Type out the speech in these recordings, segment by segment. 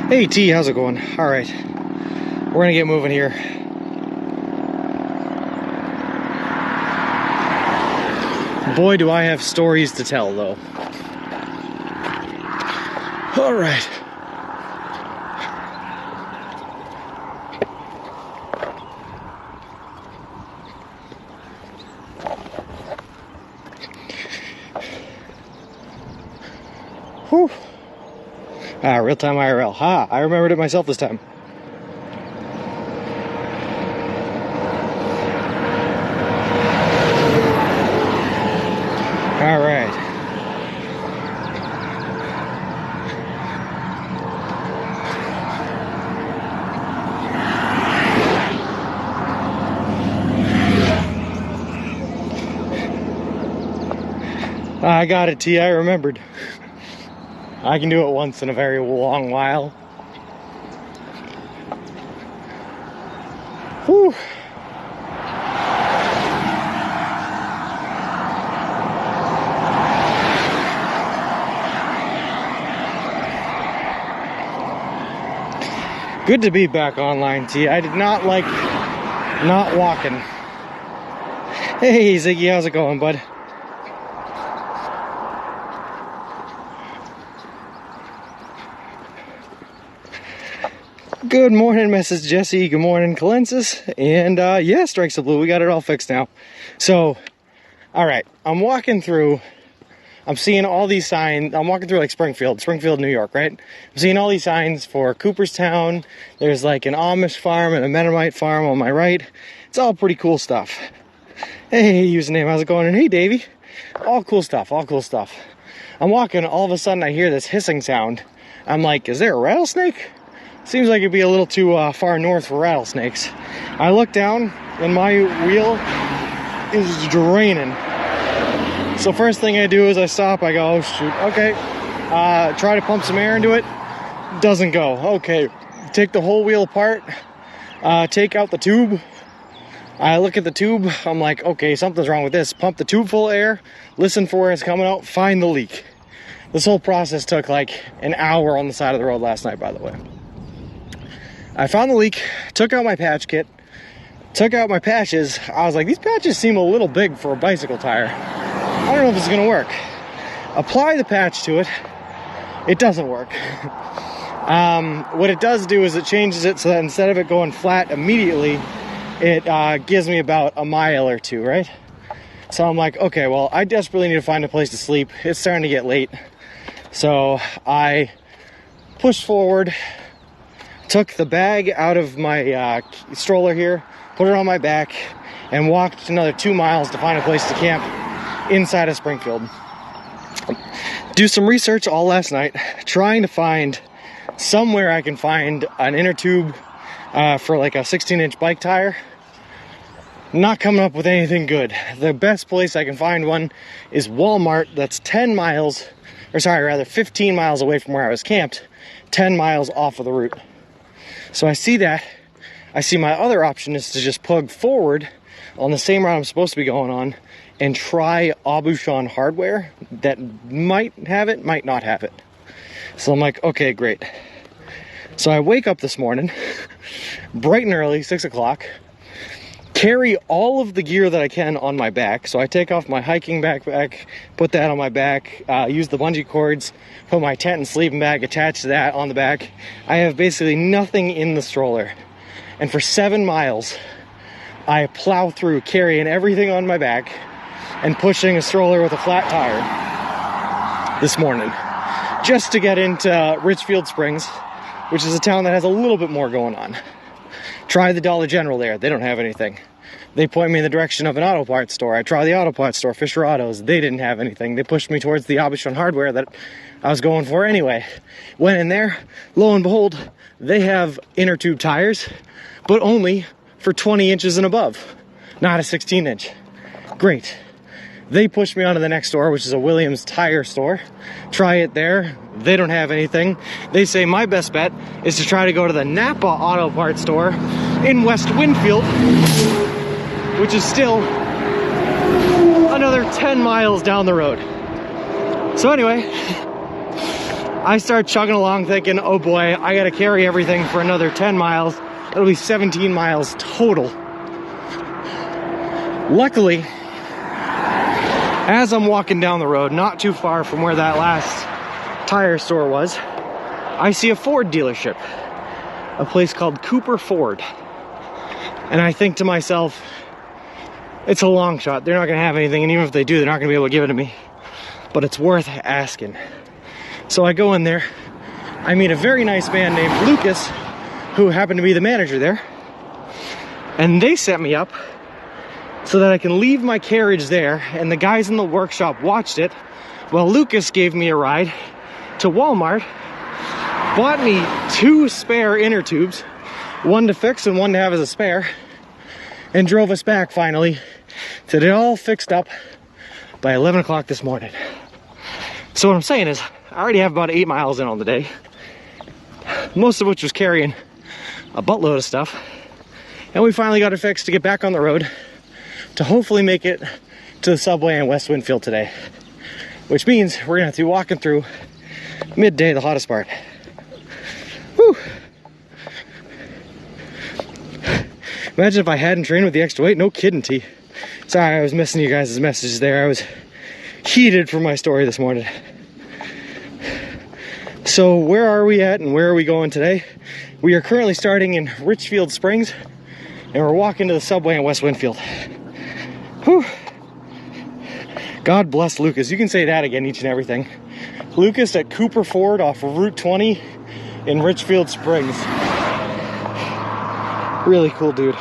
Hey T, how's it going? Alright, we're gonna get moving here. Boy, do I have stories to tell though. Alright. Whew. Real-time IRL. I remembered it myself this time. All right. I got it, T. I remembered. I can do it once in a very long while. Whew. Good to be back online, T. I did not like not walking. Hey, Ziggy, how's it going, bud? Good morning, Mrs. Jessie. Good morning, Calensis. And yeah, Strikes of Blue. We got it all fixed now. So, all right. I'm walking through. I'm seeing all these signs. I'm walking through like Springfield, New York, right? I'm seeing all these signs for Cooperstown. There's like an Amish farm and a Mennonite farm on my right. It's all pretty cool stuff. Hey, username, how's it going? And hey, Davey. All cool stuff, all cool stuff. I'm walking, all of a sudden I hear this hissing sound. I'm like, is there a rattlesnake? Seems like it'd be a little too far north for rattlesnakes. I look down and my wheel is draining. So first thing I do is I stop, I go, oh shoot, okay. Try to pump some air into it, doesn't go. Okay, take the whole wheel apart, take out the tube. I look at the tube, I'm like, okay, something's wrong with this. Pump the tube full of air, listen for where it's coming out, find the leak. This whole process took like an hour on the side of the road last night, by the way. I found the leak, took out my patch kit, took out my patches. I was like, these patches seem a little big for a bicycle tire. I don't know if it's gonna work. Apply the patch to it. It doesn't work. What it does do is it changes it so that instead of it going flat immediately, it gives me about a mile or two, right? So I'm like, okay, well, I desperately need to find a place to sleep. It's starting to get late. So I pushed forward, took the bag out of my stroller here, put it on my back, and walked another 2 miles to find a place to camp inside of Springfield. Do some research all last night, trying to find somewhere I can find an inner tube for like a 16-inch bike tire. Not coming up with anything good. The best place I can find one is Walmart. That's 15 miles away from where I was camped, 10 miles off of the route. So I see that. I see my other option is to just plug forward on the same route I'm supposed to be going on and try Aubuchon hardware that might have it, might not have it. So I'm like, okay, great. So I wake up this morning, bright and early, 6 o'clock, carry all of the gear that I can on my back. So I take off my hiking backpack, put that on my back, use the bungee cords, put my tent and sleeping bag attached to that on the back. I have basically nothing in the stroller. And for 7 miles, I plow through carrying everything on my back and pushing a stroller with a flat tire this morning, just to get into Richfield Springs, which is a town that has a little bit more going on. Try the Dollar General there. They don't have anything. They point me in the direction of an auto parts store. I try the auto parts store, Fisher Autos. They didn't have anything. They pushed me towards the Aubuchon hardware that I was going for anyway. Went in there. Lo and behold, they have inner tube tires, but only for 20 inches and above, not a 16-inch. Great. They pushed me onto the next store, which is a Williams tire store. Try it there. They don't have anything. They say my best bet is to try to go to the Napa Auto Parts store in West Winfield, which is still another 10 miles down the road. So anyway, I start chugging along thinking, oh boy, I gotta carry everything for another 10 miles. It'll be 17 miles total. Luckily, as I'm walking down the road, not too far from where that last tire store was, I see a Ford dealership, a place called Cooper Ford. And I think to myself, it's a long shot. They're not gonna have anything, and even if they do, they're not gonna be able to give it to me. But it's worth asking. So I go in there. I meet a very nice man named Lucas, who happened to be the manager there. And they set me up so that I can leave my carriage there, and the guys in the workshop watched it while Lucas gave me a ride to Walmart, bought me 2 spare inner tubes, one to fix and one to have as a spare, and drove us back finally to get it all fixed up by 11 o'clock this morning. So what I'm saying is, I already have about 8 miles in on the day, most of which was carrying a buttload of stuff, and we finally got it fixed to get back on the road to hopefully make it to the subway in West Winfield today, which means we're gonna have to be walking through midday, the hottest part. Whew. Imagine if I hadn't trained with the extra weight. No kidding, T. Sorry, I was missing you guys' messages there. I was heated for my story this morning. So where are we at and where are we going today? We are currently starting in Richfield Springs, and we're walking to the subway in West Winfield. Whew. God bless Lucas. You can say that again, each and everything. Lucas at Cooper Ford off of Route 20 in Richfield Springs. Really cool dude.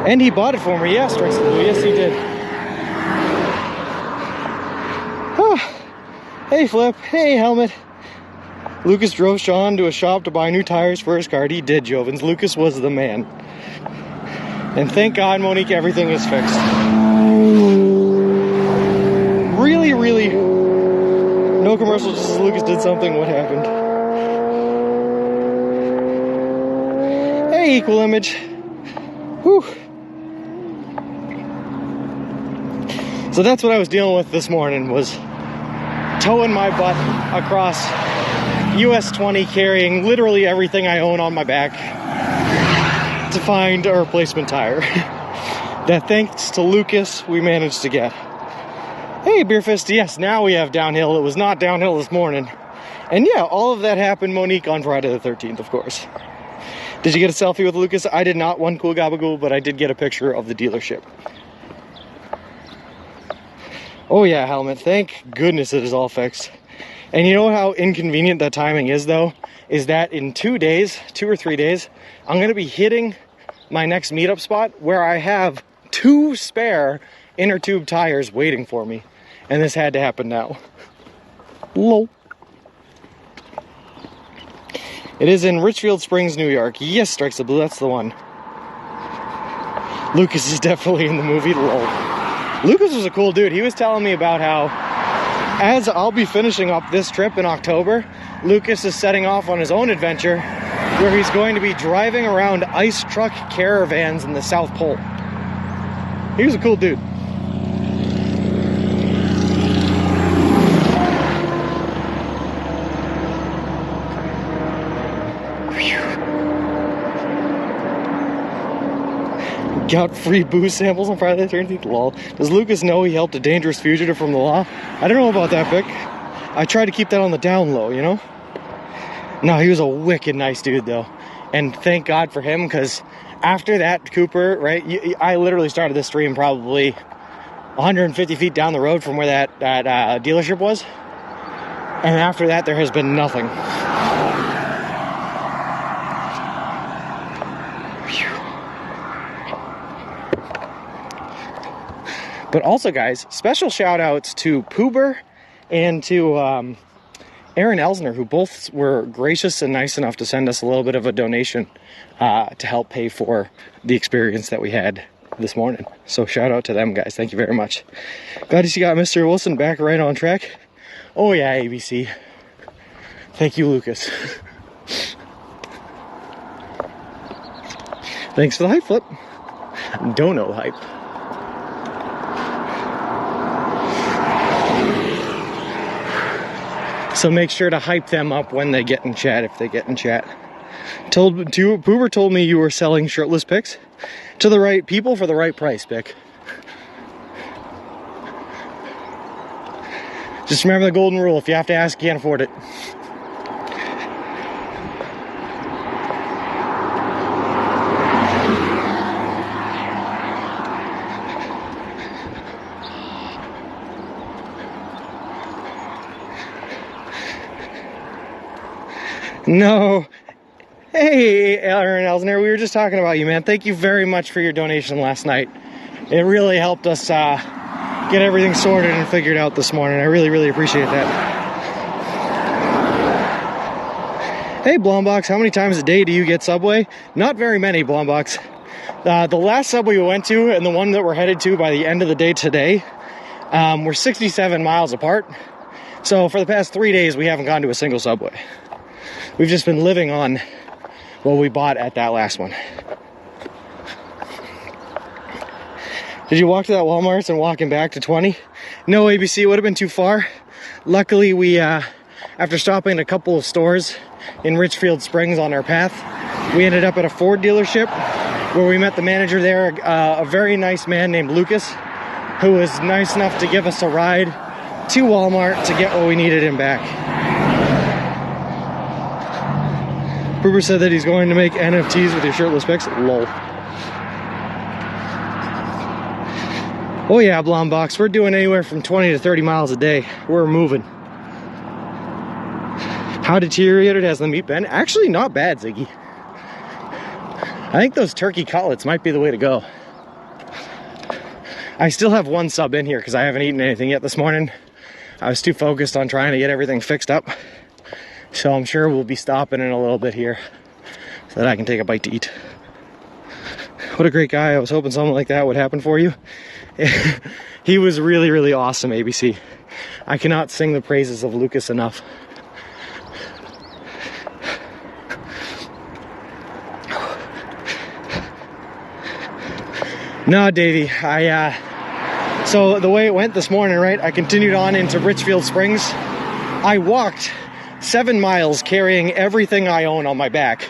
And he bought it for me. Yes, yes he did. Hey Flip, hey Helmet. Lucas drove Sean to a shop to buy new tires for his car. He did, Jovens. Lucas was the man. And thank God, Monique, everything is fixed. Really, really, no commercial, just Lucas did something. What happened? Hey, Equal Image. Whew. So that's what I was dealing with this morning, was towing my butt across US 20, carrying literally everything I own on my back to find a replacement tire that, thanks to Lucas, we managed to get. Hey, Beer Fist, yes, now we have downhill. It was not downhill this morning. And yeah, all of that happened, Monique, on Friday the 13th, of course. Did you get a selfie with Lucas? I did not, one cool gabagool, but I did get a picture of the dealership. Oh yeah, Helmet, thank goodness it is all fixed. And you know how inconvenient that timing is, though? Is that in 2 days, 2 or 3 days, I'm going to be hitting my next meetup spot where I have 2 spare inner tube tires waiting for me. And this had to happen now. Lol. It is in Richfield Springs, New York. Yes, Strikes the Blue, that's the one. Lucas is definitely in the movie, lol. Lucas was a cool dude. He was telling me about how, as I'll be finishing up this trip in October, Lucas is setting off on his own adventure where he's going to be driving around ice truck caravans in the South Pole. He was a cool dude. Got free booze samples on Friday the 13th. Lol. Does Lucas know he helped a dangerous fugitive from the law? I don't know about that, Vic. I tried to keep that on the down low, you know? No, he was a wicked nice dude, though. And thank God for him, because after that, Cooper, right, I literally started this stream probably 150 feet down the road from where that dealership was. And after that, there has been nothing. But also, guys, special shout outs to Poober and to Aaron Elsner, who both were gracious and nice enough to send us a little bit of a donation to help pay for the experience that we had this morning. So shout out to them, guys. Thank you very much. Glad you got Mr. Wilson back right on track. Oh yeah, ABC. Thank you, Lucas. Thanks for the hype, Flip. Dono hype. So make sure to hype them up when they get in chat, if they get in chat. Poober told me you were selling shirtless pics to the right people for the right price, Pic. Just remember the golden rule: if you have to ask, you can't afford it. No. Hey, Aaron Elsner, we were just talking about you, man. Thank you very much for your donation last night. It really helped us get everything sorted and figured out this morning. I really, really appreciate that. Hey, Blombox, how many times a day do you get Subway? Not very many, Blombox. The last Subway we went to and the one that we're headed to by the end of the day today, we're 67 miles apart. So for the past 3 days, we haven't gone to a single Subway. We've just been living on what we bought at that last one. Did you walk to that Walmart and walking back to 20? No, ABC, would have been too far. Luckily, we, after stopping at a couple of stores in Richfield Springs on our path, we ended up at a Ford dealership where we met the manager there, a very nice man named Lucas, who was nice enough to give us a ride to Walmart to get what we needed and back. Poober said that he's going to make NFTs with your shirtless pics. Lol. Oh yeah, Blombox, we're doing anywhere from 20 to 30 miles a day. We're moving. How deteriorated has the meat been? Actually, not bad, Ziggy. I think those turkey cutlets might be the way to go. I still have one sub in here because I haven't eaten anything yet this morning. I was too focused on trying to get everything fixed up. So I'm sure we'll be stopping in a little bit here so that I can take a bite to eat. What a great guy. I was hoping something like that would happen for you. He was really, really awesome, ABC. I cannot sing the praises of Lucas enough. No, Davey, so the way it went this morning, right, I continued on into Richfield Springs. I walked 7 miles carrying everything I own on my back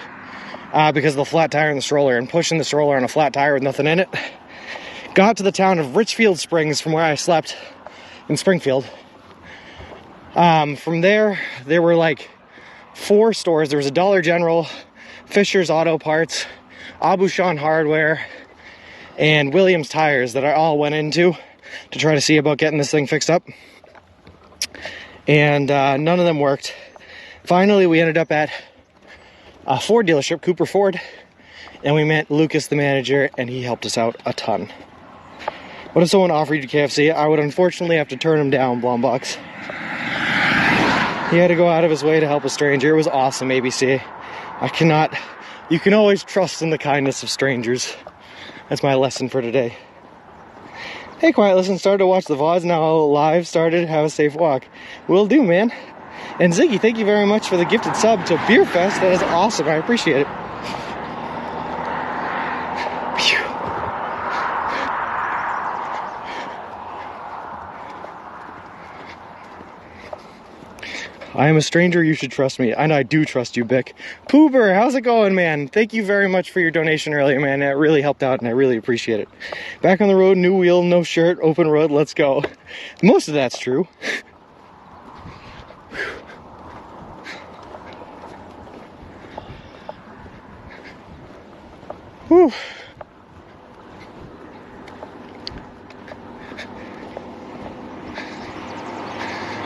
because of the flat tire and the stroller, and pushing the stroller on a flat tire with nothing in it. Got to the town of Richfield Springs from where I slept in Springfield. From there were like 4 stores. There was a Dollar General, Fisher's Auto Parts, Abushan Hardware, and Williams Tires that I all went into to try to see about getting this thing fixed up. And none of them worked. Finally, we ended up at a Ford dealership, Cooper Ford, and we met Lucas, the manager, and he helped us out a ton. What if someone offered you KFC? I would unfortunately have to turn him down, Blombox. He had to go out of his way to help a stranger. It was awesome, ABC. You can always trust in the kindness of strangers. That's my lesson for today. Hey, Quiet Listen, started to watch the VODs, now live started. Have a safe walk. Will do, man. And Ziggy, thank you very much for the gifted sub to Beer Fest. That is awesome. I appreciate it. Phew. I am a stranger, you should trust me. And I do trust you, Bick. Poober, how's it going, man? Thank you very much for your donation earlier, man. That really helped out, and I really appreciate it. Back on the road, new wheel, no shirt, open road, let's go. Most of that's true. Whew.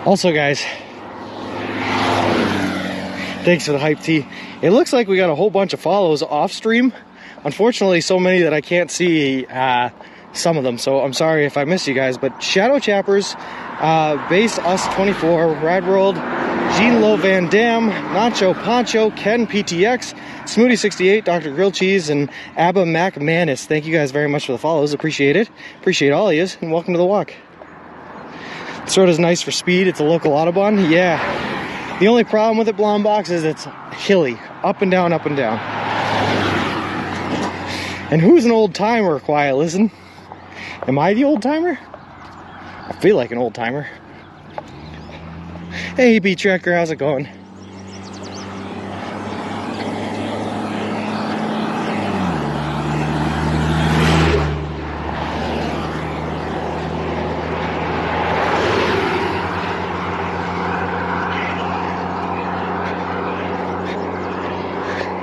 Also, guys, thanks for the hype tea. It looks like we got a whole bunch of follows off stream. Unfortunately, so many that I can't see some of them, so I'm sorry if I miss you guys. But Shadow Chappers, Base Us 24, Rad World, Jean Lo Van Dam, Nacho Poncho, Ken PTX, Smoothie 68, Dr. Grilled Cheese, and Abba Mac Manis. Thank you guys very much for the follows. Appreciate it. Appreciate all of you, and welcome to the walk. This road is nice for speed. It's a local Autobahn. Yeah. The only problem with it, Blombox, is it's hilly. Up and down, up and down. And who's an old timer, Quiet Listen? Am I the old timer? I feel like an old timer. Hey, Beat Tracker, how's it going?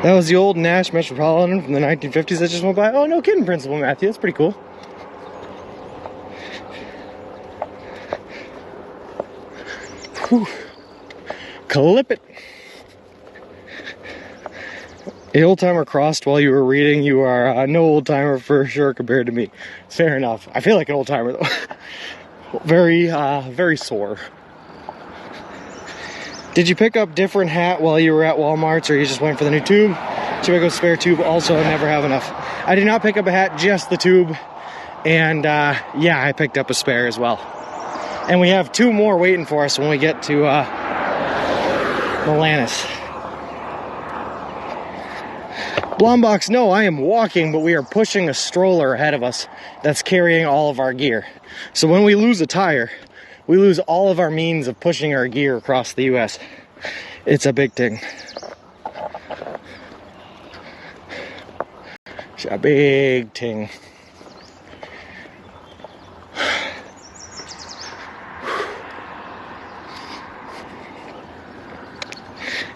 That was the old Nash Metropolitan from the 1950s that just went by. Oh, no kidding, Principal Matthew. That's pretty cool. Whew. Clip it. A old timer crossed while you were reading. You are no old timer for sure compared to me. Fair enough. I feel like an old timer though. Very sore. Did you pick up different hat while you were at Walmart's, or you just went for the new tube? Should I go spare tube? Also, I never have enough. I did not pick up a hat, just the tube. And yeah, I picked up a spare as well. And we have 2 more waiting for us when we get to Melanis. Blombox, no, I am walking, but we are pushing a stroller ahead of us that's carrying all of our gear. So when we lose a tire, we lose all of our means of pushing our gear across the US. It's a big thing. It's a big thing.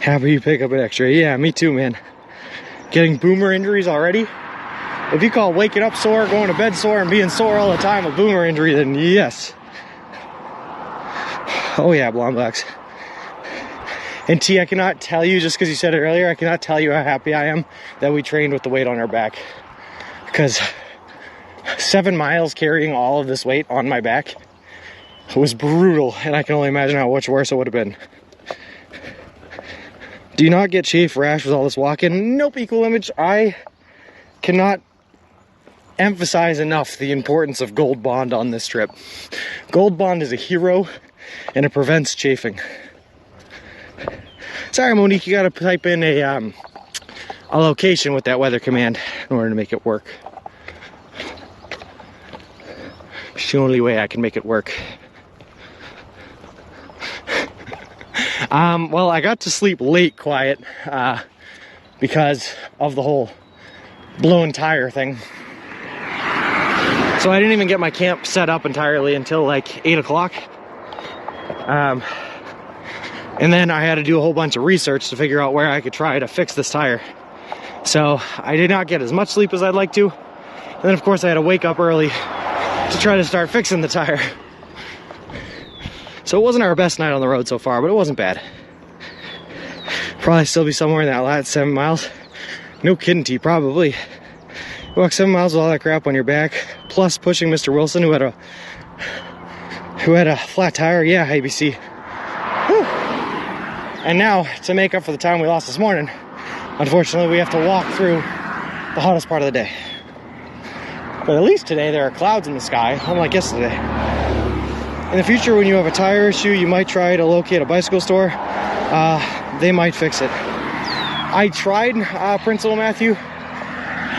Happy you pick up an X-ray. Yeah, me too, man. Getting boomer injuries already? If you call waking up sore, going to bed sore, and being sore all the time a boomer injury, then yes. Oh yeah, Blombox. And T, I cannot tell you, just because you said it earlier, I cannot tell you how happy I am that we trained with the weight on our back. Because 7 miles carrying all of this weight on my back was brutal, and I can only imagine how much worse it would have been. Do you not get chafe rash with all this walking? Nope, Equal Image. I cannot emphasize enough the importance of Gold Bond on this trip. Gold Bond is a hero, and it prevents chafing. Sorry, Monique, you gotta type in a location with that weather command in order to make it work. It's the only way I can make it work. Well, I got to sleep late quiet because of the whole blown tire thing. So I didn't even get my camp set up entirely until like 8 o'clock. And then I had to do a whole bunch of research to figure out where I could try to fix this tire. So I did not get as much sleep as I'd like to. And then of course I had to wake up early to try to start fixing the tire. So it wasn't our best night on the road so far, but it wasn't bad. Probably still be somewhere in that last 7 miles. No kidding, T, probably. You walk 7 miles with all that crap on your back, plus pushing Mr. Wilson, who had a flat tire. Yeah, ABC. Whew. And now, to make up for the time we lost this morning, unfortunately, we have to walk through the hottest part of the day. But at least today, there are clouds in the sky, unlike yesterday. In the future, when you have a tire issue, you might try to locate a bicycle store. They might fix it. I tried Principal Matthew,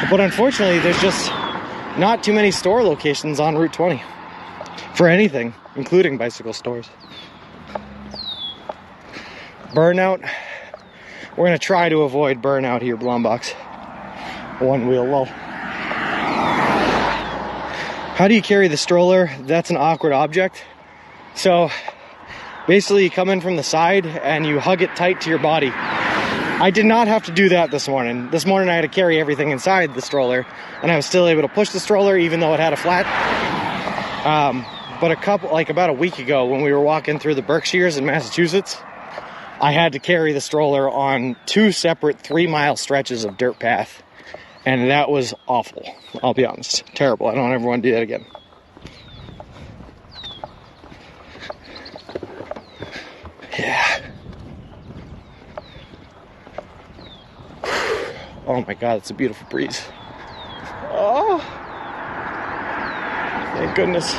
but unfortunately, there's just not too many store locations on Route 20 for anything, including bicycle stores. Burnout. We're gonna try to avoid burnout here, Blombox. One wheel low. How do you carry the stroller? That's an awkward object. So basically you come in from the side and you hug it tight to your body. I did not have to do that this morning. This morning I had to carry everything inside the stroller, and I was still able to push the stroller even though it had a flat. But about a week ago when we were walking through the Berkshires in Massachusetts, I had to carry the stroller on 2 separate 3-mile stretches of dirt path. And that was awful, I'll be honest. Terrible. I don't ever want to do that again. Yeah. Oh my God, it's a beautiful breeze. Oh, thank goodness.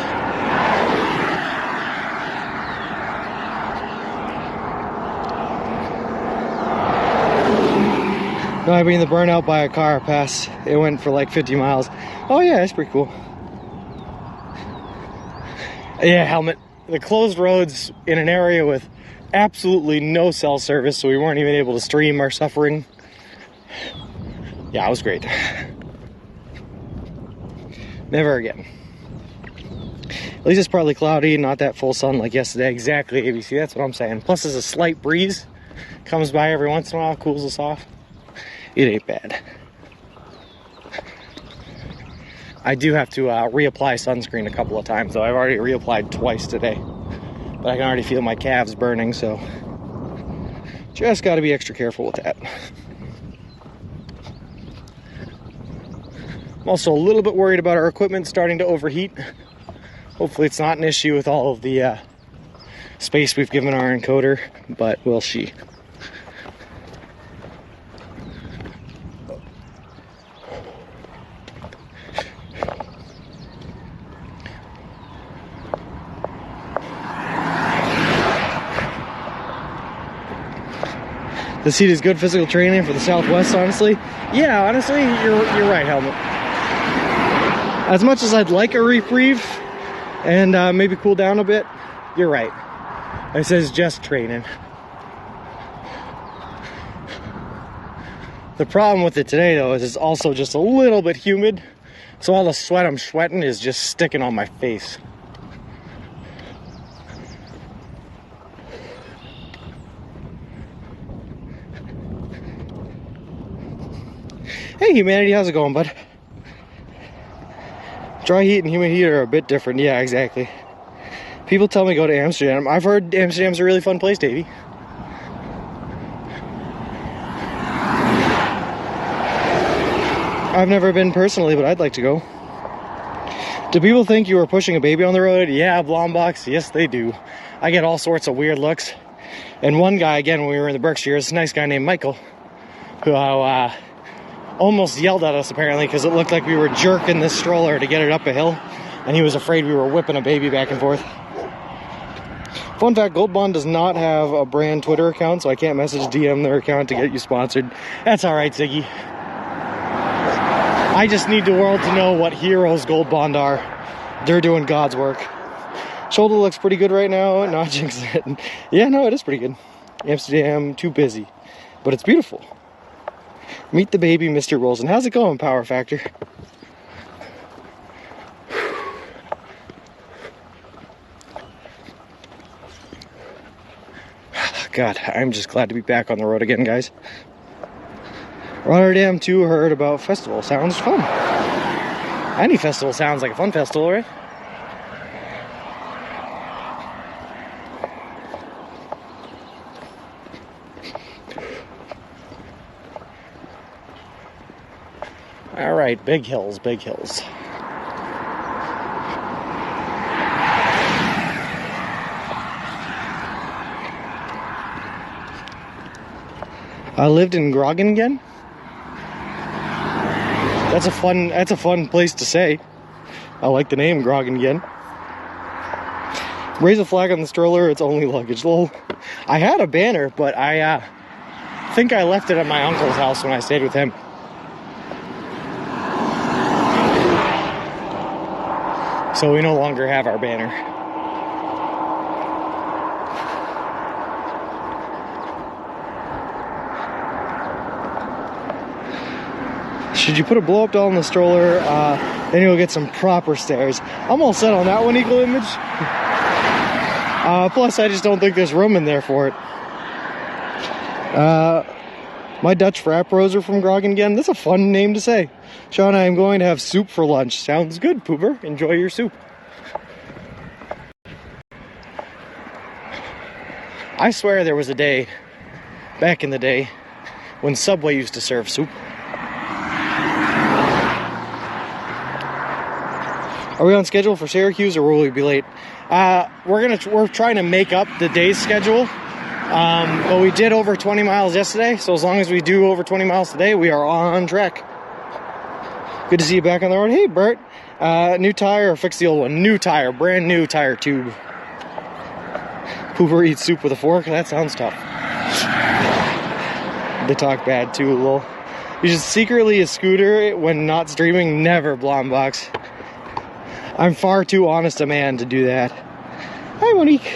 No, I mean the burnout by a car pass. It went for like 50 miles. Oh yeah, that's pretty cool. Yeah, helmet. The closed roads in an area with absolutely no cell service, so we weren't even able to stream our suffering. Yeah, it was great. Never again. At least it's partly cloudy, not that full sun like yesterday. Exactly, ABC, that's what I'm saying. Plus there's a slight breeze. Comes by every once in a while, cools us off. It ain't bad. I do have to reapply sunscreen a couple of times, though. I've already reapplied twice today. But I can already feel my calves burning, so just got to be extra careful with that. I'm also a little bit worried about our equipment starting to overheat. Hopefully it's not an issue with all of the space we've given our encoder, but we'll see. This heat is good physical training for the Southwest, honestly. Yeah, honestly, you're right, Helmut. As much as I'd like a reprieve and maybe cool down a bit, you're right. This is just training. The problem with it today, though, is it's also just a little bit humid, so all the sweat I'm sweating is just sticking on my face. Hey humanity, how's it going, bud? Dry heat and humid heat are a bit different. Yeah, exactly. People tell me go to Amsterdam. I've heard Amsterdam's a really fun place, Davey. I've never been personally, but I'd like to go. Do people think you are pushing a baby on the road? Yeah, Blombox, yes they do. I get all sorts of weird looks. And one guy, again, when we were in the Berkshires, a nice guy named Michael, who almost yelled at us apparently because it looked like we were jerking this stroller to get it up a hill, and he was afraid we were whipping a baby back and forth. Fun fact, Gold Bond does not have a brand Twitter account, so I can't message DM their account to get you sponsored. That's alright, Ziggy. I just need the world to know what heroes Gold Bond are. They're doing God's work. Shoulder looks pretty good right now, not jinx it. Yeah, no, it is pretty good. Amsterdam, too busy, but it's beautiful. Meet the baby, Mr. Wilson. How's it going, Power Factor? God, I'm just glad to be back on the road again, guys. Rotterdam, too, heard about festival. Sounds fun. Any festival sounds like a fun festival, right? All right, big hills, big hills. I lived in Groningen. That's a fun place to say. I like the name Groningen. Raise a flag on the stroller, it's only luggage. Lol. I had a banner, but I think I left it at my uncle's house when I stayed with him. So we no longer have our banner. Should you put a blow-up doll in the stroller, then you'll get some proper stares. I'm all set on that one, Eagle Image. Plus, I just don't think there's room in there for it. My Dutch frap bros are from Groningen. That's a fun name to say. Sean, I am going to have soup for lunch. Sounds good, Pooper. Enjoy your soup. I swear there was a day, back in the day, when Subway used to serve soup. Are we on schedule for Syracuse, or will we be late? We're trying to make up the day's schedule, but we did over 20 miles yesterday, so as long as we do over 20 miles today, we are on track. Good to see you back on the road. Hey, Bert, new tire or fix the old one? New tire, brand new tire tube. Pooper eats soup with a fork? That sounds tough. They talk bad too, lol. You should secretly a scooter when not streaming. Never, Blombox. I'm far too honest a man to do that. Hi, Monique.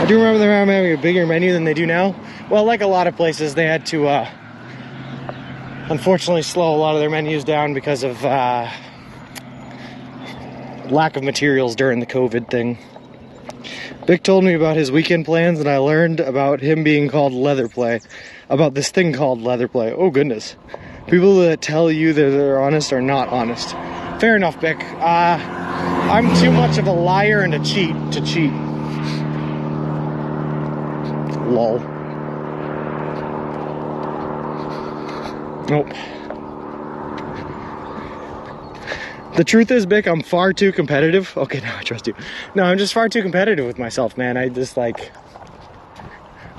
Do you remember them having a bigger menu than they do now? Well, like a lot of places, they had to unfortunately slow a lot of their menus down because of lack of materials during the COVID thing. Vic told me about his weekend plans, and I learned about him being called leather play. About this thing called leather play. Oh goodness. People that tell you that they're honest are not honest. Fair enough, Vic. I'm too much of a liar and a cheat to cheat. Lol. Nope. The truth is, Bick, I'm far too competitive. Okay, now I trust you. No, I'm just far too competitive with myself, man. I just like...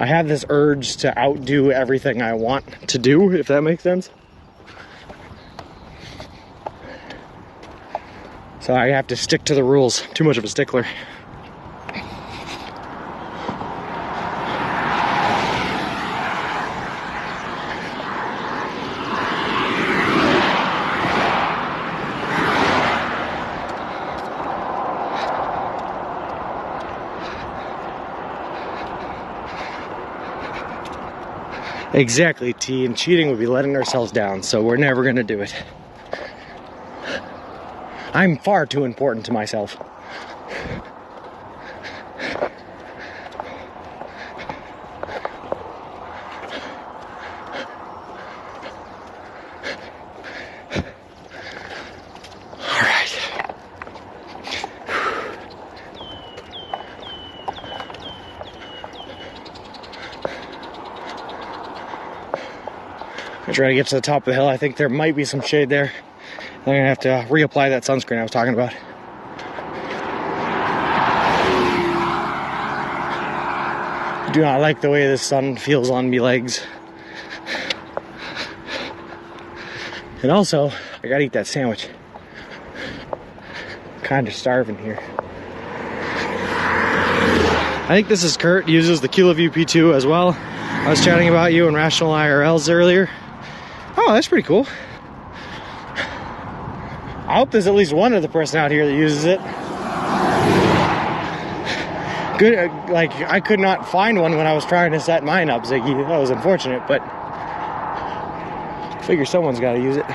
I have this urge to outdo everything I want to do, if that makes sense. So I have to stick to the rules. Too much of a stickler. Exactly, T, and cheating would be letting ourselves down, so we're never gonna do it. I'm far too important to myself. I try to get to the top of the hill. I think there might be some shade there. I'm gonna have to reapply that sunscreen I was talking about. I do not like the way the sun feels on me legs. And also, I gotta eat that sandwich. Kind of starving here. I think this is Kurt, uses the KiloView P2 as well. I was chatting about you in Rational IRLs earlier. Oh, that's pretty cool. I hope there's at least one other person out here that uses it. Good, like, I could not find one when I was trying to set mine up, Ziggy. That was unfortunate, but I figure someone's got to use it.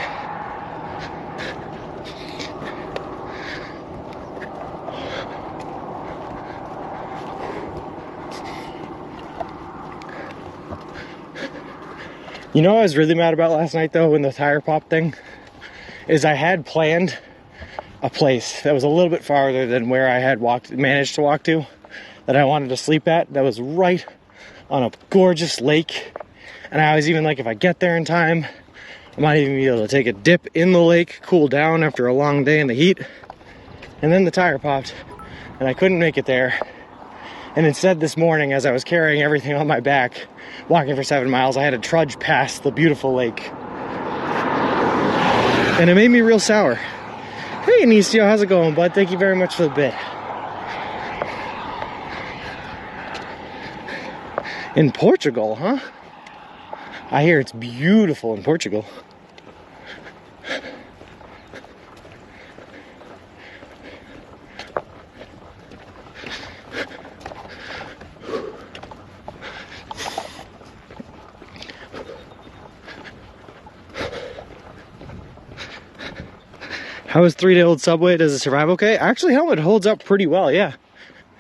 You know what I was really mad about last night, though, when the tire pop thing? Is I had planned a place that was a little bit farther than where I had managed to walk to, that I wanted to sleep at, that was right on a gorgeous lake. And I was even like, if I get there in time, I might even be able to take a dip in the lake, cool down after a long day in the heat. And then the tire popped, and I couldn't make it there. And instead this morning, as I was carrying everything on my back, walking for 7 miles, I had to trudge past the beautiful lake. And it made me real sour. Hey, Anicio, how's it going, bud? Thank you very much for the bit. In Portugal, huh? I hear it's beautiful in Portugal. How is 3-day-old Subway? Does it survive okay? Actually, helmet holds up pretty well, yeah.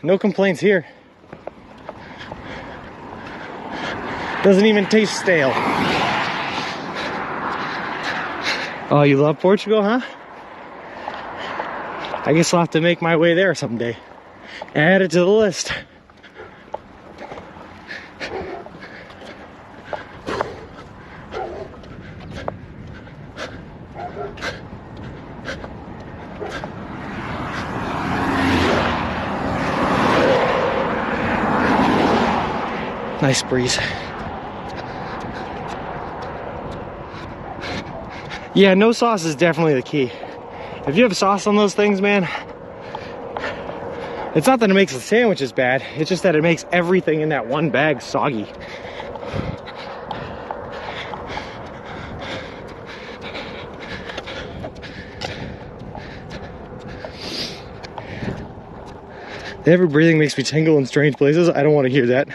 No complaints here. Doesn't even taste stale. Oh, you love Portugal, huh? I guess I'll have to make my way there someday. Add it to the list. Nice breeze. Yeah, no sauce is definitely the key. If you have sauce on those things, man, it's not that it makes the sandwiches bad, it's just that it makes everything in that one bag soggy. Every breathing makes me tingle in strange places. I don't want to hear that.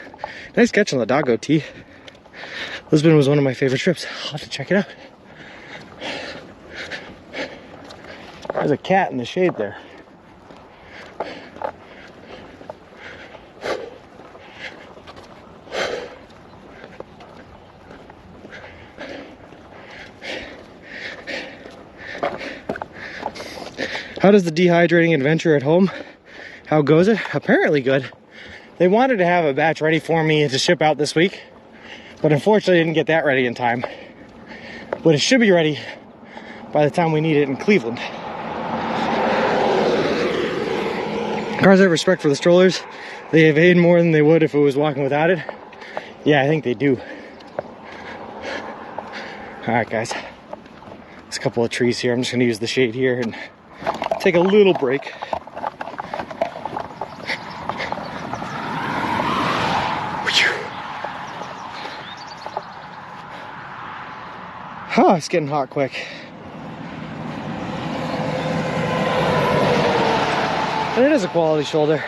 Nice catch on the doggo tee. Lisbon was one of my favorite trips. I'll have to check it out. There's a cat in the shade there. How does the dehydrating adventure at home? How goes it? Apparently good. They wanted to have a batch ready for me to ship out this week, but unfortunately I didn't get that ready in time. But it should be ready by the time we need it in Cleveland. Cars have respect for the strollers. They evade more than they would if it was walking without it. Yeah, I think they do. Alright guys, there's a couple of trees here. I'm just going to use the shade here and take a little break. Oh, it's getting hot quick. And it is a quality shoulder.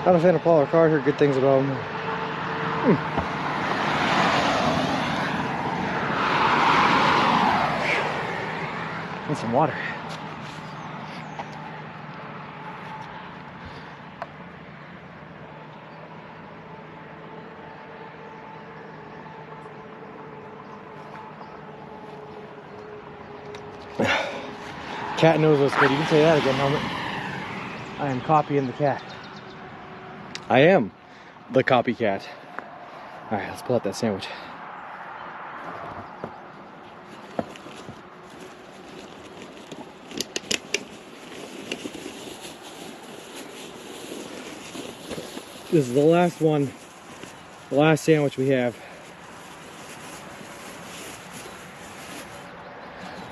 Not a fan of Paul Ricard, heard good things about him. Need some water. Cat knows what's good. You can say that again, Helmet. I am copying the cat. I am the copycat. Alright, let's pull out that sandwich. This is the last one, the last sandwich we have.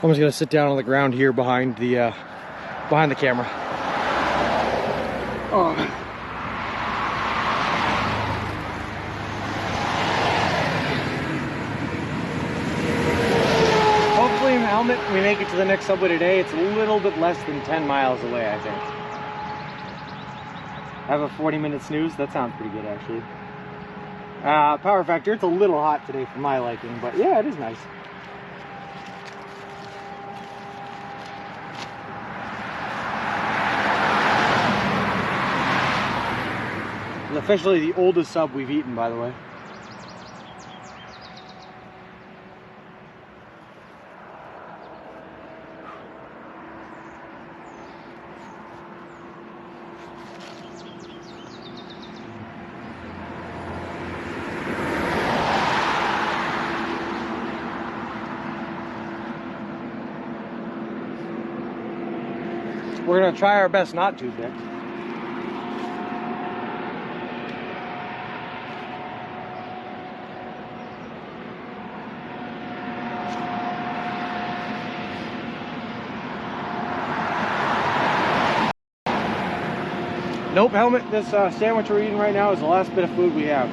I'm just gonna sit down on the ground here behind the camera. Oh. Hopefully, Helmet, we make it to the next subway today. It's a little bit less than 10 miles away, I think. I have a 40-minute snooze. That sounds pretty good, actually. Power factor, it's a little hot today for my liking, but yeah, it is nice. It's officially the oldest sub we've eaten, by the way. We're gonna try our best not to, Vic. Nope, Helmet, this sandwich we're eating right now is the last bit of food we have.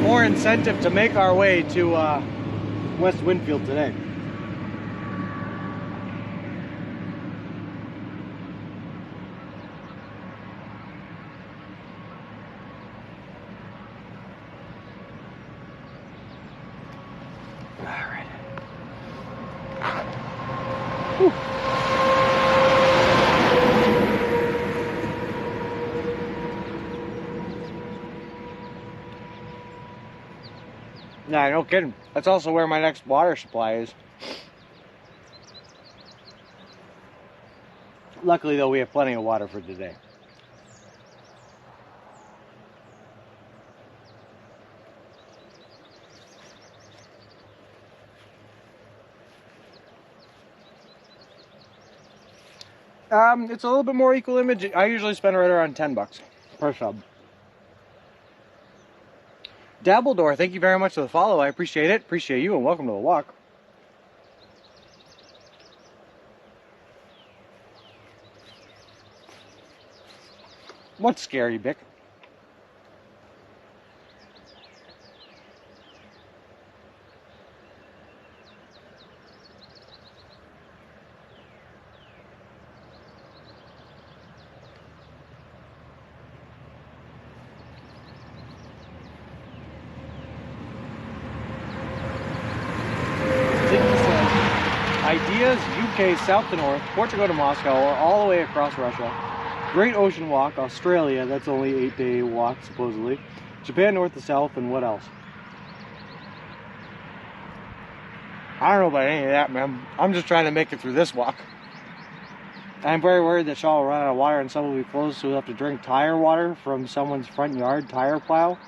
More incentive to make our way to West Winfield today. Nah, no kidding. That's also where my next water supply is. Luckily, though, we have plenty of water for today. It's a little bit more equal image. I usually spend right around $10 per sub. Dabbledore, thank you very much for the follow. I appreciate it. Appreciate you, and welcome to the walk. What's scary, Bick? ideas, UK south to north, Portugal to Moscow, or all the way across Russia. Great Ocean Walk, Australia, that's only 8-day walk supposedly. Japan north to south, and what else? I don't know about any of that, man. I'm just trying to make it through this walk. I'm very worried that Shaw will run out of water and some will be closed, so we'll have to drink tire water from someone's front yard tire plow.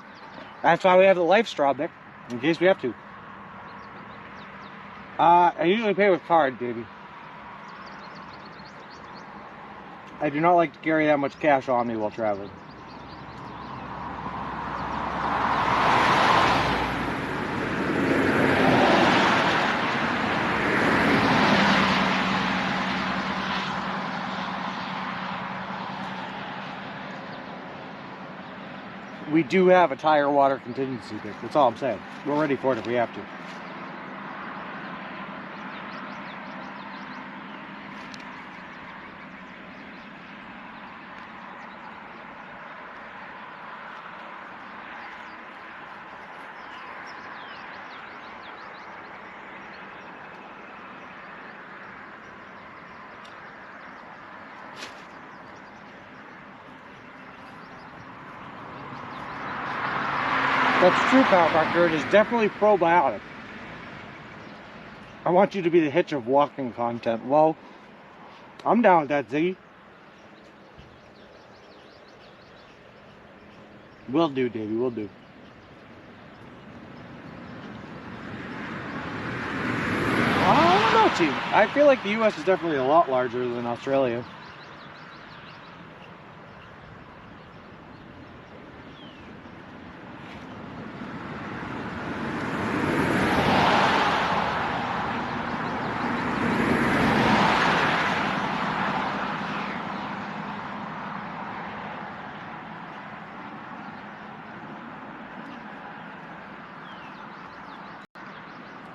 That's why we have the life straw, Vic, in case we have to. I usually pay with card, baby. I do not like to carry that much cash on me while traveling. We do have a tire water contingency, Vic. That's all I'm saying. We're ready for it if we have to. That's true, chiropractor. It is definitely probiotic. I want you to be the hitch of walking content. Well, I'm down with that, Ziggy. Will do, Davey. Will do. I don't know, team. I feel like the U.S. is definitely a lot larger than Australia.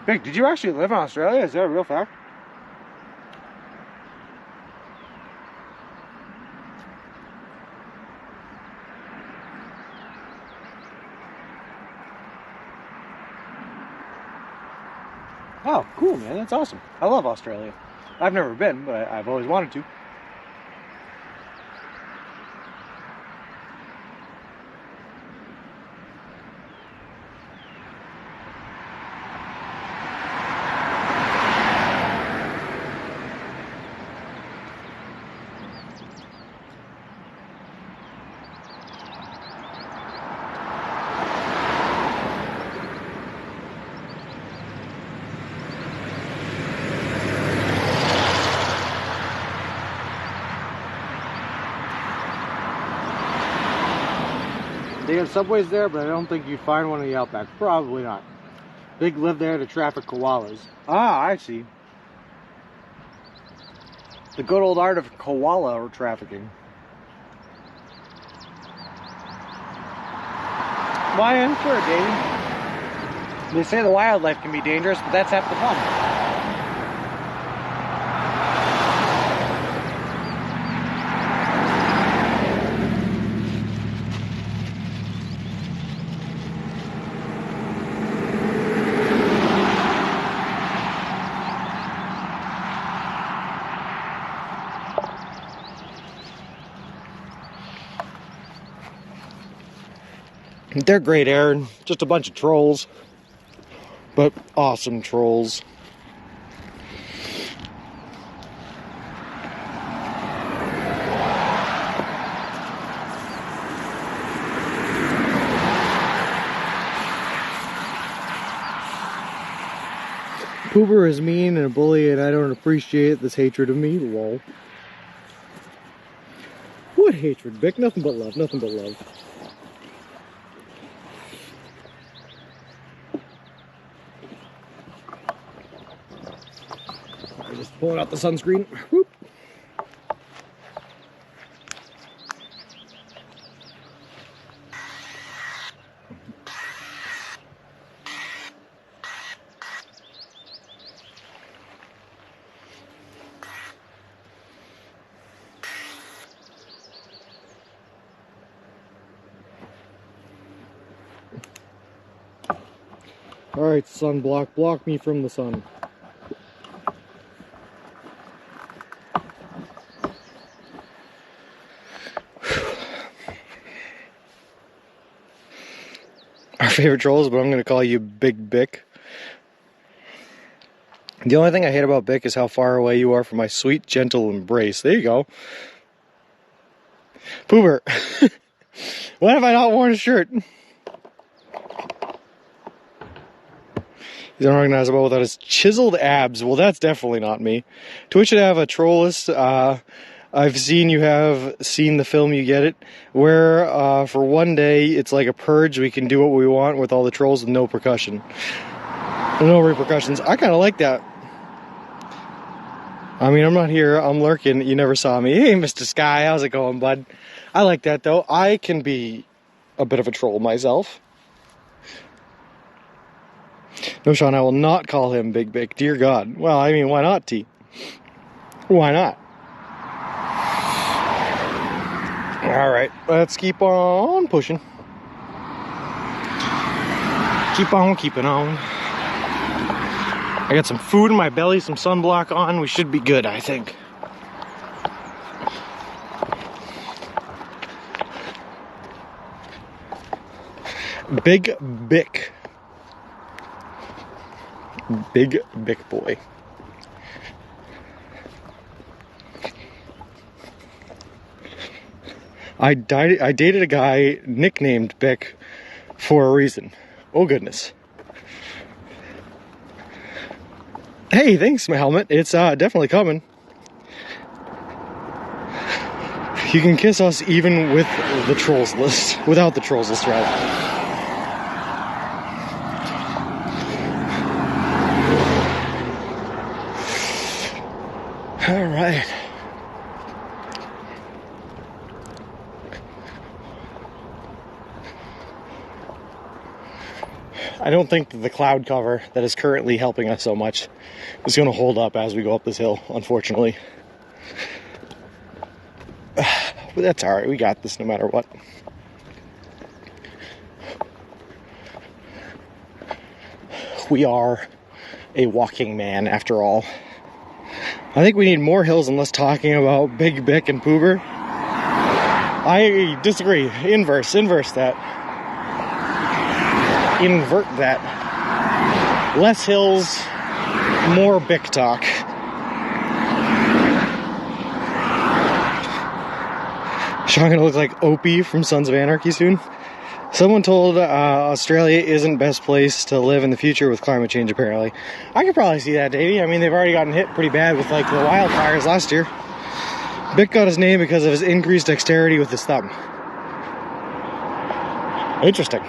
Vic, did you actually live in Australia? Is that a real fact? Oh, cool, man. That's awesome. I love Australia. I've never been, but I've always wanted to. They have subways there, but I don't think you'd find one in the Outback. Probably not. Big live there to traffic koalas. Ah, I see. The good old art of koala trafficking. Why, I'm sure, Davey. They say the wildlife can be dangerous, but that's half the fun. They're great, Aaron. Just a bunch of trolls. But awesome trolls. Poober is mean and a bully, and I don't appreciate this hatred of me. Lol. What hatred, Vic? Nothing but love. Nothing but love. Just pulling out the sunscreen. Whoop. Alright, sunblock, block me from the sun. favorite trolls, but I'm going to call you Big Bick. The only thing I hate about Bick is how far away you are from my sweet, gentle embrace. There you go. Poober. When have I not worn a shirt? He's unrecognizable without his chiseled abs. Well, that's definitely not me. Twitch should have a troll list. I've seen you have seen the film You Get It, where for one day it's like a purge. We can do what we want with all the trolls with no percussion. No repercussions. I kind of like that. I mean, I'm not here. I'm lurking. You never saw me. Hey, Mr. Sky. How's it going, bud? I like that, though. I can be a bit of a troll myself. No, Sean, I will not call him Big Bick. Dear God. Well, I mean, why not, T? Why not? All right. Let's keep on pushing. Keep on keeping on. I got some food in my belly, some sunblock on. We should be good, I think. Big Bick. Big Bick boy. I dated a guy nicknamed Bick for a reason. Oh, goodness. Hey, thanks, my helmet. It's definitely coming. You can kiss us even with the trolls list. Without the trolls list, rather. All right. I don't think that the cloud cover that is currently helping us so much is going to hold up as we go up this hill, unfortunately. But that's all right. We got this no matter what. We are a walking man, after all. I think we need more hills and less talking about Big Bick and Poober. I disagree. Inverse that. Invert that. Less hills, more Bick talk. Sean gonna look like Opie from Sons of Anarchy soon. Someone told Australia isn't best place to live in the future with climate change, apparently. I could probably see that, Davey. I mean, they've already gotten hit pretty bad with like the wildfires last year. Bick got his name because of his increased dexterity with his thumb. Interesting.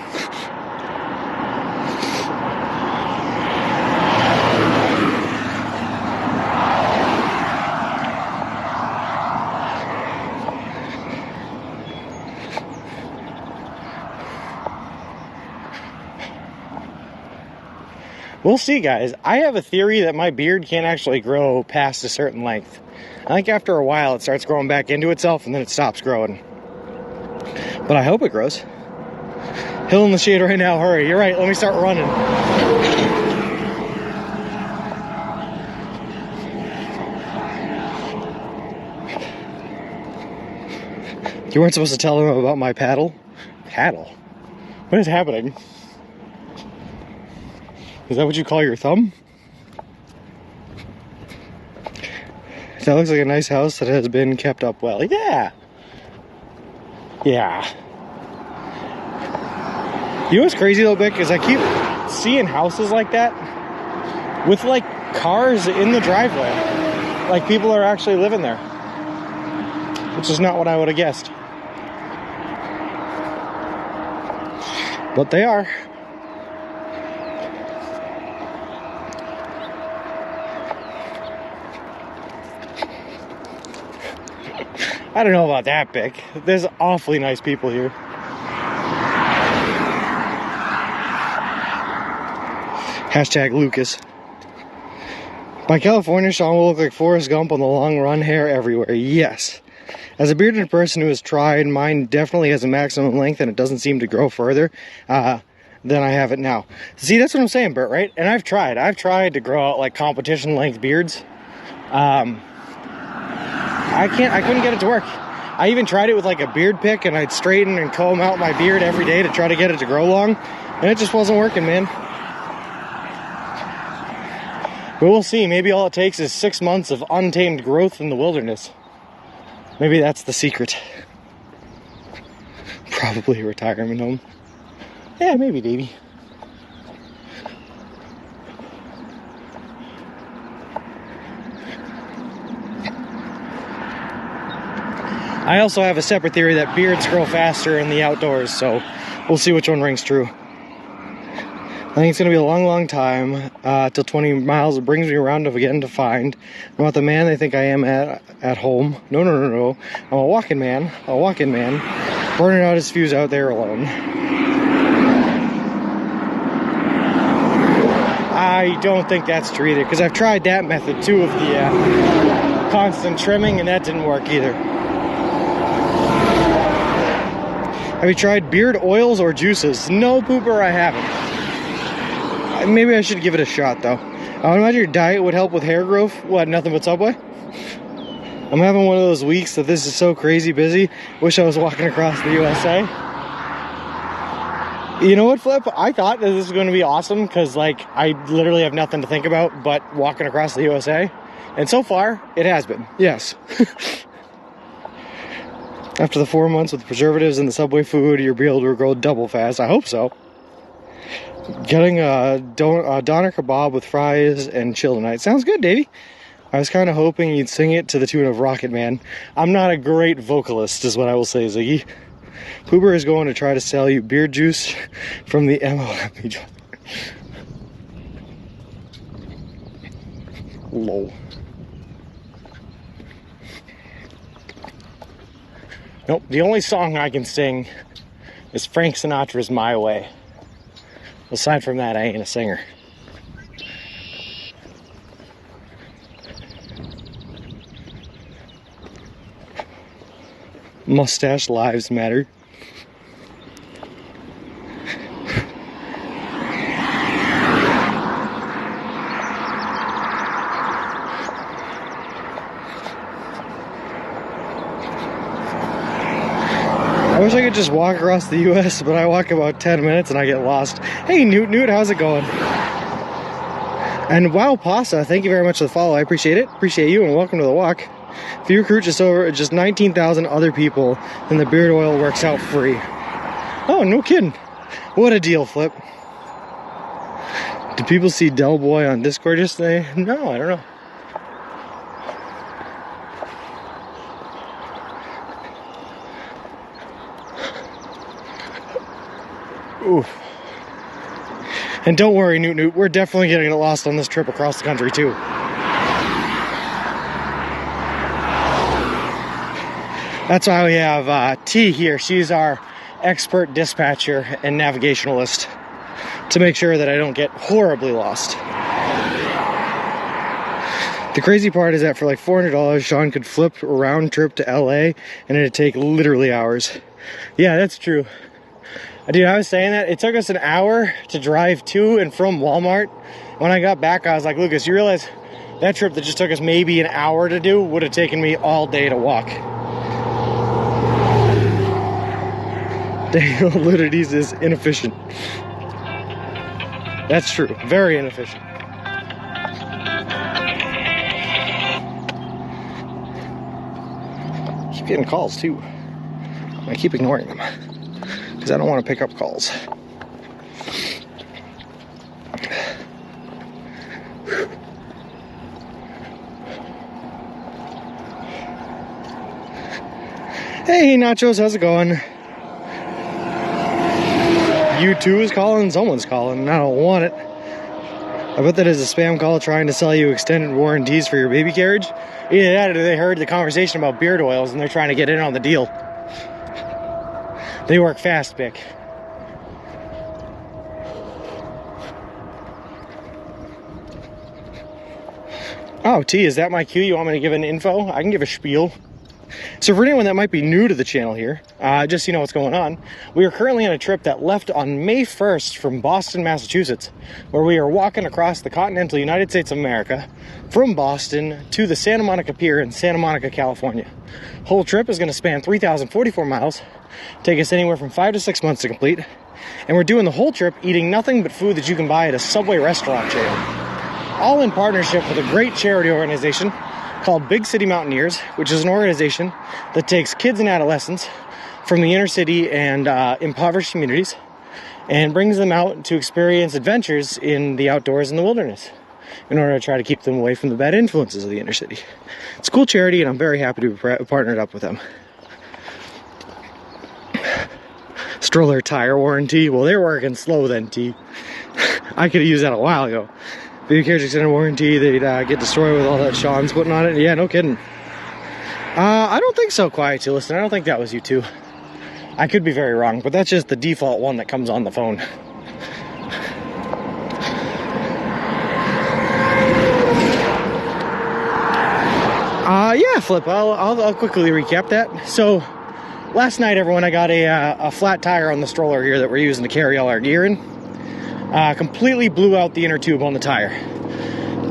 We'll see, guys. I have a theory that my beard can't actually grow past a certain length. I think after a while it starts growing back into itself and then it stops growing. But I hope it grows. Hill in the shade right now, hurry. You're right, let me start running. You weren't supposed to tell them about my paddle? Paddle? What is happening? Is that what you call your thumb? That looks like a nice house that has been kept up well. Yeah. Yeah. You know what's crazy though, Bick, is I keep seeing houses like that with like cars in the driveway. Like people are actually living there. Which is not what I would have guessed. But they are. I don't know about that, Bick. There's awfully nice people here. Hashtag Lucas. By California, Sean will look like Forrest Gump on the long run, hair everywhere. Yes. As a bearded person who has tried, mine definitely has a maximum length and it doesn't seem to grow further than I have it now. See, that's what I'm saying, Bert, right? And I've tried to grow out like competition length beards. I couldn't get it to work. I even tried it with like a beard pick and I'd straighten and comb out my beard every day to try to get it to grow long. And it just wasn't working, man. But we'll see. Maybe all it takes is 6 months of untamed growth in the wilderness. Maybe that's the secret. Probably a retirement home. Yeah, maybe, Davey. I also have a separate theory that beards grow faster in the outdoors, so we'll see which one rings true. I think it's going to be a long, long time, till 20 miles. It brings me around again to find I'm not the man they think I am at home. No. I'm a walking man, burning out his fuse out there alone. I don't think that's true either, because I've tried that method too of the constant trimming, and that didn't work either. Have you tried beard oils or juices? No, pooper, I haven't. Maybe I should give it a shot, though. I would imagine your diet would help with hair growth. What, nothing but Subway? I'm having one of those weeks that this is so crazy busy. Wish I was walking across the USA. You know what, Flip? I thought that this was going to be awesome because, like, I literally have nothing to think about but walking across the USA. And so far, it has been. Yes. After the 4 months with preservatives and the Subway food, you'll be able to grow double fast. I hope so. Getting a doner kebab with fries and chill tonight. Sounds good, Davey. I was kind of hoping you'd sing it to the tune of Rocket Man. I'm not a great vocalist, is what I will say, Ziggy. Pooper is going to try to sell you beer juice from the MLM. Lol. Nope, the only song I can sing is Frank Sinatra's My Way. Aside from that, I ain't a singer. Mustache lives matter. I wish I could just walk across the US, but I walk about 10 minutes and I get lost. Hey, Newt, how's it going? And wow, Pasta, thank you very much for the follow. I appreciate it. Appreciate you, and welcome to the walk. If you recruit just 19,000 other people, then the beard oil works out free. Oh, no kidding. What a deal, Flip. Did people see Del Boy on Discord yesterday? No, I don't know. Oof. And don't worry, Newt, we're definitely getting lost on this trip across the country too. That's why we have T here. She's our expert dispatcher and navigationalist to make sure that I don't get horribly lost. The crazy part is that for like $400, Sean could flip a round trip to LA and it'd take literally hours. Yeah, that's true. Dude, I was saying that it took us an hour to drive to and from Walmart. When I got back, I was like, Lucas, you realize that trip that just took us maybe an hour to do would have taken me all day to walk. Daniel Ludides is inefficient. That's true. Very inefficient. I keep getting calls too. I keep ignoring them because I don't want to pick up calls. Hey Nachos, how's it going? U2 is calling, someone's calling, and I don't want it. I bet that is a spam call trying to sell you extended warranties for your baby carriage. Either that or they heard the conversation about beard oils and they're trying to get in on the deal. They work fast, Bick. Oh, T, is that my cue? You want me to give an info? I can give a spiel. So for anyone that might be new to the channel here, just so you know what's going on, we are currently on a trip that left on May 1st from Boston, Massachusetts, where we are walking across the continental United States of America from Boston to the Santa Monica Pier in Santa Monica, California. Whole trip is going to span 3,044 miles, take us anywhere from 5 to 6 months to complete, And we're doing the whole trip eating nothing but food that you can buy at a Subway restaurant chain. All in partnership with a great charity organization called Big City Mountaineers, which is an organization that takes kids and adolescents from the inner city and impoverished communities and brings them out to experience adventures in the outdoors and the wilderness in order to try to keep them away from the bad influences of the inner city. It's a cool charity, and I'm very happy to be partnered up with them. Stroller tire warranty. Well, they're working slow then, T. I could have used that a while ago. Baby carriage extended warranty, they'd get destroyed with all that Sean's putting on it. Yeah, no kidding. I don't think so, Quiet to Listen. I don't think that was you too. I could be very wrong, but that's just the default one that comes on the phone. Yeah, Flip, I'll quickly recap that. So, last night, everyone, I got a flat tire on the stroller here that we're using to carry all our gear in. Completely blew out the inner tube on the tire.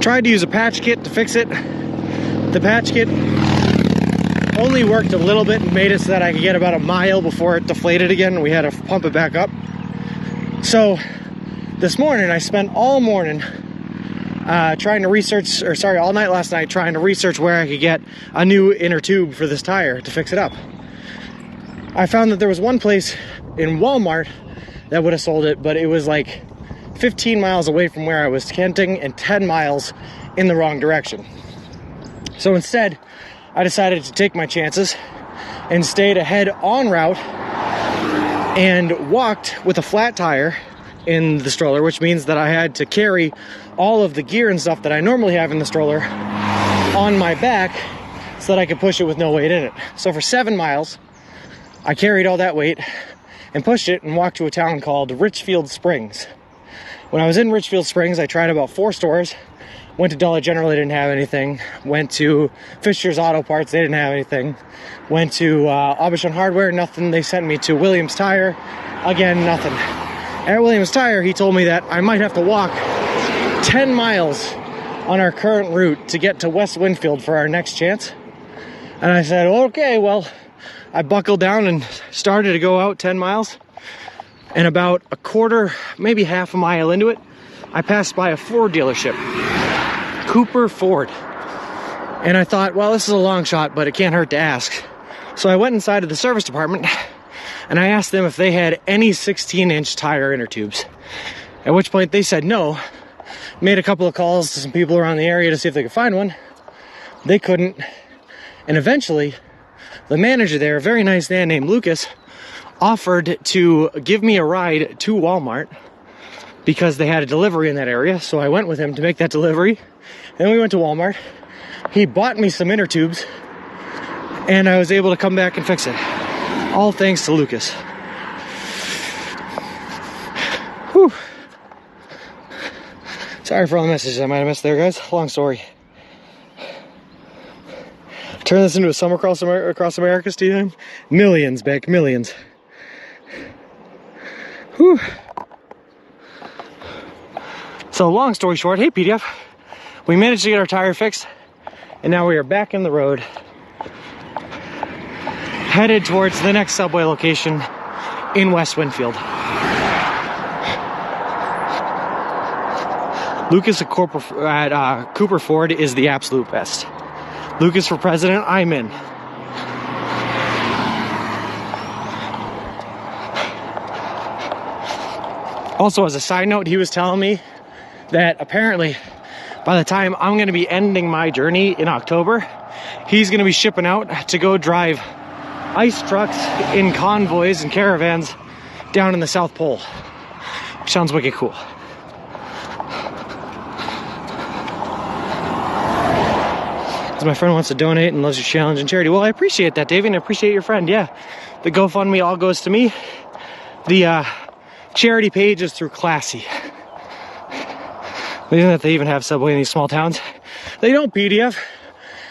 Tried to use a patch kit to fix it. The patch kit only worked a little bit and made it so that I could get about a mile before it deflated again, and we had to pump it back up. So, this morning, I spent all morning trying to research, or sorry, all night last night trying to research where I could get a new inner tube for this tire to fix it up. I found that there was one place in Walmart that would have sold it, but it was like 15 miles away from where I was camping and 10 miles in the wrong direction. So instead, I decided to take my chances and stayed ahead en route and walked with a flat tire in the stroller, which means that I had to carry all of the gear and stuff that I normally have in the stroller on my back so that I could push it with no weight in it. So for 7 miles, I carried all that weight and pushed it and walked to a town called Richfield Springs. When I was in Richfield Springs, I tried about 4 stores. Went to Dollar General, they didn't have anything. Went to Fisher's Auto Parts, they didn't have anything. Went to Aubuchon Hardware, nothing. They sent me to Williams Tire, again, nothing. At Williams Tire, he told me that I might have to walk 10 miles on our current route to get to West Winfield for our next chance. And I said, okay, well, I buckled down and started to go out 10 miles. And about a quarter, maybe half a mile into it, I passed by a Ford dealership, Cooper Ford. And I thought, well, this is a long shot, but it can't hurt to ask. So I went inside of the service department and I asked them if they had any 16-inch tire inner tubes. At which point they said no. Made a couple of calls to some people around the area to see if they could find one. They couldn't. And eventually, the manager there, a very nice man named Lucas, offered to give me a ride to Walmart because they had a delivery in that area. So I went with him to make that delivery. Then we went to Walmart. He bought me some inner tubes and I was able to come back and fix it. All thanks to Lucas. Whew. Sorry for all the messages I might have missed there, guys. Long story. Turn this into a summer across America, Steve. Millions, Beck, millions. Whew. So long story short, hey PDF, we managed to get our tire fixed, and now we are back in the road, headed towards the next Subway location in West Winfield. Lucas at Cooper Ford is the absolute best. Lucas for president, I'm in. Also, as a side note, he was telling me that apparently by the time I'm going to be ending my journey in October, he's going to be shipping out to go drive ice trucks in convoys and caravans down in the South Pole. Sounds wicked cool. My friend wants to donate and loves your challenge and charity. Well, I appreciate that, Davey, and I appreciate your friend. Yeah, the GoFundMe all goes to me. The charity page is through Classy. Isn't that they even have Subway in these small towns? They don't, PDF.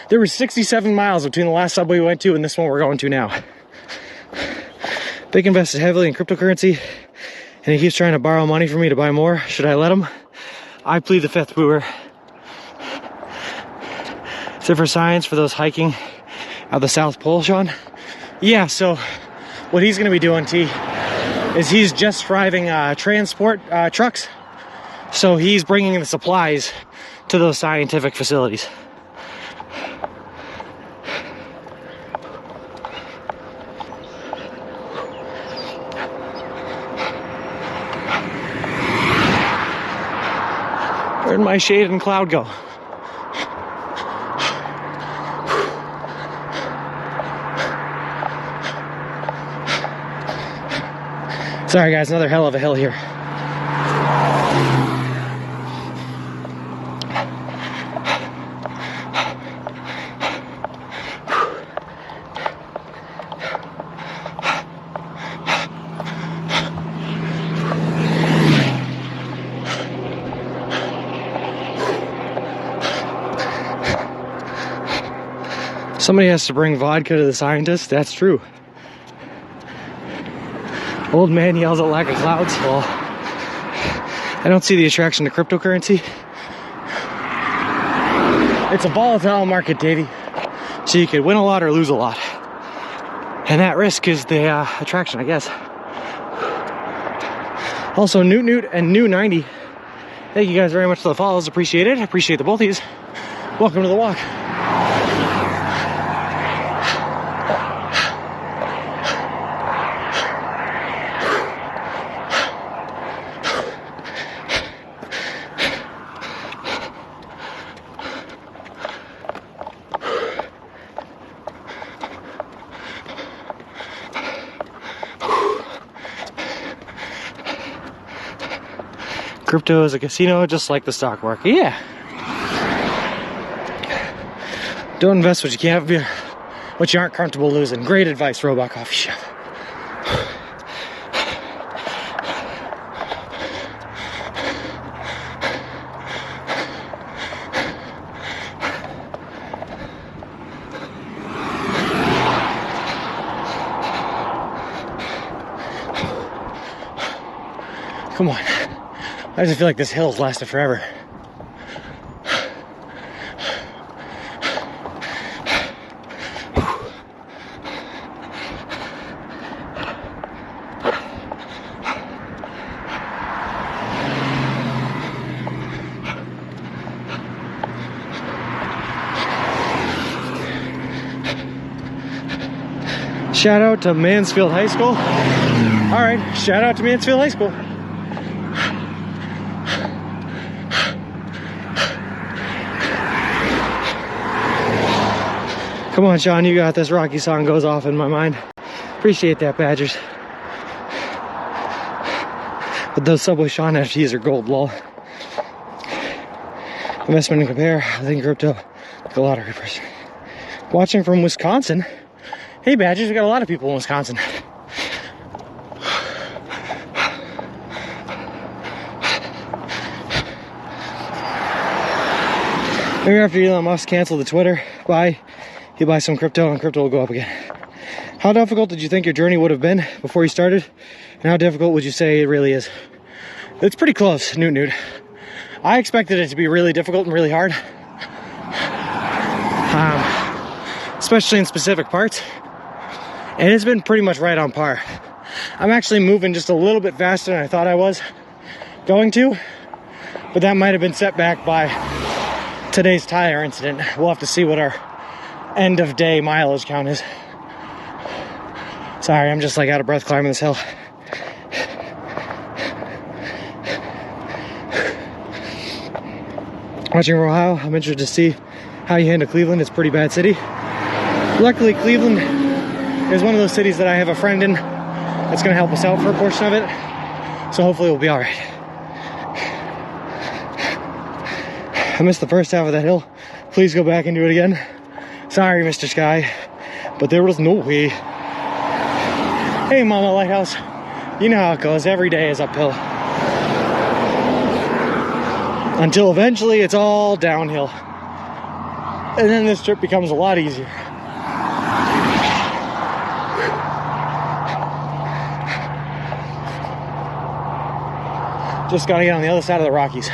There were 67 miles between the last Subway we went to and this one we're going to now. Big invested heavily in cryptocurrency, and he keeps trying to borrow money from me to buy more. Should I let him? I plead the fifth, Booer. Is it for science for those hiking out the South Pole, Sean? Yeah, so what he's going to be doing, T, is he's just driving transport trucks. So he's bringing the supplies to those scientific facilities. Where'd my shade and cloud go? Sorry guys, another hell of a hill here. Somebody has to bring vodka to the scientists, that's true. Old man yells at lack of clouds. Well, I don't see the attraction to cryptocurrency. It's a volatile market, Davey. So you could win a lot or lose a lot. And that risk is the attraction, I guess. Also, Newt and New 90. Thank you guys very much for the follows. Appreciate it. Appreciate the both of yous. Welcome to the walk. Crypto is a casino just like the stock market. Yeah. Don't invest what you can't, what you aren't comfortable losing. Great advice, Robot Coffee Shop. Come on. I just feel like this hill's lasted forever. Shout out to Mansfield High School. All right, shout out to Mansfield High School. Come on, Sean, you got this. Rocky song goes off in my mind. Appreciate that, Badgers. But those Subway Sean NFTs are gold, lol. Investment and compare. I think crypto, like a lottery person. Watching from Wisconsin. Hey, Badgers, we got a lot of people in Wisconsin. Maybe after Elon Musk canceled the Twitter, he buys some crypto and crypto will go up again. How difficult did you think your journey would have been before you started? And how difficult would you say it really is? It's pretty close, Newt. I expected it to be really difficult and really hard. Especially in specific parts. And it's been pretty much right on par. I'm actually moving just a little bit faster than I thought I was going to. But that might have been set back by today's tire incident. We'll have to see what our end of day mileage count is. Sorry, I'm just like out of breath climbing this hill. Watching from Ohio, I'm interested to see how you handle Cleveland. It's a pretty bad city. Luckily, Cleveland is one of those cities that I have a friend in that's going to help us out for a portion of it. So hopefully we'll be all right. I missed the first half of that hill. Please go back and do it again. Sorry, Mr. Sky, but there was no way. Hey, Mama Lighthouse. You know how it goes. Every day is uphill. Until eventually it's all downhill. And then this trip becomes a lot easier. Just gotta get on the other side of the Rockies.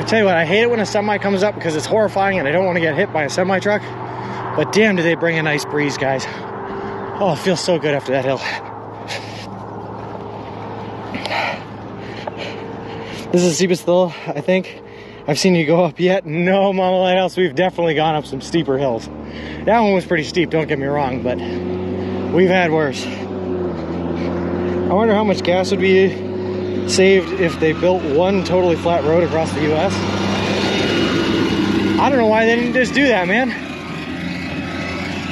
tell you what, I hate it when a semi comes up because it's horrifying and I don't want to get hit by a semi truck. But damn, do they bring a nice breeze, guys. Oh, it feels so good after that hill. This is the steepest hill, I think, I've seen you go up yet. No, Mama Lighthouse, we've definitely gone up some steeper hills. That one was pretty steep, don't get me wrong, but we've had worse. I wonder how much gas would be saved if they built one totally flat road across the US. I don't know why they didn't just do that, man.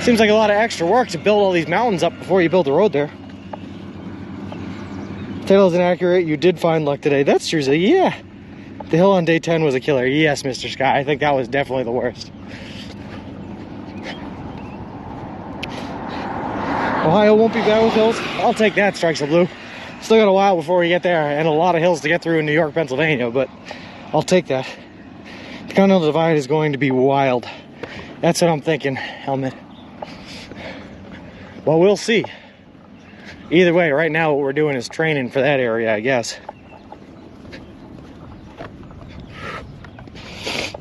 Seems like a lot of extra work to build all these mountains up before you build the road there. Title is inaccurate. You did find luck today. That's true. So yeah, the hill on day 10 was a killer. Yes, Mr. Sky. I think that was definitely the worst. Ohio won't be bad with hills. I'll take that, Strikes of Blue. Still got a while before we get there, and a lot of hills to get through in New York, Pennsylvania, but I'll take that. The Continental Divide is going to be wild. That's what I'm thinking, Helmet. Well, we'll see. Either way, right now what we're doing is training for that area, I guess.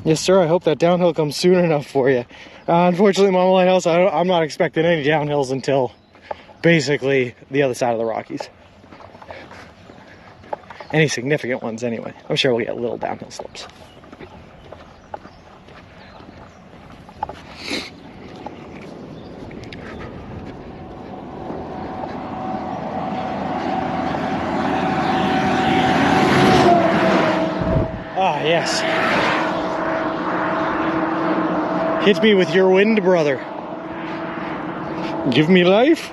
Yes, sir, I hope that downhill comes soon enough for you. Unfortunately, Mama Lighthouse, I'm not expecting any downhills until basically the other side of the Rockies. Any significant ones, anyway. I'm sure we'll get little downhill slopes. Ah, yes. Hit me with your wind, brother. Give me life.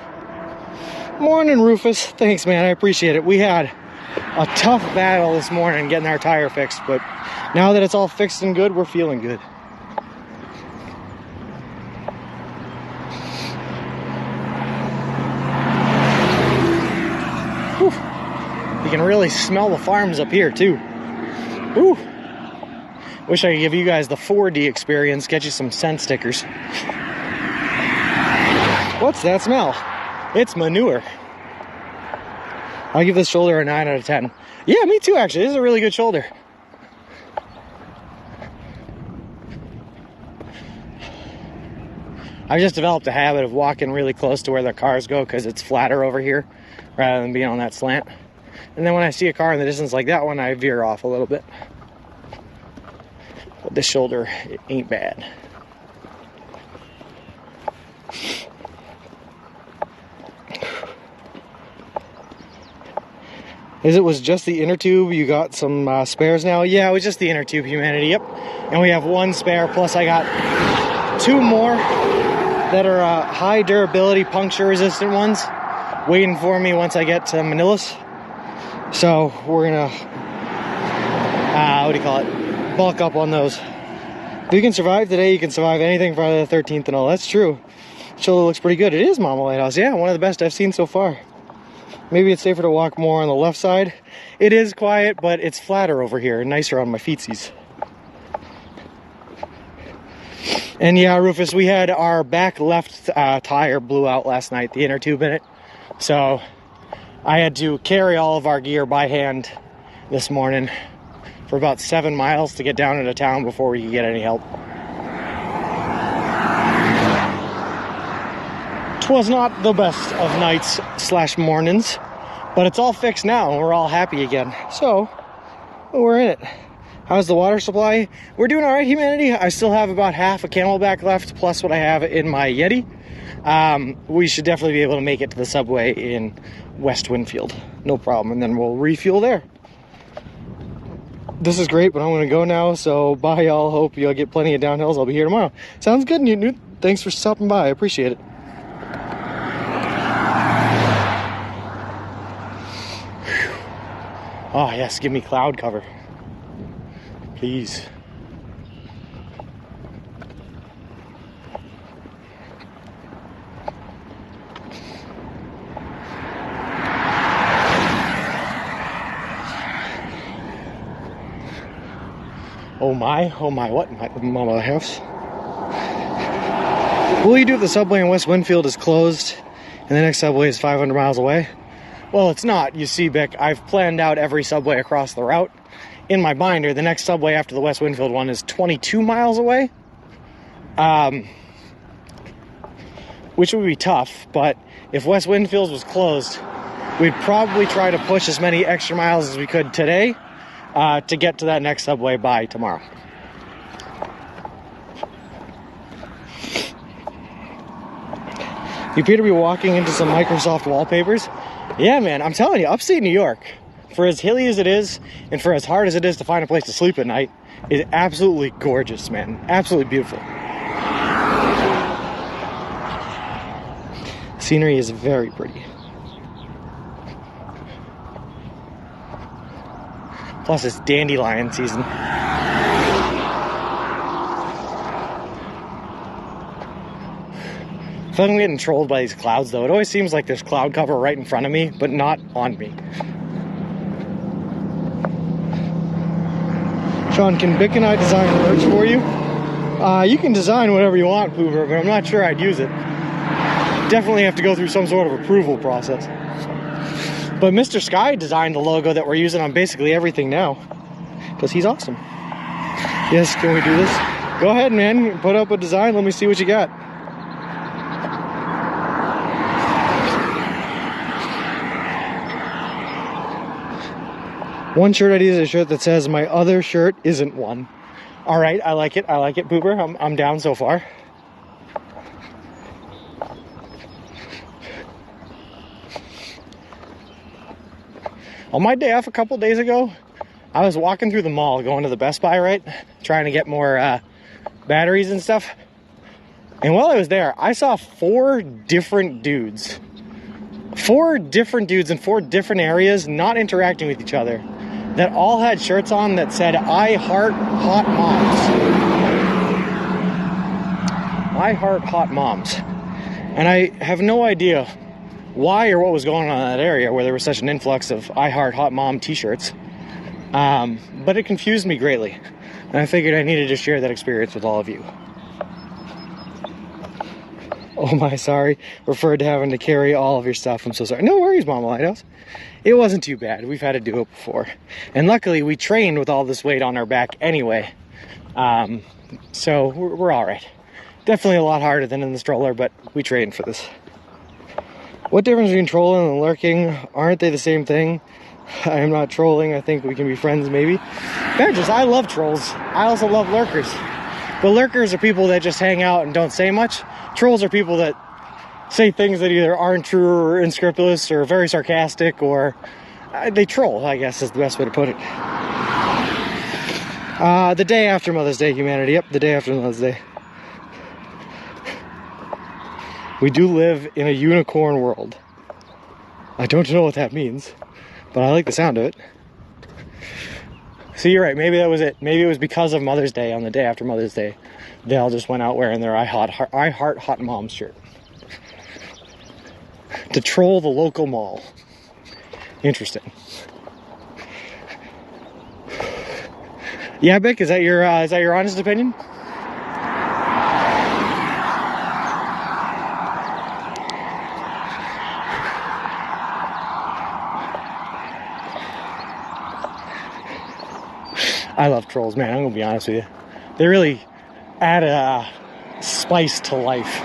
Morning, Rufus. Thanks, man. I appreciate it. We had a tough battle this morning getting our tire fixed, but now that it's all fixed and good, we're feeling good. Whew. You can really smell the farms up here, too. Ooh. Wish I could give you guys the 4D experience, get you some scent stickers. What's that smell? It's manure. I'll give this shoulder a 9 out of 10. Yeah, me too, actually. This is a really good shoulder. I've just developed a habit of walking really close to where the cars go because it's flatter over here rather than being on that slant. And then when I see a car in the distance like that one, I veer off a little bit. But this shoulder, it ain't bad. Is it was just the inner tube? You got some spares now? Yeah, it was just the inner tube, Humanity, yep. And we have one spare, plus I got 2 more that are high durability, puncture resistant ones waiting for me once I get to Manilas. So we're gonna, what do you call it? Bulk up on those. If you can survive today, you can survive anything Friday the 13th and all. That's true. Shoulder looks pretty good. It is Mama Lighthouse. Yeah, one of the best I've seen so far. Maybe it's safer to walk more on the left side. It is quiet, but it's flatter over here and nicer on my feetsies. And yeah, Rufus, we had our back left tire blew out last night, the inner tube in it. So I had to carry all of our gear by hand this morning for about 7 miles to get down into town before we could get any help. Twas not the best of nights / mornings, but it's all fixed now and we're all happy again. So we're in it. How's the water supply? We're doing all right, Humanity. I still have about half a Camelback left, plus what I have in my Yeti. We should definitely be able to make it to the subway in West Winfield. No problem, and then we'll refuel there. This is great, but I'm going to go now, so bye, y'all. Hope you'll get plenty of downhills. I'll be here tomorrow. Sounds good, Newt. Thanks for stopping by. I appreciate it. Whew. Oh, yes, give me cloud cover. Please. Oh my, what? My Mama House. What will you do if the subway in West Winfield is closed and the next subway is 500 miles away? Well, it's not. You see, Bick, I've planned out every subway across the route, in my binder, the next subway after the West Winfield one is 22 miles away. Which would be tough, but if West Winfield was closed, we'd probably try to push as many extra miles as we could today to get to that next subway by tomorrow. You appear to be walking into some Microsoft wallpapers. Yeah, man, I'm telling you, upstate New York, for as hilly as it is, and for as hard as it is to find a place to sleep at night, is absolutely gorgeous, man. Absolutely beautiful. Scenery is very pretty. Plus, it's dandelion season. I feel like I'm getting trolled by these clouds, though. It always seems like there's cloud cover right in front of me, but not on me. Sean, can Bick and I design merch for you? You can design whatever you want, Poover, but I'm not sure I'd use it. Definitely have to go through some sort of approval process. But Mr. Sky designed the logo that we're using on basically everything now, because he's awesome. Yes, can we do this? Go ahead, man. Put up a design. Let me see what you got. One shirt idea is a shirt that says, "My other shirt isn't one." All right, I like it. I like it, Pooper. I'm down so far. On my day off a couple days ago, I was walking through the mall, going to the Best Buy, right? Trying to get more batteries and stuff. And while I was there, I saw four different dudes in four different areas, not interacting with each other, that all had shirts on that said, "I heart hot moms." I heart hot moms. And I have no idea why or what was going on in that area where there was such an influx of I Heart Hot Mom t-shirts. But it confused me greatly. And I figured I needed to share that experience with all of you. Oh my, sorry. Referred to having to carry all of your stuff. I'm so sorry. No worries, Mama Lighthouse. It wasn't too bad. We've had to do it before. And luckily, we trained with all this weight on our back anyway. So we're all right. Definitely a lot harder than in the stroller, but we trained for this. What difference between trolling and lurking? Aren't they the same thing? I am not trolling. I think we can be friends, maybe. Badgers, I love trolls. I also love lurkers. But lurkers are people that just hang out and don't say much. Trolls are people that say things that either aren't true or unscrupulous or very sarcastic, or they troll, I guess is the best way to put it. The day after Mother's Day, humanity. Yep, the day after Mother's Day. We do live in a unicorn world. I don't know what that means, but I like the sound of it. So you're right, maybe that was it. Maybe it was because of Mother's Day, on the day after Mother's Day, they all just went out wearing their I Heart Hot Mom shirt. To troll the local mall. Interesting. Yeah, Bick, is that your honest opinion? I love trolls, man. I'm gonna be honest with you. They really add a spice to life.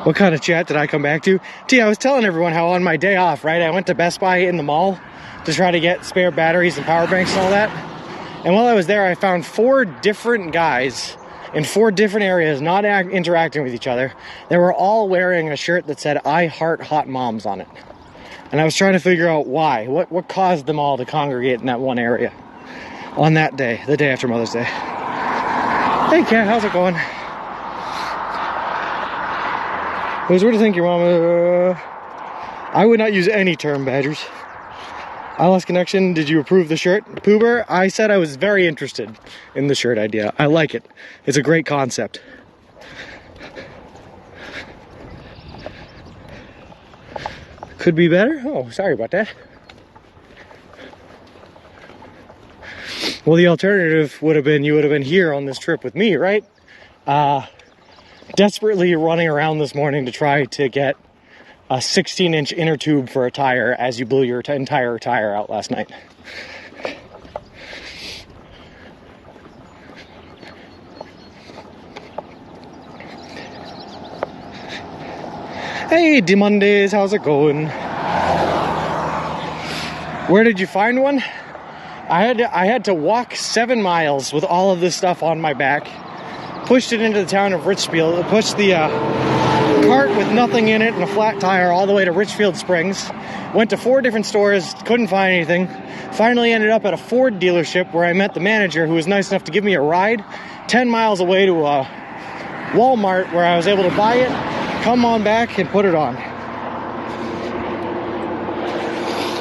What kind of chat did I come back to? I was telling everyone how on my day off, right, I went to Best Buy in the mall to try to get spare batteries and power banks and all that. And while I was there, I found four different guys in four different areas, not interacting with each other. They were all wearing a shirt that said, "I Heart Hot Moms" on it. And I was trying to figure out why. What caused them all to congregate in that one area on that day, the day after Mother's Day. Hey, Kat, how's it going? It was weird to think your mama... I would not use any term, Badgers. I lost connection. Did you approve the shirt? Poober, I said I was very interested in the shirt idea. I like it. It's a great concept. Could be better? Oh, sorry about that. Well, the alternative would have been you would have been here on this trip with me, right? Desperately running around this morning to try to get a 16-inch inner tube for a tire as you blew your entire tire out last night. Hey, D-Mondays, how's it going? Where did you find one? I had to walk 7 miles with all of this stuff on my back. Pushed it into the town of Richfield. Pushed the cart with nothing in it and a flat tire all the way to Richfield Springs. Went to 4 different stores, couldn't find anything. Finally ended up at a Ford dealership where I met the manager, who was nice enough to give me a ride 10 miles away to a Walmart where I was able to buy it, come on back, and put it on.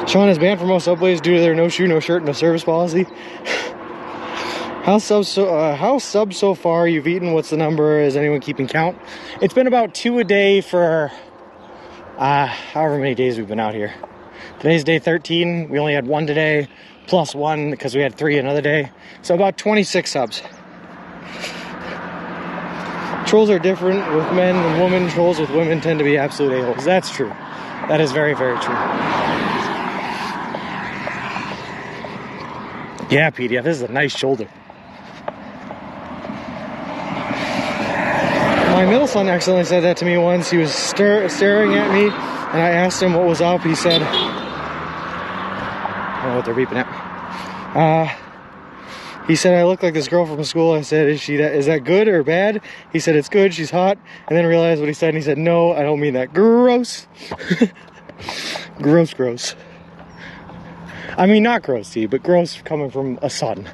Sean is banned from most subways due to their no shoe, no shirt, no service policy. How subs so far you've eaten? What's the number? Is anyone keeping count? It's been about 2 a day for however many days we've been out here. Today's day 13. We only had 1 today, plus 1 because we had 3 another day. So about 26 subs. Trolls are different with men and women. Trolls with women tend to be absolute a-holes. That's true. That is very, very true. Yeah, PDF, this is a nice shoulder. My middle son accidentally said that to me once. He was staring at me, and I asked him what was up. He said, I don't know what they're beeping at. He said, I look like this girl from school. I said, is that good or bad? He said, it's good, she's hot. And then realized what he said, and he said, no, I don't mean that. Gross. Gross, gross. I mean, not gross, T, but gross coming from a son.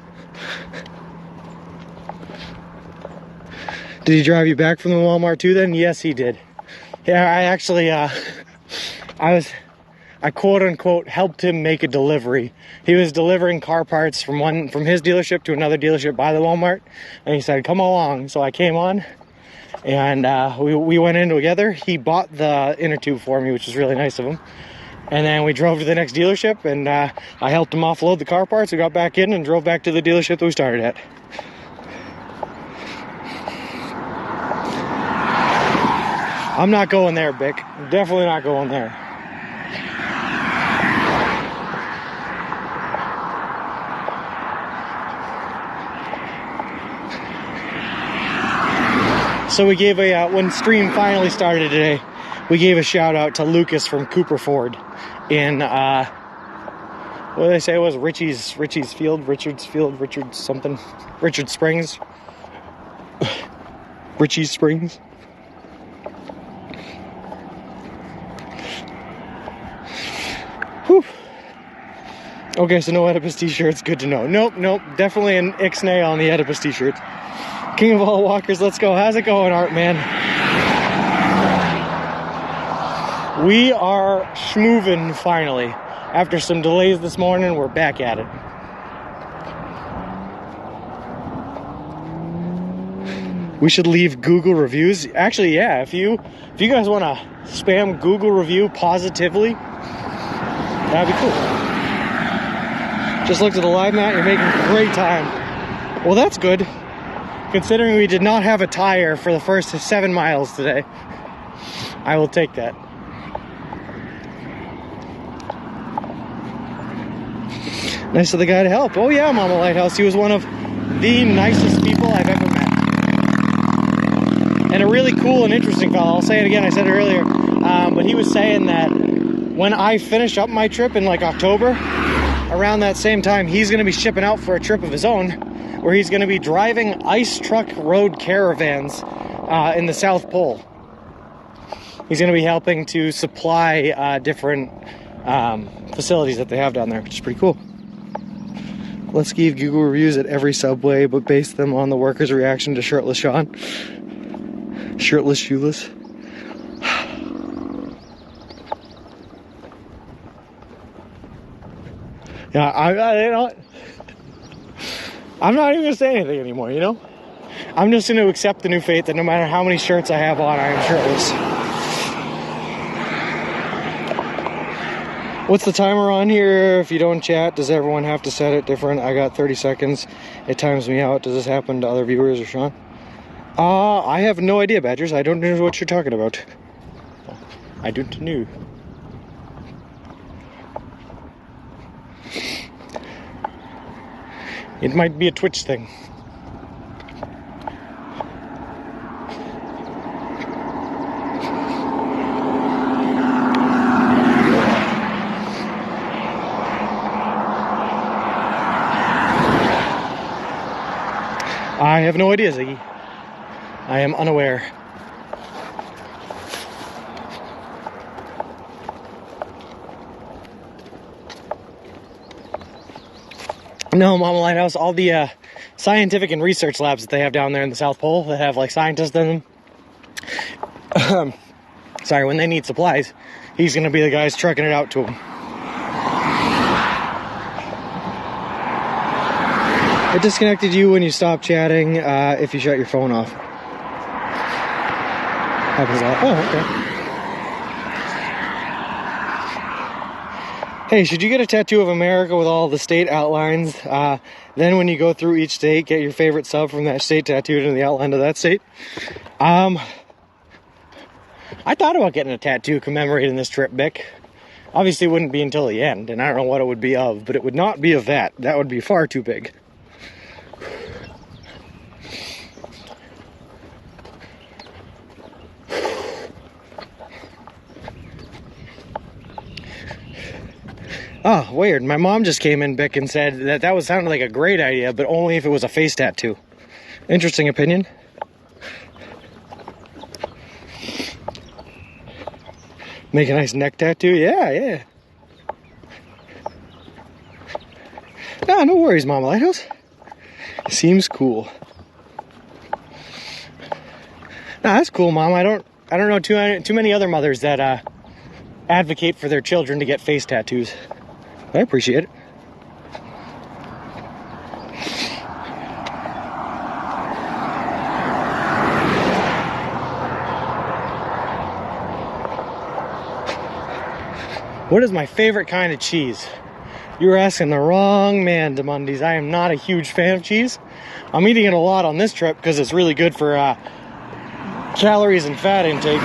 Did he drive you back from the Walmart too then? Yes, he did. Yeah, I actually, I quote unquote helped him make a delivery. He was delivering car parts from his dealership to another dealership by the Walmart, and he said, come along. So I came on, and we went in together. He bought the inner tube for me, which was really nice of him. And then we drove to the next dealership, and I helped him offload the car parts. We got back in and drove back to the dealership that we started at. I'm not going there, Bick. Definitely not going there. So we gave when stream finally started today, we gave a shout out to Lucas from Cooper Ford in, what did they say it was? Richards Springs. Richie's Springs. Whew. Okay, so no Oedipus t-shirts, good to know. Nope, definitely an Ixnay on the Oedipus t-shirts. King of all walkers, let's go. How's it going, Art, man? We are schmoovin' finally. After some delays this morning, we're back at it. We should leave Google reviews. Actually, yeah, if you guys want to spam Google review positively, that'd be cool. Just looked at the live mat, you're making great time. Well, that's good, considering we did not have a tire for the first 7 miles today. I will take that. Nice of the guy to help. Oh yeah, Mama Lighthouse. He was one of the nicest people I've ever met. And a really cool and interesting fellow. I'll say it again, I said it earlier. But he was saying that when I finish up my trip in like October, around that same time, he's going to be shipping out for a trip of his own, where he's going to be driving ice truck road caravans in the South Pole. He's going to be helping to supply different facilities that they have down there, which is pretty cool. Let's give Google reviews at every subway, but base them on the workers' reaction to Shirtless Sean. Shirtless, shoeless. Yeah, I'm not even gonna say anything anymore, you know? I'm just gonna accept the new fate that no matter how many shirts I have on, I am shirtless. What's the timer on here? If you don't chat, does everyone have to set it different? I got 30 seconds. It times me out. Does this happen to other viewers or Sean? I have no idea, Badgers. I don't know what you're talking about. I don't know. It might be a Twitch thing. I have no idea, Ziggy. I am unaware. No, Mama Lighthouse, all the scientific and research labs that they have down there in the South Pole that have like scientists in them. Sorry, when they need supplies, he's going to be the guys trucking it out to them. It disconnected you when you stopped chatting if you shut your phone off. Happens a lot. Oh, okay. Hey, should you get a tattoo of America with all the state outlines? Then when you go through each state, get your favorite sub from that state tattooed into the outline of that state. I thought about getting a tattoo commemorating this trip, Mick. Obviously it wouldn't be until the end, and I don't know what it would be of, but it would not be of that. That would be far too big. Oh, weird. My mom just came in, Bick, and said that was sounded like a great idea, but only if it was a face tattoo. Interesting opinion. Make a nice neck tattoo? Yeah. Nah, no worries, Mama Lighthouse. Seems cool. Nah, that's cool, Mom. I don't know too many other mothers that advocate for their children to get face tattoos. I appreciate it. What is my favorite kind of cheese? You were asking the wrong man, DeMundies. I am not a huge fan of cheese. I'm eating it a lot on this trip because it's really good for calories and fat intake.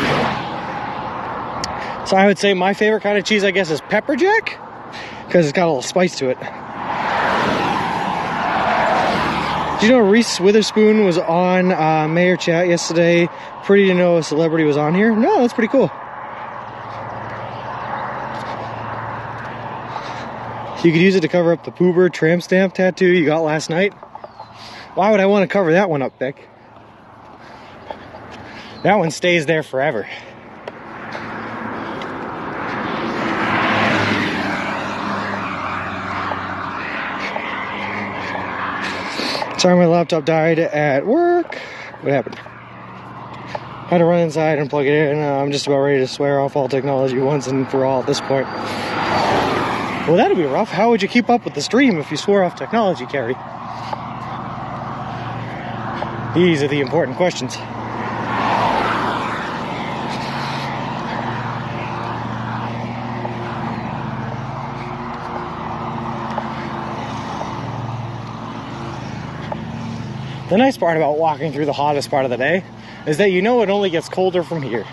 So I would say my favorite kind of cheese, I guess, is pepper jack, because it's got a little spice to it. Did you know Reese Witherspoon was on Mayor Chat yesterday? Pretty to know a celebrity was on here. No, that's pretty cool. You could use it to cover up the poober tramp stamp tattoo you got last night. Why would I want to cover that one up, Beck? That one stays there forever. Sorry, my laptop died at work. What happened? Had to run inside and plug it in. I'm just about ready to swear off all technology once and for all at this point. Well, that'd be rough. How would you keep up with the stream if you swore off technology, Carrie? These are the important questions. The nice part about walking through the hottest part of the day is that you know it only gets colder from here.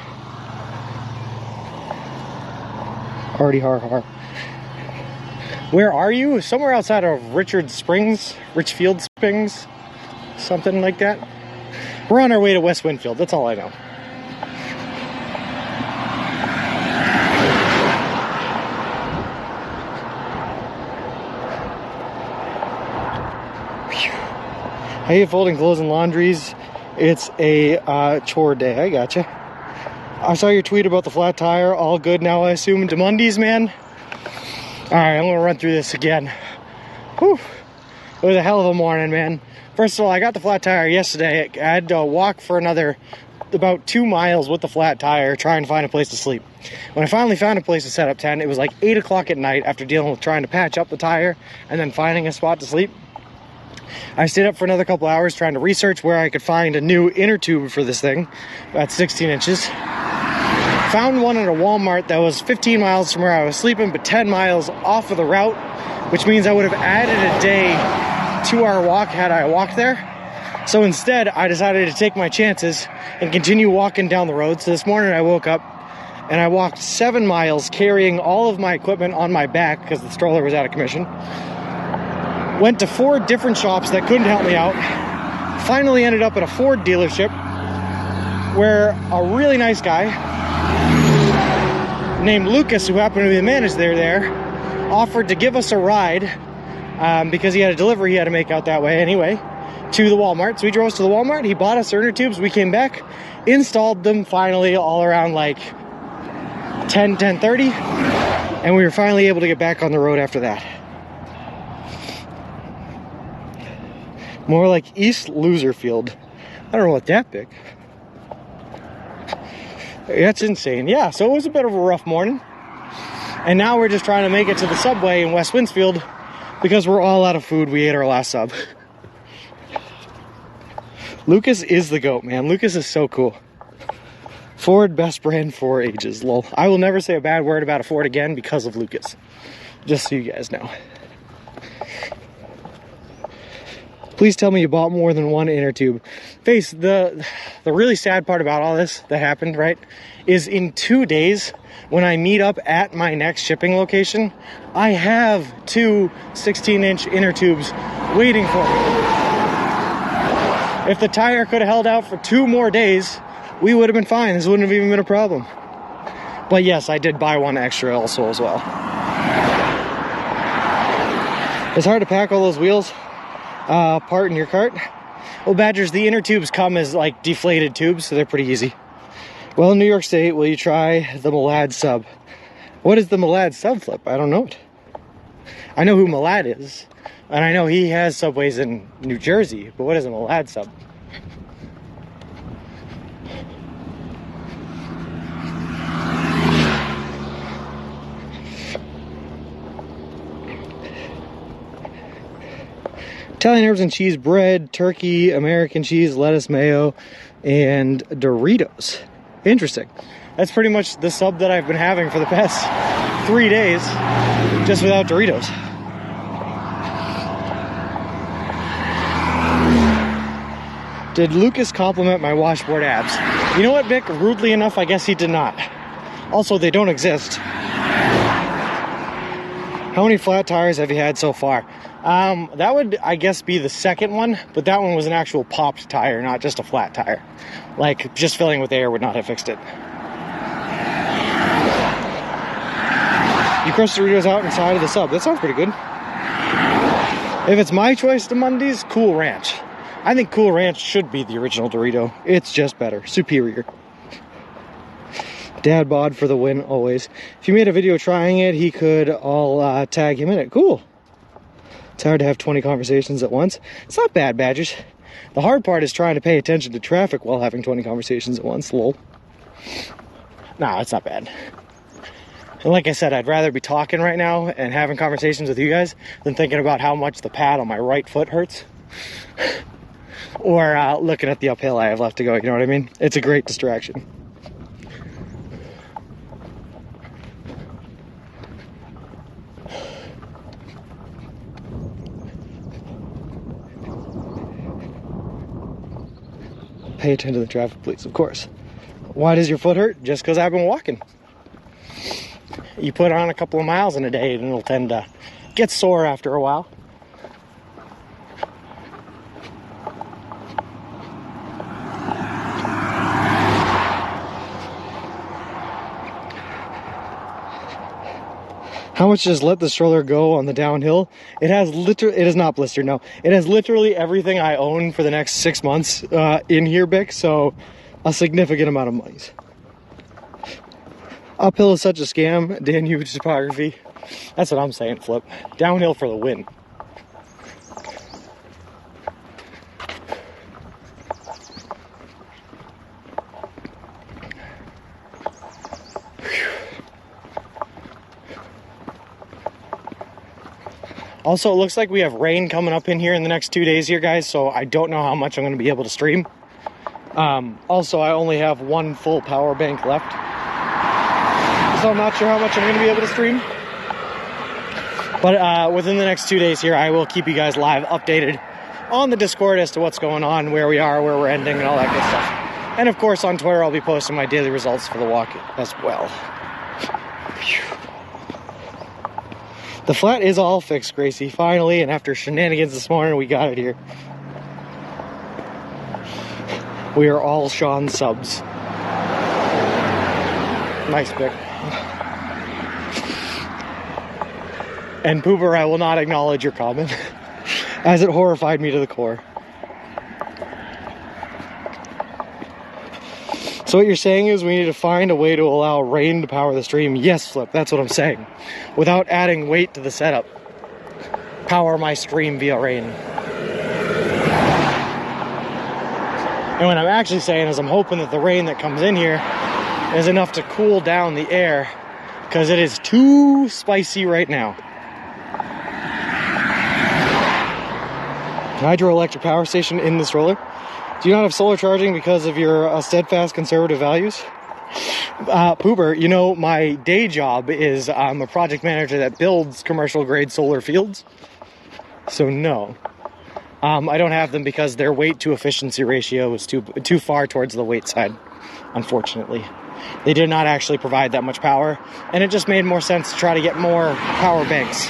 Hardy har har. Where are you? Somewhere outside of Richfield Springs, something like that. We're on our way to West Winfield, that's all I know. I hate folding clothes and laundries. It's a chore day. I gotcha. I saw your tweet about the flat tire. All good now, I assume. DeMundies, man. Alright, I'm gonna run through this again. Whew. It was a hell of a morning, man. First of all, I got the flat tire yesterday. I had to walk for another about 2 miles with the flat tire, trying to find a place to sleep. When I finally found a place to set up tent, it was like 8 o'clock at night after dealing with trying to patch up the tire and then finding a spot to sleep. I stayed up for another couple hours trying to research where I could find a new inner tube for this thing, about 16 inches. Found one at a Walmart that was 15 miles from where I was sleeping, but 10 miles off of the route, which means I would have added a day to our walk had I walked there. So instead, I decided to take my chances and continue walking down the road. So this morning I woke up and I walked 7 miles carrying all of my equipment on my back because the stroller was out of commission. Went to 4 different shops that couldn't help me out. Finally ended up at a Ford dealership where a really nice guy named Lucas, who happened to be the manager there, offered to give us a ride because he had a delivery he had to make out that way anyway to the Walmart. So we drove us to the Walmart. He bought us our inner tubes. We came back, installed them finally all around like 10:30, and we were finally able to get back on the road after that. More like East Loserfield. I don't know what that big. That's insane. Yeah, so it was a bit of a rough morning. And now we're just trying to make it to the Subway in West Winsfield because we're all out of food. We ate our last sub. Lucas is the GOAT, man. Lucas is so cool. Ford, best brand for ages, lol. I will never say a bad word about a Ford again because of Lucas. Just so you guys know. Please tell me you bought more than 1 inner tube. Face, the really sad part about all this that happened, right, is in 2 days, when I meet up at my next shipping location, I have 2 16-inch inner tubes waiting for me. If the tire could have held out for 2 more days, we would have been fine. This wouldn't have even been a problem. But yes, I did buy 1 extra also as well. It's hard to pack all those wheels apart in your cart. Well, Badgers, the inner tubes come as like deflated tubes, so they're pretty easy. Well, in New York State, will you try the Malad sub? What is the Malad sub flip? I don't know it. I know who Malad is, and I know he has Subways in New Jersey, but what is a Malad sub? Italian herbs and cheese bread, turkey, American cheese, lettuce, mayo, and Doritos. Interesting. That's pretty much the sub that I've been having for the past 3 days, just without Doritos. Did Lucas compliment my washboard abs? You know what, Vic? Rudely enough, I guess he did not. Also, they don't exist. How many flat tires have you had so far? That would, I guess, be the second one, but that one was an actual popped tire, not just a flat tire. Like, just filling with air would not have fixed it. You crush Doritos out inside of the sub. That sounds pretty good. If it's my choice to Mondays, Cool Ranch. I think Cool Ranch should be the original Dorito. It's just better. Superior. Dad bod for the win, always. If you made a video trying it, he could all tag him in it. Cool. It's hard to have 20 conversations at once. It's not bad, Badgers. The hard part is trying to pay attention to traffic while having 20 conversations at once. Lol. Nah, it's not bad. And like I said, I'd rather be talking right now and having conversations with you guys than thinking about how much the pad on my right foot hurts. Or looking at the uphill I have left to go, you know what I mean? It's a great distraction. Pay attention to the traffic, please, of course. Why does your foot hurt? Just because I've been walking. You put on a couple of miles in a day and it'll tend to get sore after a while. How much does let the stroller go on the downhill? It is not blistered, no. It has literally everything I own for the next 6 months in here, Bic, so a significant amount of monies. Uphill is such a scam. Dan Hughes topography. That's what I'm saying, Flip. Downhill for the win. Also, it looks like we have rain coming up in here in the next 2 days here, guys, so I don't know how much I'm going to be able to stream. Also, I only have 1 full power bank left, so I'm not sure how much I'm going to be able to stream. But within the next 2 days here, I will keep you guys live updated on the Discord as to what's going on, where we are, where we're ending, and all that good stuff. And of course on Twitter I'll be posting my daily results for the walk as well. Whew. The flat is all fixed, Gracie, finally, and after shenanigans this morning, we got it here. We are all Sean subs. Nice pick. And Pooper, I will not acknowledge your comment, as it horrified me to the core. So what you're saying is we need to find a way to allow rain to power the stream. Yes, Flip, that's what I'm saying. Without adding weight to the setup. Power my stream via rain. And what I'm actually saying is I'm hoping that the rain that comes in here is enough to cool down the air, because it is too spicy right now. Hydroelectric power station in this roller. Do you not have solar charging because of your steadfast conservative values? Pooper, you know, my day job is I'm a project manager that builds commercial grade solar fields. So no. I don't have them because their weight to efficiency ratio is too far towards the weight side, unfortunately. They did not actually provide that much power, and it just made more sense to try to get more power banks.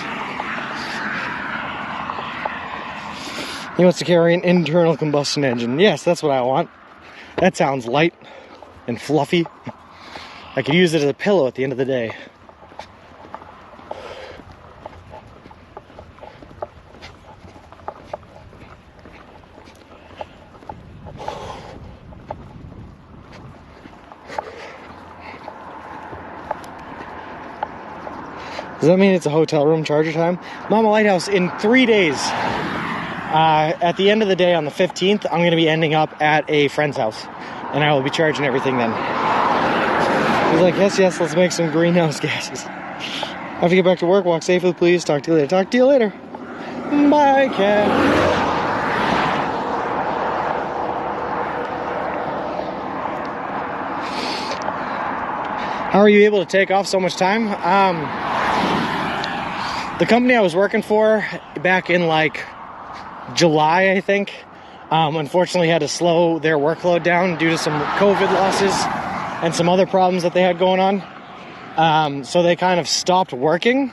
He wants to carry an internal combustion engine. Yes, that's what I want. That sounds light and fluffy. I could use it as a pillow at the end of the day. Does that mean it's a hotel room charger time? Mama Lighthouse, in 3 days. At the end of the day, on the 15th, I'm going to be ending up at a friend's house. And I will be charging everything then. He's like, yes, let's make some greenhouse gases. I have to get back to work. Walk safely, please. Talk to you later. Talk to you later. Bye, cat. How are you able to take off so much time? The company I was working for back in like July, I think, unfortunately had to slow their workload down due to some COVID losses and some other problems that they had going on. So they kind of stopped working.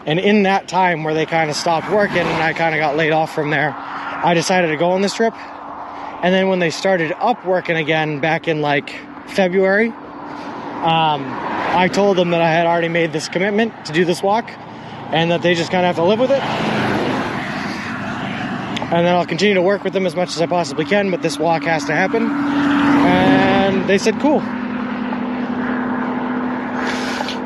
And in that time where they kind of stopped working and I kind of got laid off from there, I decided to go on this trip. And then when they started up working again back in like February, I told them that I had already made this commitment to do this walk and that they just kind of have to live with it. And then I'll continue to work with them as much as I possibly can, but this walk has to happen. And they said, cool.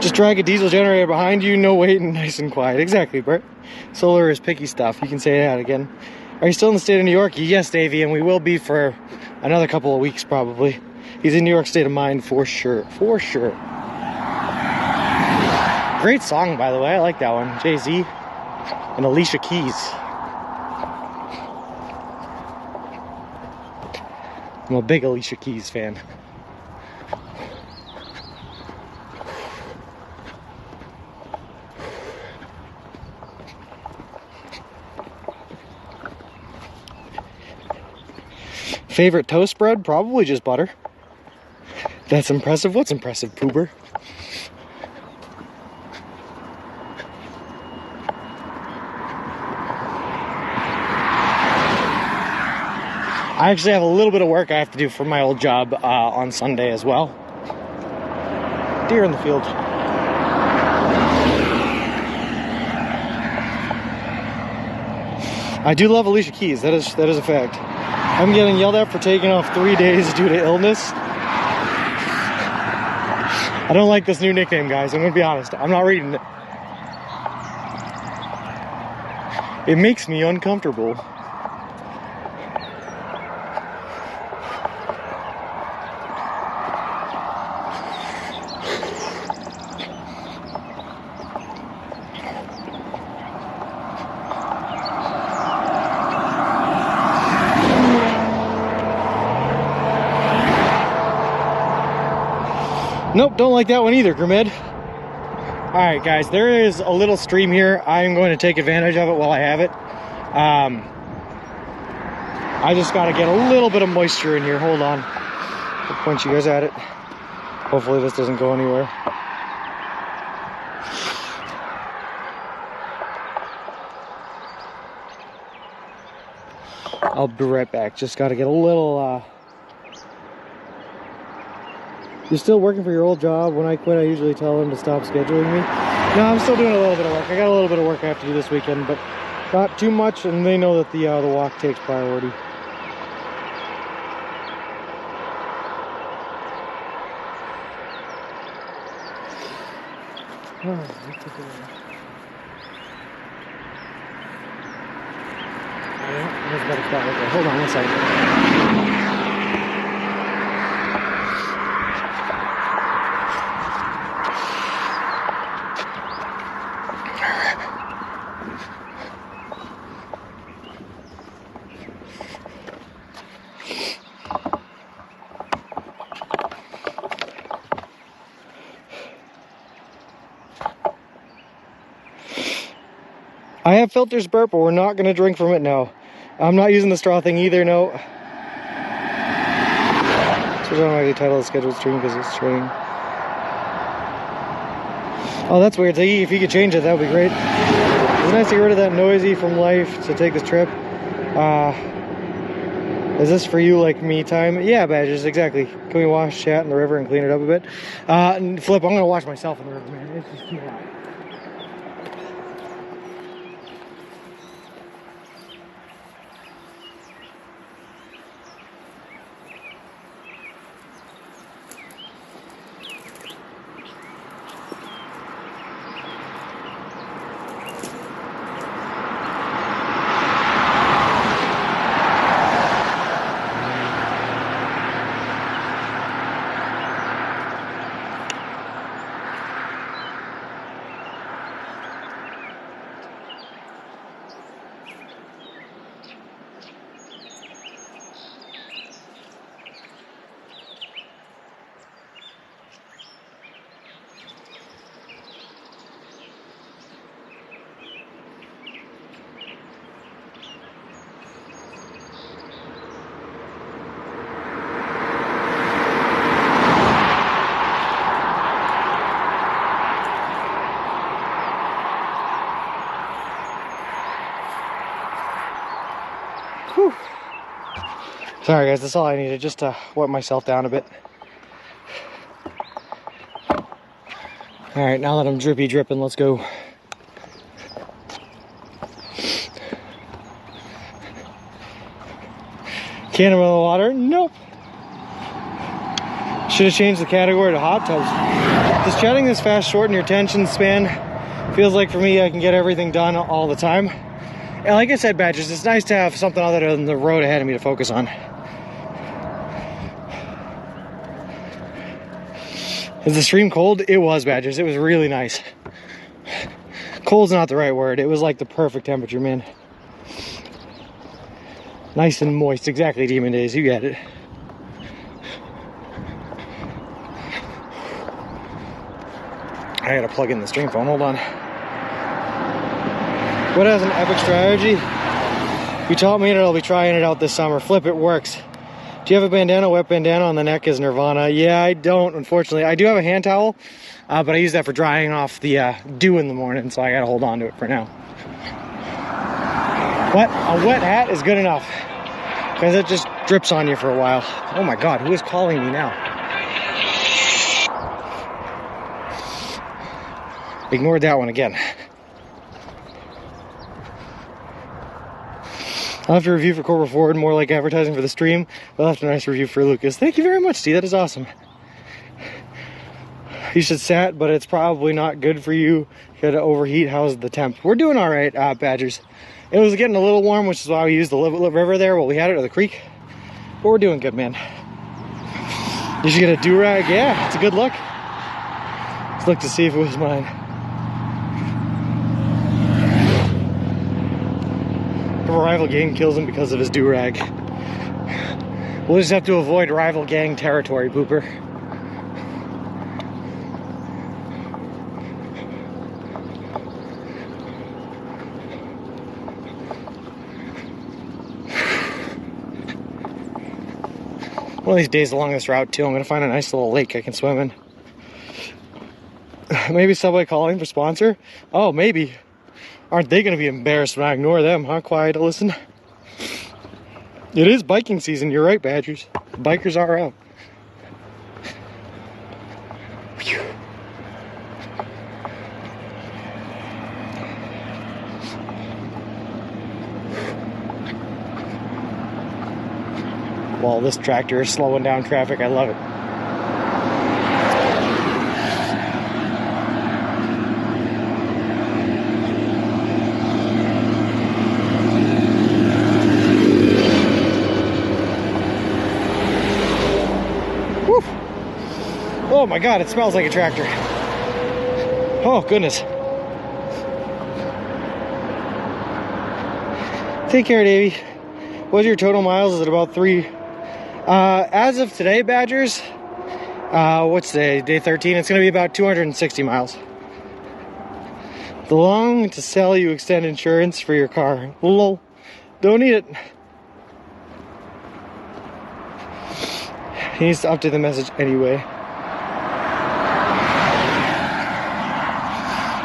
Just drag a diesel generator behind you, no weight, and nice and quiet. Exactly, Bert. Solar is picky stuff. You can say that again. Are you still in the state of New York? Yes, Davey, and we will be for another couple of weeks, probably. He's in New York state of mind for sure. For sure. Great song, by the way. I like that one. Jay-Z and Alicia Keys. I'm a big Alicia Keys fan. Favorite toast bread? Probably just butter. That's impressive. What's impressive, Pooper? I actually have a little bit of work I have to do for my old job on Sunday as well. Deer in the field. I do love Alicia Keys. That is a fact. I'm getting yelled at for taking off 3 days due to illness. I don't like this new nickname, guys. I'm gonna be honest. I'm not reading it. It makes me uncomfortable. Nope, don't like that one either, Grimmed. Alright guys, there is a little stream here. I'm going to take advantage of it while I have it. I just gotta get a little bit of moisture in here. Hold on. I'll point you guys at it. Hopefully this doesn't go anywhere. I'll be right back. Just got to get a little, You're still working for your old job? When I quit, I usually tell them to stop scheduling me. No, I'm still doing a little bit of work. I got a little bit of work I have to do this weekend, but not too much, and they know that the walk takes priority. Oh, let's take a look. There's a better spot right there. Hold on one second. I have filters burp, but we're not going to drink from it now. I'm not using the straw thing either, no. So I don't know how to title the scheduled stream because it's training. Oh, that's weird. If you could change it, that would be great. It's nice to get rid of that noisy from life to take this trip. Is this for you, like me time? Yeah, Badgers, exactly. Can we wash chat in the river and clean it up a bit? And Flip, I'm going to wash myself in the river, man. It's just too hot. Whew. Sorry guys, that's all I needed, just to wet myself down a bit. Alright, now that I'm dripping, let's go. Can of water? Nope. Should have changed the category to hot tubs. Does chatting this fast shorten your attention span? Feels like for me, I can get everything done all the time. And like I said, Badgers, it's nice to have something other than the road ahead of me to focus on. Is the stream cold? It was, Badgers. It was really nice. Cold's not the right word. It was like the perfect temperature, man. Nice and moist. Exactly, Demon Days. You get it. I gotta plug in the stream phone. Hold on. What has an epic strategy? You taught me and I'll be trying it out this summer. Flip, it works. Do you have a bandana? Wet bandana on the neck is Nirvana. Yeah, I don't, unfortunately. I do have a hand towel, but I use that for drying off the dew in the morning, so I gotta hold on to it for now. But a wet hat is good enough, because it just drips on you for a while. Oh my God, who is calling me now? Ignored that one again. I left a review for Corporate Ford, more like advertising for the stream. I left a nice review for Lucas. Thank you very much, Steve. That is awesome. You should sat, but it's probably not good for you. You gotta overheat. How's the temp? We're doing all right, Badgers. It was getting a little warm, which is why we used the river there while we had it, or the creek. But we're doing good, man. Did you get a do-rag? Yeah, it's a good look. Let's look to see if it was mine. A rival gang kills him because of his do-rag. We'll just have to avoid rival gang territory, Pooper. One of these days along this route too, I'm gonna find a nice little lake I can swim in. Maybe Subway calling for sponsor? Oh, maybe. Aren't they gonna be embarrassed when I ignore them, huh? Quiet to listen. It is biking season, you're right, Badgers. Bikers are out. Whew. Well, this tractor is slowing down traffic. I love it. Woo. Oh my God, it smells like a tractor. Oh, goodness. Take care, Davey. What's your total miles? Is it about 3? As of today, Badgers, what's today? Day 13. It's going to be about 260 miles. The long to sell you extend insurance for your car. Lol. Don't need it. He needs to update the message anyway.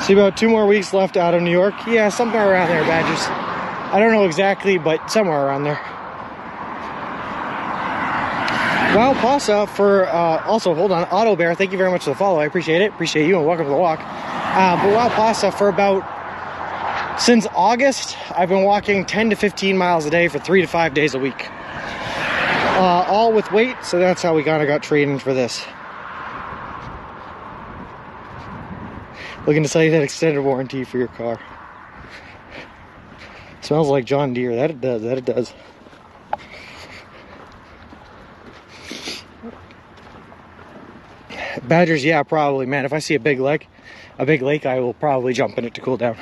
See, about 2 more weeks left out of New York. Yeah, somewhere around there, Badgers. I don't know exactly, but somewhere around there. Wow, Pasa for, also, hold on, Auto Bear, thank you very much for the follow. I appreciate it. Appreciate you and welcome to the walk. But wow, Pasa for since August, I've been walking 10 to 15 miles a day for 3 to 5 days a week. All with weight, so that's how we kind of got training for this. Looking to sell you that extended warranty for your car. Smells like John Deere. That it does. That it does. Badgers, yeah, probably, man. If I see a big lake, I will probably jump in it to cool down.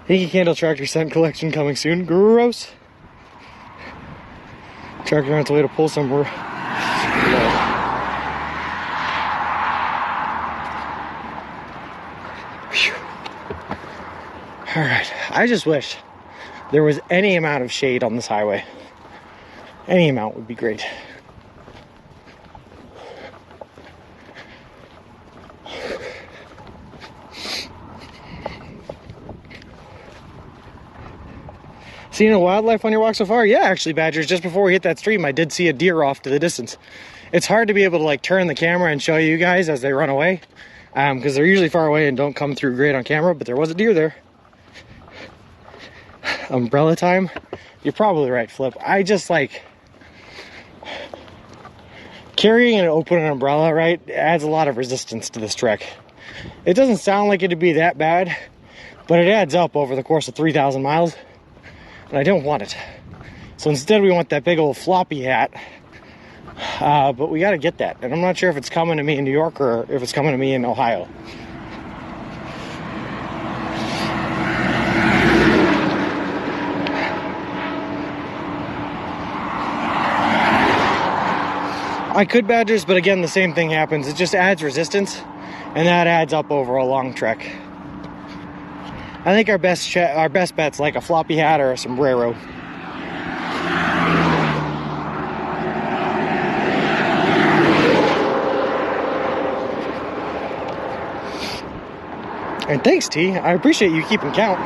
Yankee Candle tractor scent collection coming soon. Gross. Tractor on its way to pull some. All right. I just wish there was any amount of shade on this highway. Any amount would be great. Seeing a wildlife on your walk so far? Yeah, actually, Badgers, just before we hit that stream, I did see a deer off to the distance. It's hard to be able to like turn the camera and show you guys as they run away, because they're usually far away and don't come through great on camera, but there was a deer there. Umbrella time? You're probably right, Flip. I just like carrying and opening an umbrella, right? Adds a lot of resistance to this trek. It doesn't sound like it'd be that bad, but it adds up over the course of 3,000 miles. And I don't want it. So instead we want that big old floppy hat. But we got to get that. And I'm not sure if it's coming to me in New York or if it's coming to me in Ohio. I could, Badgers, but again, the same thing happens. It just adds resistance, and that adds up over a long trek. I think our best bet's like a floppy hat or a sombrero. And thanks, T. I appreciate you keeping count.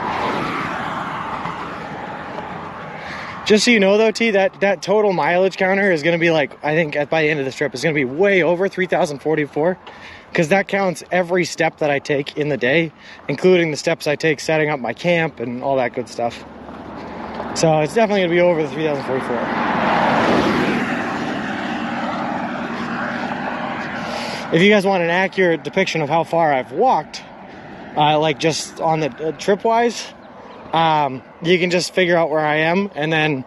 Just so you know, though, T, that total mileage counter is going to be like, I think by the end of this trip, it's going to be way over 3,044. Because that counts every step that I take in the day, including the steps I take setting up my camp and all that good stuff. So it's definitely going to be over the 3,044. If you guys want an accurate depiction of how far I've walked, like just on the trip-wise, you can just figure out where I am and then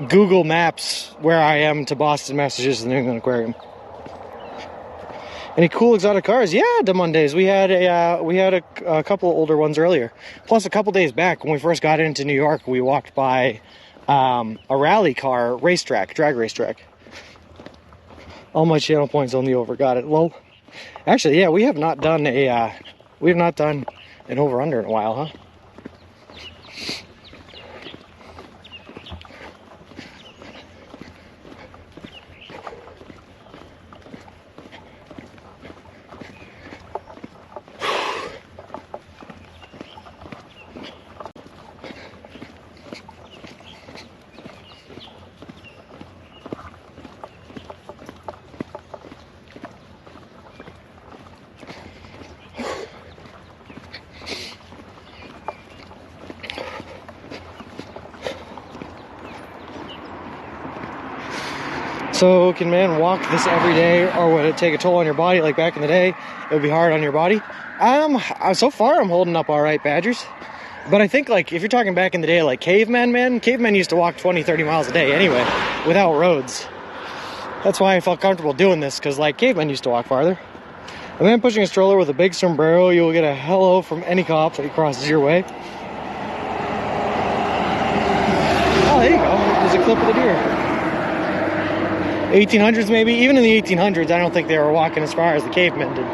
Google Maps where I am to Boston, Massachusetts, New England Aquarium. Any cool exotic cars? Yeah, the Mondays. We had a couple of older ones earlier. Plus, a couple days back when we first got into New York, we walked by a rally car racetrack, drag racetrack. All my channel points only over. Got it. Lol. Actually, yeah, we have not done an over under in a while, huh? So can man walk this every day, or would it take a toll on your body like back in the day? It would be hard on your body. So far I'm holding up all right, Badgers. But I think, like, if you're talking back in the day, like cavemen used to walk 20-30 miles a day anyway, without roads. That's why I felt comfortable doing this, because like cavemen used to walk farther. A man pushing a stroller with a big sombrero, you will get a hello from any cop that crosses your way. Oh, there you go. There's a clip of the deer. 1800s maybe? Even in the 1800s, I don't think they were walking as far as the cavemen did.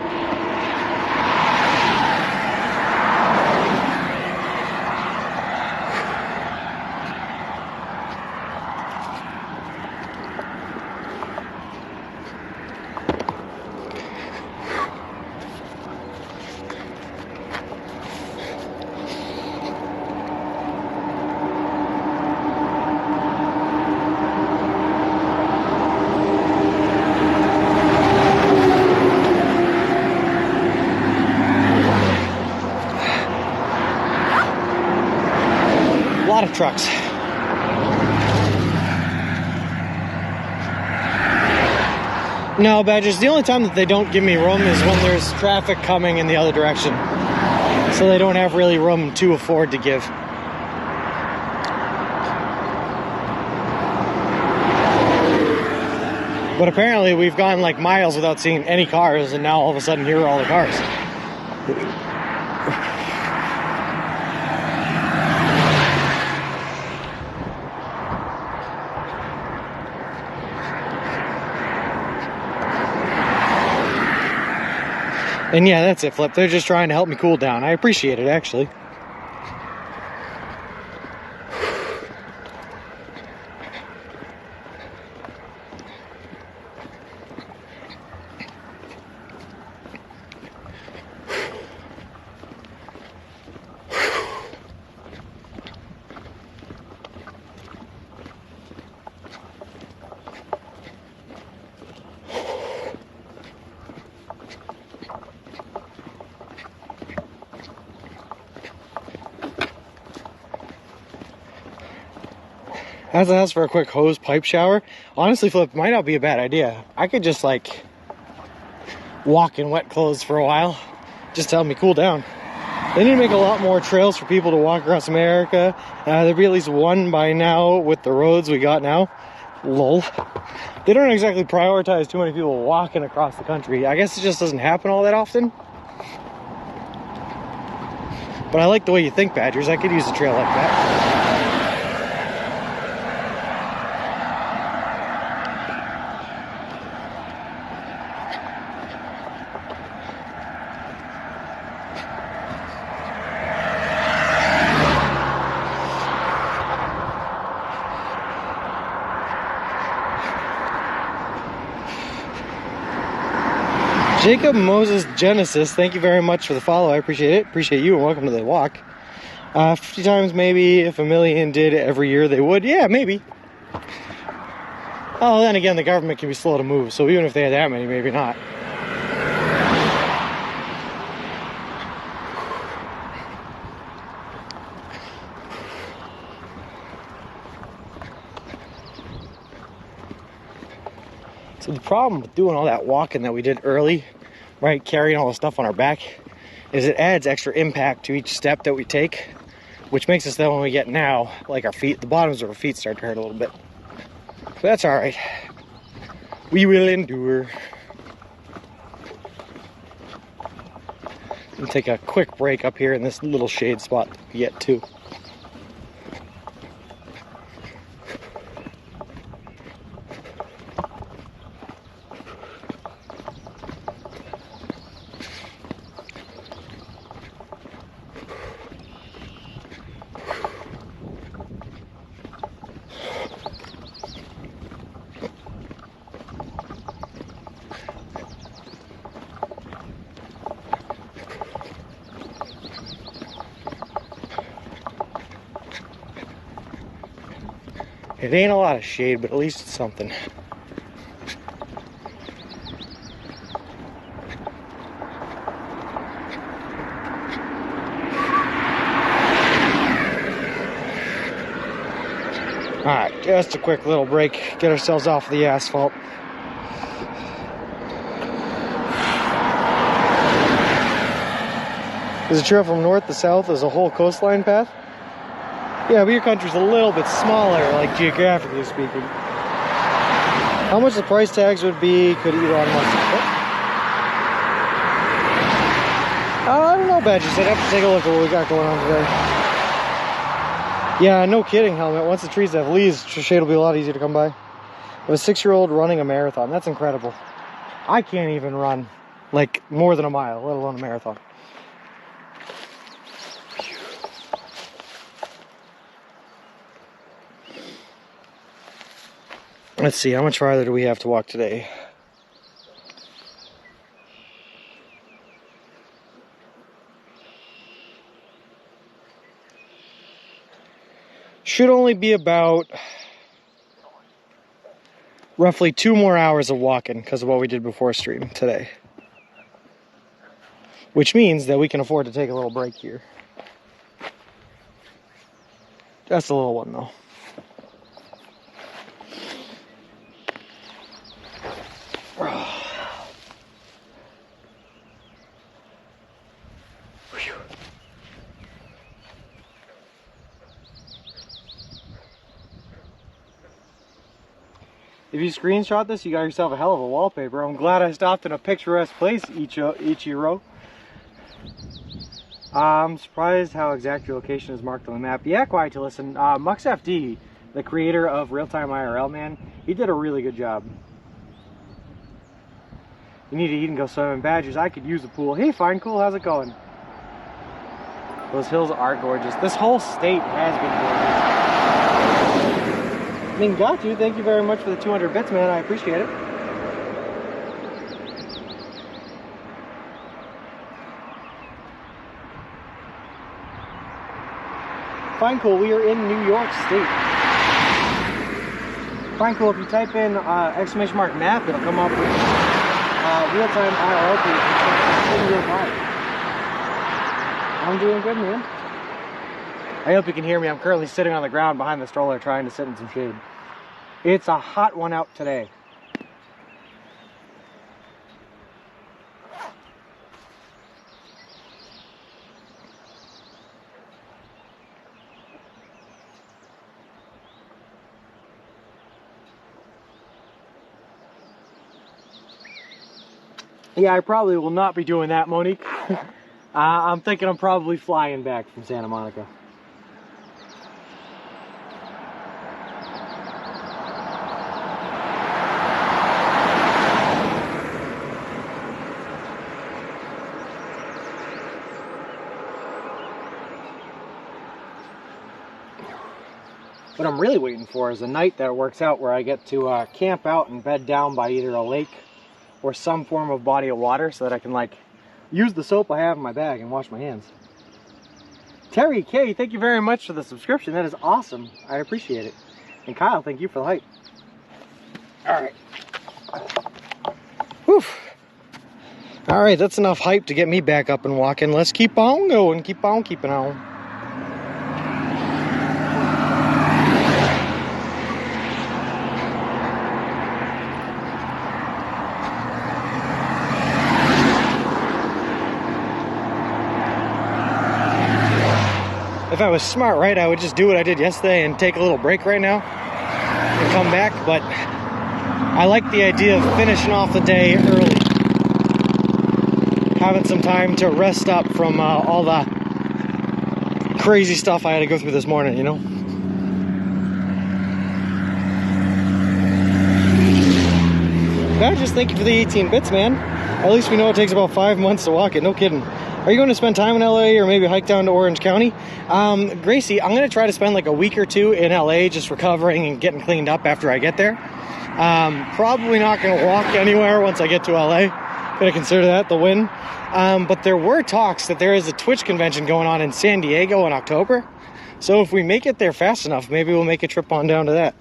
A lot of trucks. No, Badgers, the only time that they don't give me room is when there's traffic coming in the other direction. So they don't have really room to afford to give. But apparently we've gone like miles without seeing any cars, and now all of a sudden here are all the cars. And yeah, that's it, Flip. They're just trying to help me cool down. I appreciate it, actually. As I asked for a quick hose pipe shower, honestly, Flip, might not be a bad idea. I could just like walk in wet clothes for a while, just to help me cool down. They need to make a lot more trails for people to walk across America. There'd be at least one by now with the roads we got now. Lol. They don't exactly prioritize too many people walking across the country. I guess it just doesn't happen all that often. But I like the way you think, Badgers. I could use a trail like that. Jacob Moses Genesis, thank you very much for the follow. I appreciate it. Appreciate you, and welcome to the walk. 50 times maybe. If a million did every year, they would. Yeah, maybe. Oh, then again, the government can be slow to move, so even if they had that many, maybe not. So the problem with doing all that walking that we did early, right, carrying all the stuff on our back, is it adds extra impact to each step that we take, which makes us then when we get now, like our feet, the bottoms of our feet start to hurt a little bit. But that's all right. We will endure. And take a quick break up here in this little shade spot that we get to. It ain't a lot of shade, but at least it's something. Alright, Just a quick little break, get ourselves off the asphalt. There's a trail from north to south. There's a whole coastline path. Yeah, but your country's a little bit smaller, like geographically speaking. How much the price tags would be, could Elon Musk put? I don't know, Badges. I'd have to take a look at what we got going on today. Yeah, no kidding, Helmet. Once the trees have leaves, shade will be a lot easier to come by. I have a 6-year-old running a marathon. That's incredible. I can't even run, like, more than a mile, let alone a marathon. Let's see, how much farther do we have to walk today? Should only be about roughly 2 more hours of walking because of what we did before stream today. Which means that we can afford to take a little break here. Just a little one though. If you screenshot this, you got yourself a hell of a wallpaper. I'm glad I stopped in a picturesque place, Ichiro. I'm surprised how exact your location is marked on the map. Yeah, quiet to listen. MuxFD, the creator of Real-Time IRL, man, he did a really good job. You need to eat and go swim in Badgers. I could use the pool. Hey, fine, cool, how's it going? Those hills are gorgeous. This whole state has been gorgeous. I mean, got you. Thank you very much for the 200 bits, man. I appreciate it. Fine, cool. We are in New York State. Fine, cool. If you type in !map, it'll come up with real-time IRL page in real time. I'm doing good, man. I hope you can hear me. I'm currently sitting on the ground behind the stroller trying to sit in some shade. It's a hot one out today. Yeah, I probably will not be doing that, Monique. I'm thinking I'm probably flying back from Santa Monica. What I'm really waiting for is a night that works out where I get to camp out and bed down by either a lake or some form of body of water so that I can like use the soap I have in my bag and wash my hands. Terry K, thank you very much for the subscription. That is awesome. I appreciate it. And Kyle, thank you for the hype. Alright. Whew. Alright, that's enough hype to get me back up and walking. Let's keep on going. Keep on keeping on. If I was smart, right, I would just do what I did yesterday and take a little break right now and come back, but I like the idea of finishing off the day early. Having some time to rest up from all the crazy stuff I had to go through this morning, you know? I just thank you for the 18 bits, man. At least we know it takes about 5 months to walk it, no kidding. Are you going to spend time in LA or maybe hike down to Orange County? Gracie, I'm going to try to spend like a week or two in LA just recovering and getting cleaned up after I get there. Probably not going to walk anywhere once I get to LA. Going to consider that the win. But there were talks that there is a Twitch convention going on in San Diego in October. So if we make it there fast enough, maybe we'll make a trip on down to that.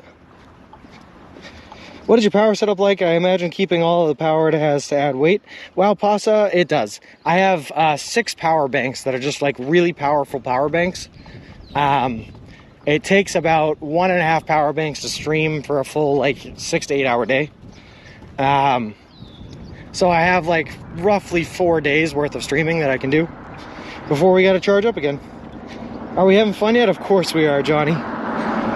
What is your power setup like? I imagine keeping all of the power it has to add weight. Wow, Pasa, it does. I have 6 power banks that are just like really powerful power banks. It takes about 1.5 power banks to stream for a full like 6 to 8 hour day. So I have like roughly 4 days worth of streaming that I can do before we got to charge up again. Are we having fun yet? Of course we are, Johnny.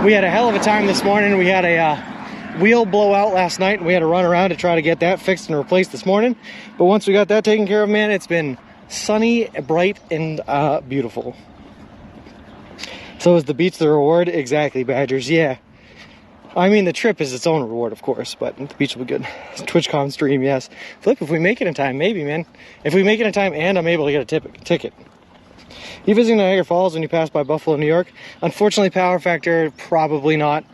We had a hell of a time this morning. We had a wheel blowout last night, and we had to run around to try to get that fixed and replaced this morning. But once we got that taken care of, man, it's been sunny, bright, and beautiful. So is the beach the reward? Exactly, Badgers. Yeah. I mean, the trip is its own reward, of course, but the beach will be good. TwitchCon stream, yes. Flip, if we make it in time, maybe, man. If we make it in time and I'm able to get a ticket. You visiting Niagara Falls when you pass by Buffalo, New York? Unfortunately, power factor, probably not.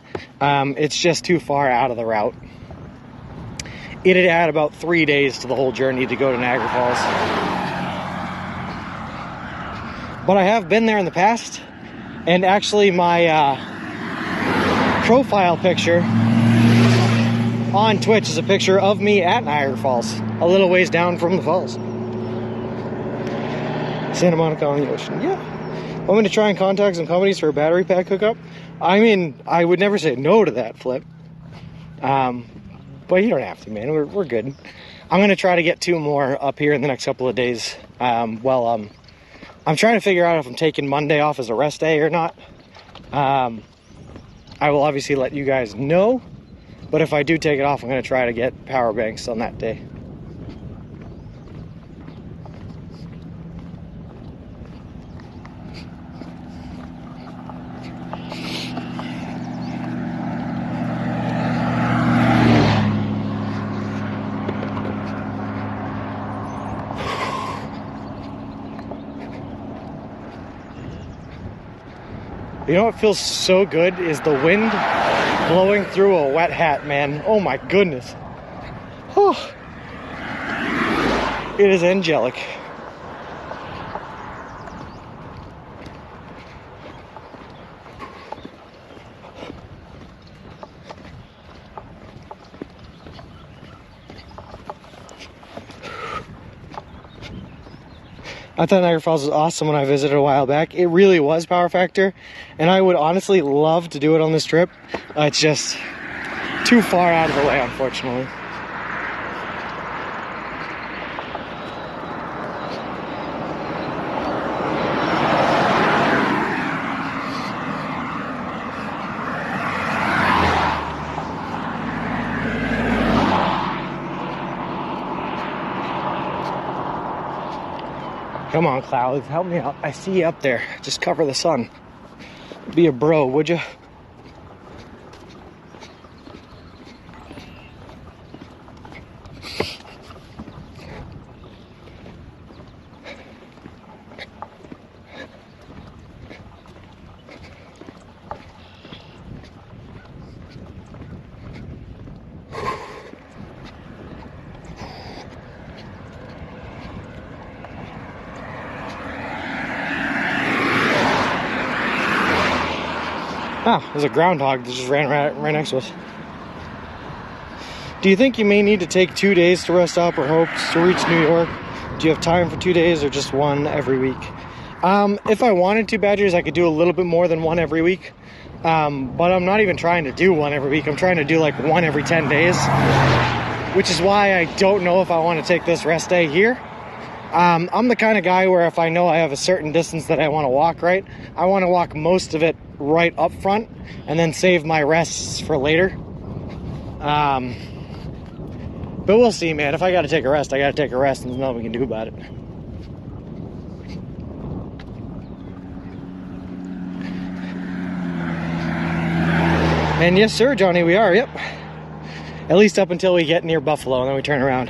It's just too far out of the route. It'd add about 3 days to the whole journey to go to Niagara Falls. But I have been there in the past, and actually my profile picture on Twitch is a picture of me at Niagara Falls, a little ways down from the falls. Santa Monica on the ocean. Yeah. Want me to try and contact some companies for a battery pack hookup? I mean, I would never say no to that, Flip. But you don't have to, man. We're good. I'm going to try to get 2 more up here in the next couple of days. I'm trying to figure out if I'm taking Monday off as a rest day or not. I will obviously let you guys know. But if I do take it off, I'm going to try to get power banks on that day. You know what feels so good is the wind blowing through a wet hat, man. Oh my goodness. Oh. It is angelic. I thought Niagara Falls was awesome when I visited a while back. It really was power factor, and I would honestly love to do it on this trip. It's just too far out of the way, unfortunately. Come on, clouds, help me out. I see you up there. Just cover the sun. Be a bro, would you? Ah, there's a groundhog that just ran right next to us. Do you think you may need to take 2 days to rest up or hopes to reach New York? Do you have time for 2 days or just one every week? If I wanted to, Badgers, I could do a little bit more than one every week. But I'm not even trying to do one every week. I'm trying to do like one every 10 days. Which is why I don't know if I want to take this rest day here. I'm the kind of guy where if I know I have a certain distance that I want to walk, right, I want to walk most of it right up front and then save my rests for later. But we'll see, man. If I got to take a rest, I got to take a rest, and there's nothing we can do about it. And yes, sir, Johnny, we are, yep. At least up until we get near Buffalo, and then we turn around.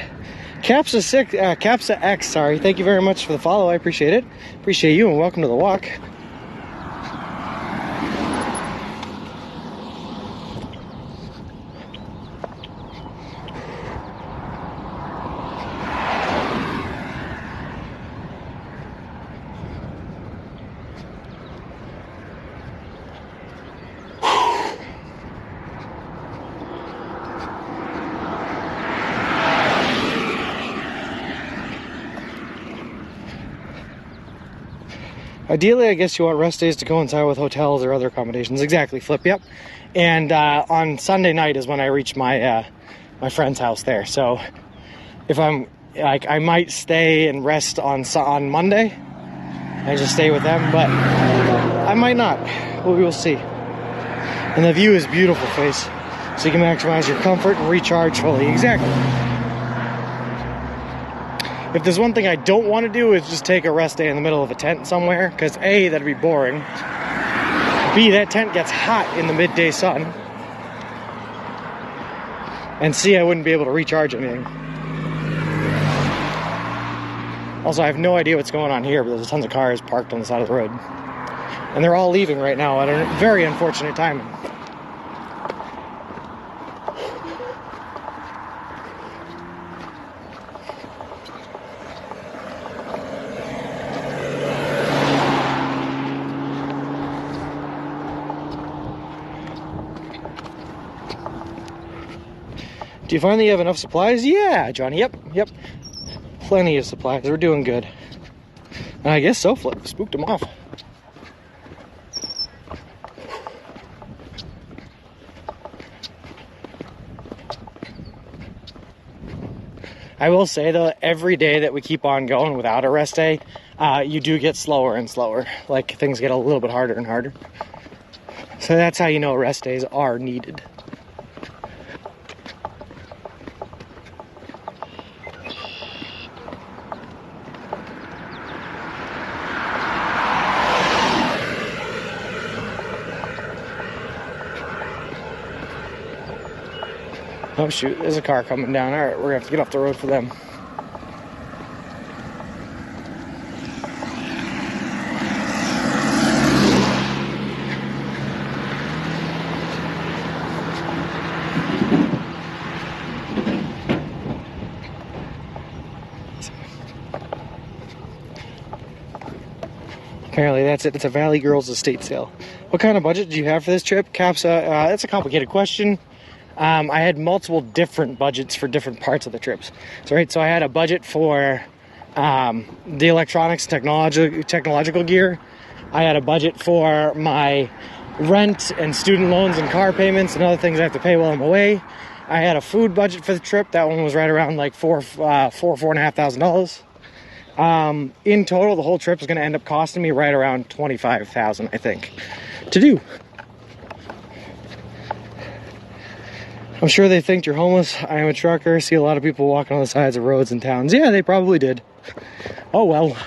Capsa X, sorry. Thank you very much for the follow. I appreciate it. Appreciate you, and welcome to the walk. Ideally, I guess you want rest days to coincide with hotels or other accommodations. Exactly, Flip, yep. And on Sunday night is when I reach my my friend's house there. So if I'm, like, I might stay and rest on Monday. I just stay with them, but I might not. We will see. And the view is beautiful, face. So you can maximize your comfort and recharge fully. Exactly. If there's one thing I don't want to do is just take a rest day in the middle of a tent somewhere, because A, that'd be boring. B, that tent gets hot in the midday sun. And C, I wouldn't be able to recharge anything. Also, I have no idea what's going on here, but there's tons of cars parked on the side of the road. And they're all leaving right now at a very unfortunate timing. Do you find that you have enough supplies? Yeah, Johnny, yep. Plenty of supplies, we're doing good. And I guess so, Flip, spooked them off. I will say though, every day that we keep on going without a rest day, you do get slower and slower. Like, things get a little bit harder and harder. So that's how you know rest days are needed. Oh shoot, there's a car coming down. All right, we're gonna have to get off the road for them. Apparently that's it. It's a Valley Girls estate sale. What kind of budget do you have for this trip, Capsa? That's a complicated question. I had multiple different budgets for different parts of the trips. So I had a budget for the electronics, technological gear. I had a budget for my rent and student loans and car payments and other things I have to pay while I'm away. I had a food budget for the trip. That one was right around like $4,500. In total, the whole trip is going to end up costing me right around $25,000, I think, to do. I'm sure they think you're homeless. I am a trucker. See a lot of people walking on the sides of roads in towns. Yeah, they probably did. Oh well.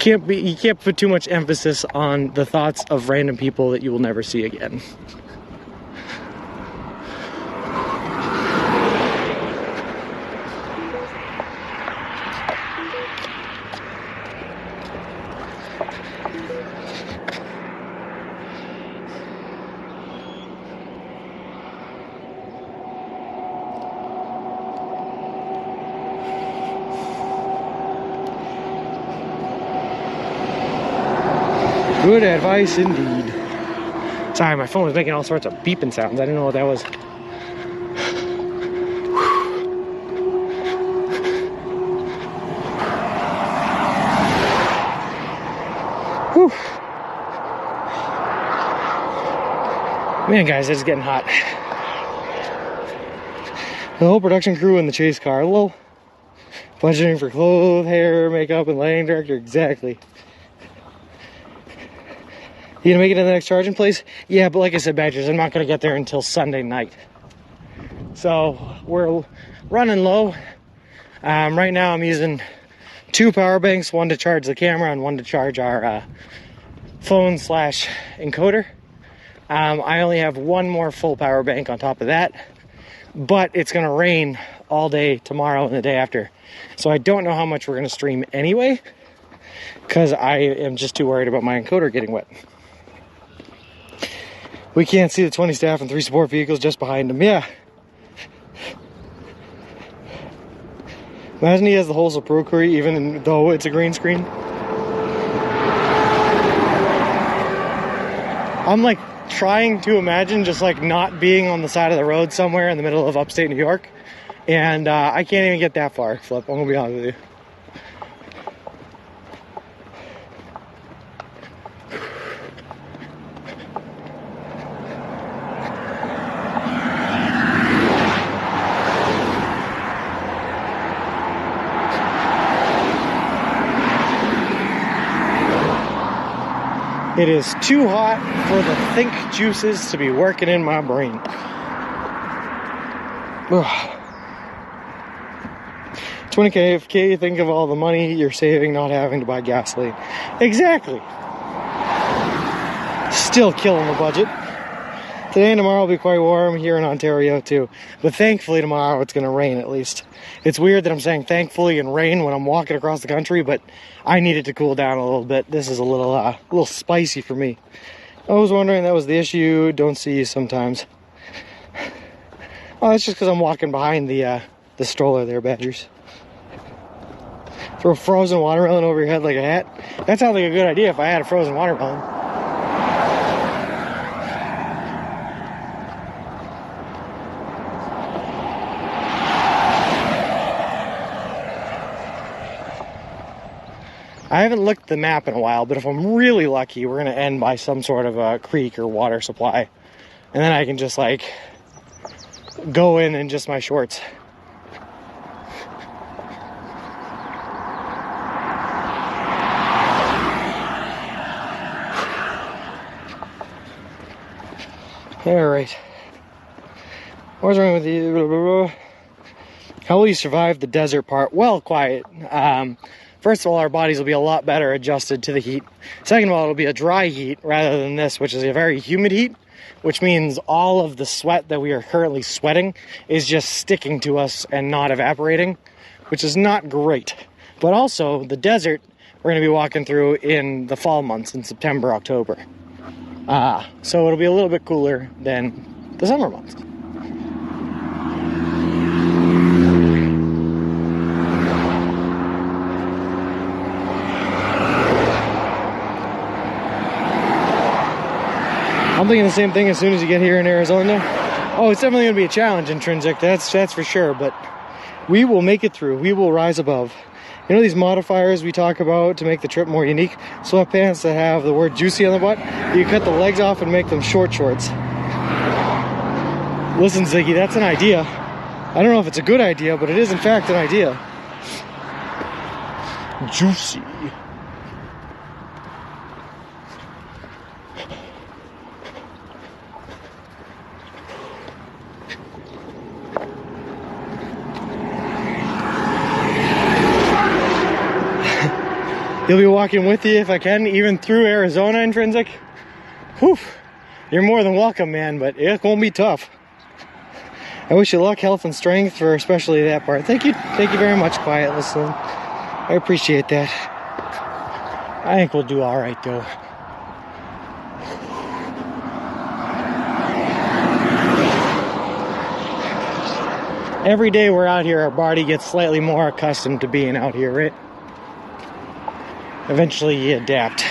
You can't put too much emphasis on the thoughts of random people that you will never see again. Good advice indeed. Sorry, my phone was making all sorts of beeping sounds. I didn't know what that was. Whew. Man, guys, it's getting hot. The whole production crew in the chase car. A little budgeting for clothes, hair, makeup, and lighting director. Exactly. You gonna make it to the next charging place? Yeah, but like I said, Badgers, I'm not gonna get there until Sunday night. So we're running low. Right now I'm using 2 power banks, one to charge the camera and one to charge our phone/encoder. I only have one more full power bank on top of that, but it's gonna rain all day tomorrow and the day after. So I don't know how much we're gonna stream anyway, because I am just too worried about my encoder getting wet. We can't see the 20 staff and 3 support vehicles just behind him. Yeah. Imagine he has the whole Pro crew even though it's a green screen. I'm like trying to imagine just like not being on the side of the road somewhere in the middle of upstate New York. And I can't even get that far, Flip. I'm gonna be honest with you. It is too hot for the think juices to be working in my brain. Ugh. 20K, think of all the money you're saving not having to buy gasoline. Exactly. Still killing the budget. Today and tomorrow will be quite warm here in Ontario too. But thankfully tomorrow it's going to rain at least. It's weird that I'm saying thankfully and rain when I'm walking across the country, but I need it to cool down a little bit. This is a little spicy for me. I was wondering that was the issue. Don't see you sometimes. Oh, that's just because I'm walking behind the stroller there, Badgers. Throw frozen watermelon over your head like a hat. That sounds like a good idea if I had a frozen watermelon. I haven't looked at the map in a while, but if I'm really lucky, we're going to end by some sort of a creek or water supply. And then I can just like go in just my shorts. All right. What's wrong with you? How will you survive the desert part? Well, quiet. First of all, our bodies will be a lot better adjusted to the heat. Second of all, it'll be a dry heat rather than this, which is a very humid heat, which means all of the sweat that we are currently sweating is just sticking to us and not evaporating, which is not great. But also, the desert, we're going to be walking through in the fall months, in September, October. So it'll be a little bit cooler than the summer months. I'm thinking the same thing as soon as you get here in Arizona. Oh, it's definitely going to be a challenge, Intrinsic, that's for sure, but we will make it through. We will rise above. You know these modifiers we talk about to make the trip more unique? Sweatpants that have the word juicy on the butt, you cut the legs off and make them short shorts. Listen, Ziggy, that's an idea. I don't know if it's a good idea, but it is in fact an idea. Juicy. You'll be walking with you if I can, even through Arizona, Intrinsic. Whew. You're more than welcome, man, but it won't be tough. I wish you luck, health, and strength for especially that part. Thank you very much, Quiet Listening. I appreciate that. I think we'll do all right, though. Every day we're out here, our body gets slightly more accustomed to being out here, right? Eventually you adapt.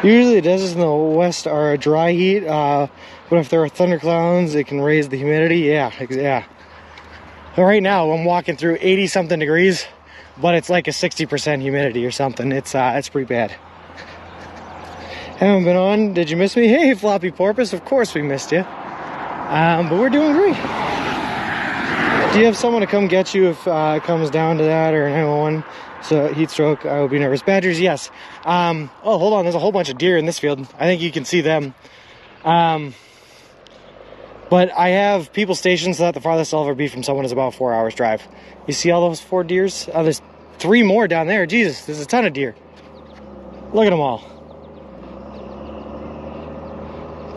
Usually the deserts in the west are a dry heat, but if there are thunderclouds, it can raise the humidity. Yeah. But right now I'm walking through 80-something degrees, but it's like a 60% humidity or something. It's pretty bad. Haven't been on. Did you miss me? Hey, Floppy Porpoise. Of course we missed you. But we're doing great. Do you have someone to come get you if it comes down to that, or 911? So heat stroke, I will be nervous. Badgers, yes. Oh, hold on. There's a whole bunch of deer in this field. I think you can see them. But I have people stationed so that the farthest I'll ever be from someone is about 4 hours drive. You see all those 4 deers? Oh, there's 3 more down there. Jesus, there's a ton of deer. Look at them all.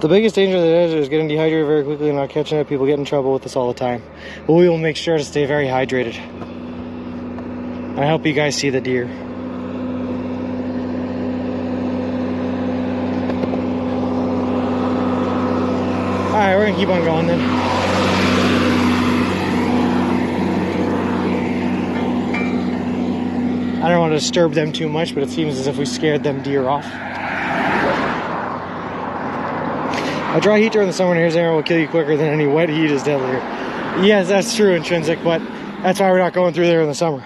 The biggest danger of the desert is getting dehydrated very quickly and not catching it. People get in trouble with this all the time. But we will make sure to stay very hydrated. I hope you guys see the deer. Alright, we're gonna keep on going then. I don't want to disturb them too much, but it seems as if we scared them deer off. A dry heat during the summer in Arizona will kill you quicker than any wet heat is deadlier. Yes, that's true, Intrinsic, but that's why we're not going through there in the summer.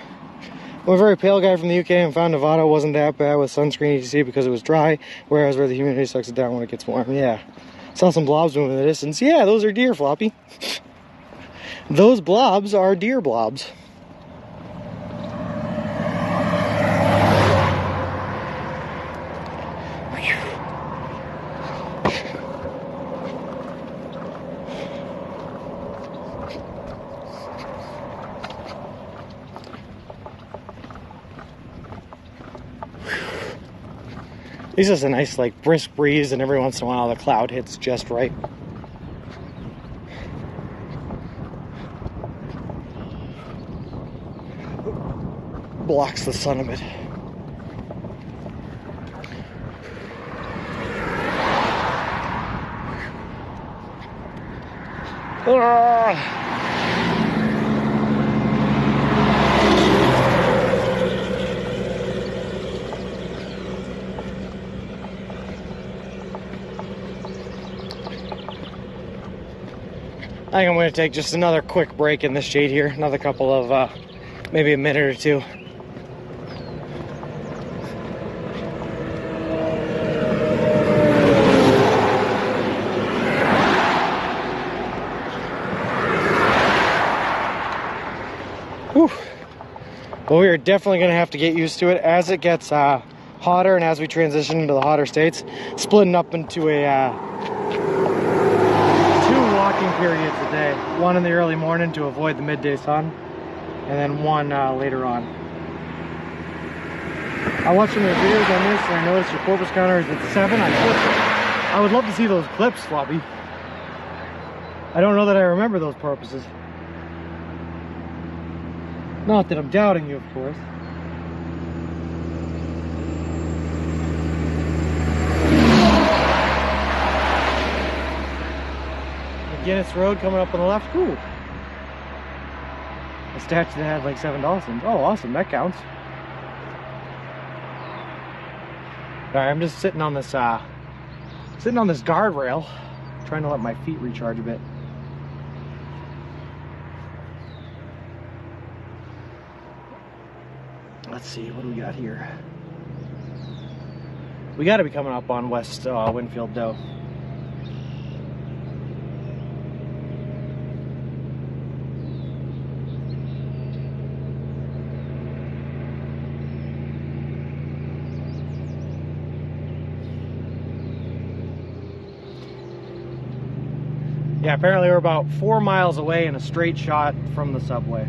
I'm a very pale guy from the UK and found Nevada wasn't that bad with sunscreen, you can see, because it was dry, whereas where the humidity sucks it down when it gets warm. Yeah. Saw some blobs moving in the distance. Yeah, those are deer, Floppy. Those blobs are deer blobs. It's just a nice, like, brisk breeze, and every once in a while the cloud hits just right. Blocks the sun a bit. I think I'm going to take just another quick break in the shade here. Another couple of, maybe a minute or two. Whew. Well, we are definitely going to have to get used to it as it gets hotter, and as we transition into the hotter states, splitting up into a periods a day. One in the early morning to avoid the midday sun, and then one later on. I watched some of the videos on this, and I noticed your porpoise counter is at 7. I would love to see those clips, Floppy. I don't know that I remember those porpoises. Not that I'm doubting you, of course. Guinness Road coming up on the left. Ooh. A statue that had like 7 dolphins. Oh, awesome. That counts. Alright, I'm just sitting on this guardrail, trying to let my feet recharge a bit. Let's see, what do we got here? We got to be coming up on West Winfield Doe. Yeah, apparently we're about 4 miles away in a straight shot from the subway.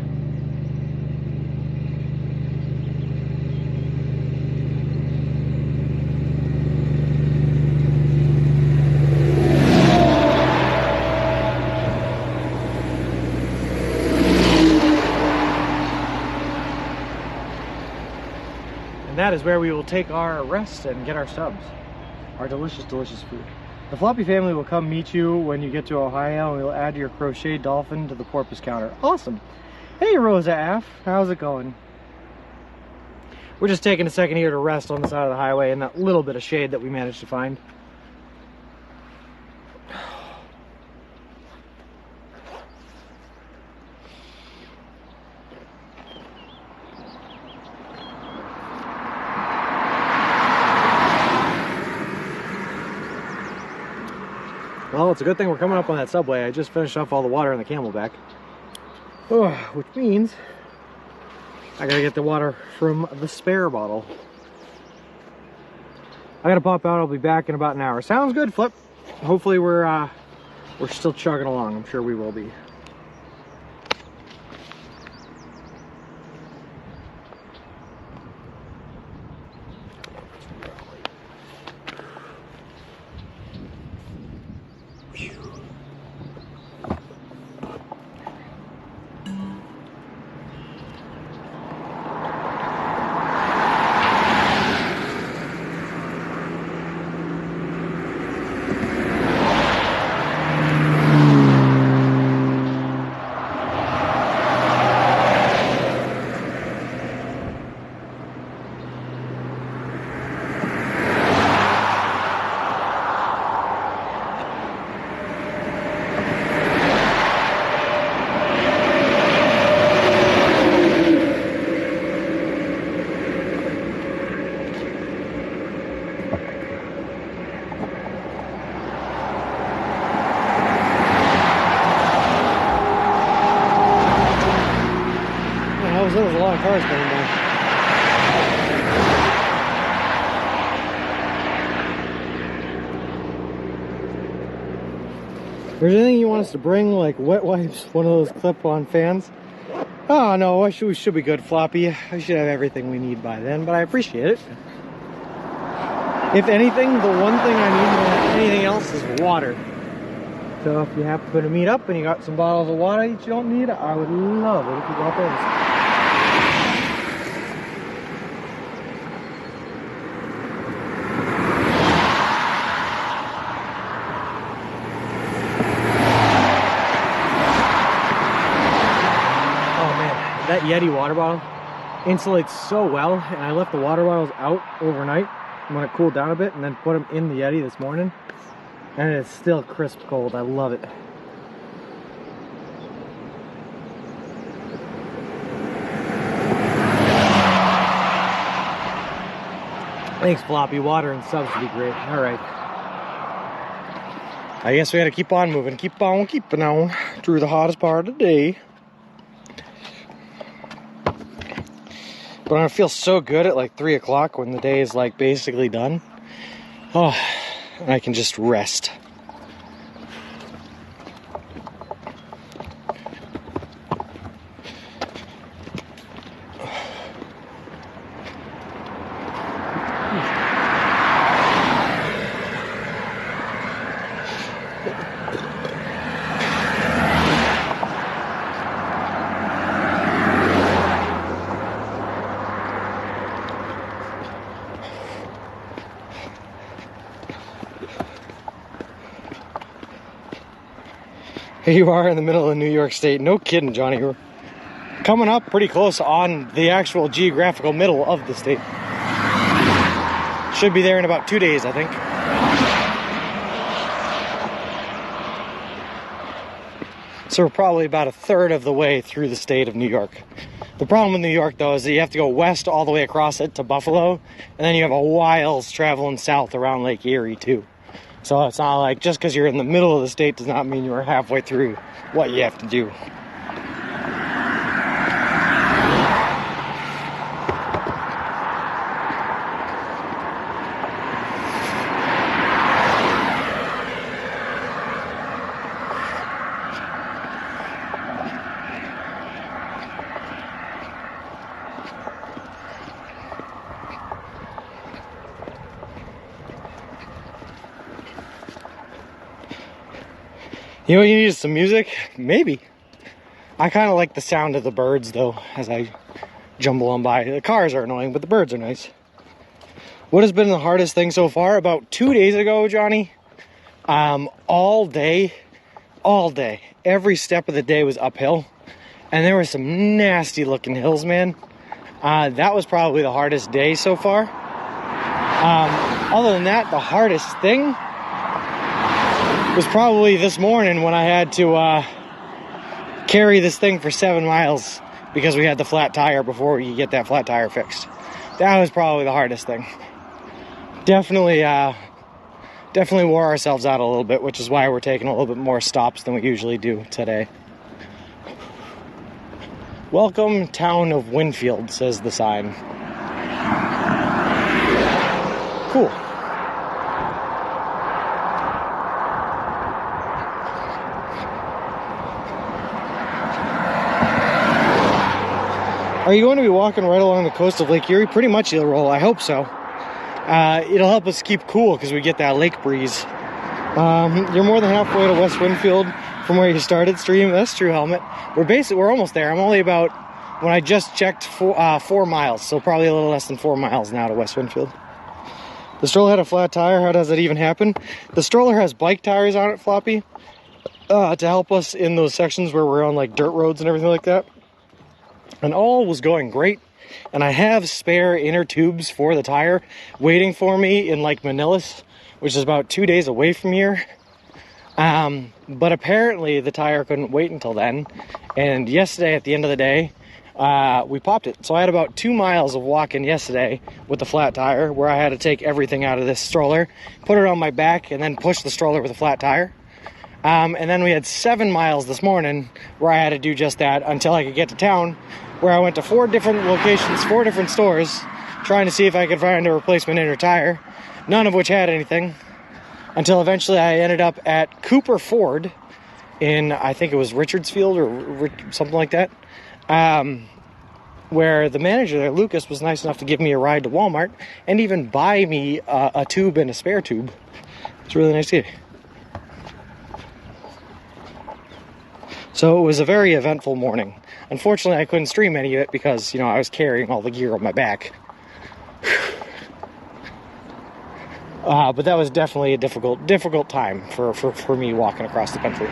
And that is where we will take our rest and get our subs. Our delicious, delicious food. The Floppy family will come meet you when you get to Ohio, and we'll add your crocheted dolphin to the porpoise counter. Awesome. Hey, Rosa Aff. How's it going? We're just taking a second here to rest on the side of the highway in that little bit of shade that we managed to find. Well, it's a good thing we're coming up on that subway. I just finished off all the water in the Camelback. Oh, which means I gotta get the water from the spare bottle. I gotta pop out. I'll be back in about an hour. Sounds good, Flip. Hopefully we're still chugging along. I'm sure we will be. cars coming by. If there's anything you want us to bring, like wet wipes, one of those clip-on fans. Oh no, we should be good, Floppy. I should have everything we need by then, but I appreciate it. If anything, the one thing I need more than anything else is water. So if you happen to meet up and you got some bottles of water that you don't need, I would love it if you got those. Oh man, that Yeti water bottle insulates so well, and I left the water bottles out overnight when it cooled down a bit and then put them in the Yeti this morning. And it's still crisp cold. I love it. Thanks, Floppy. Water and subs would be great. Alright. I guess we gotta keep on moving. Keep on keeping on through the hottest part of the day. But I feel so good at like 3 o'clock when the day is like basically done. Oh, I can just rest. Here you are in the middle of New York State. No kidding, Johnny. We're coming up pretty close on the actual geographical middle of the state. Should be there in about 2 days, I think. So we're probably about a third of the way through the state of New York. The problem with New York, though, is that you have to go west all the way across it to Buffalo, and then you have a whiles traveling south around Lake Erie, too. So it's not like just because you're in the middle of the state does not mean you're halfway through what you have to do. You know what you need is some music? Maybe. I kind of like the sound of the birds, though, as I jumble on by. The cars are annoying, but the birds are nice. What has been the hardest thing so far? About 2 days ago, Johnny, all day, every step of the day was uphill. And there were some nasty looking hills, man. That was probably the hardest day so far. Other than that, the hardest thing was probably this morning when I had to carry this thing for 7 miles because we had the flat tire before you get that flat tire fixed. That was probably the hardest thing. Definitely wore ourselves out a little bit, which is why we're taking a little bit more stops than we usually do today. Welcome, town of Winfield, says the sign. Cool. Are you going to be walking right along the coast of Lake Erie? Pretty much you'll roll. I hope so. It'll help us keep cool because we get that lake breeze. You're more than halfway to West Winfield from where you started, stream. That's true, Helmet. We're almost there. I'm only about, when I just checked, 4 miles. So probably a little less than 4 miles now to West Winfield. The stroller had a flat tire. How does that even happen? The stroller has bike tires on it, Floppy, to help us in those sections where we're on like dirt roads and everything like that. And all was going great, and I have spare inner tubes for the tire waiting for me in like Manillas, which is about 2 days away from here. But apparently the tire couldn't wait until then, and yesterday at the end of the day we popped it. So I had about 2 miles of walking yesterday with the flat tire where I had to take everything out of this stroller, put it on my back, and then push the stroller with a flat tire. And then we had 7 miles this morning where I had to do just that until I could get to town, where I went to 4 different locations, 4 different stores, trying to see if I could find a replacement inner tire, none of which had anything, until eventually I ended up at Cooper Ford in, I think it was Richardsfield or something like that, where the manager there, Lucas, was nice enough to give me a ride to Walmart and even buy me a tube and a spare tube. It's really nice to see. So it was a very eventful morning. Unfortunately, I couldn't stream any of it because, I was carrying all the gear on my back. But that was definitely a difficult time for me walking across the country.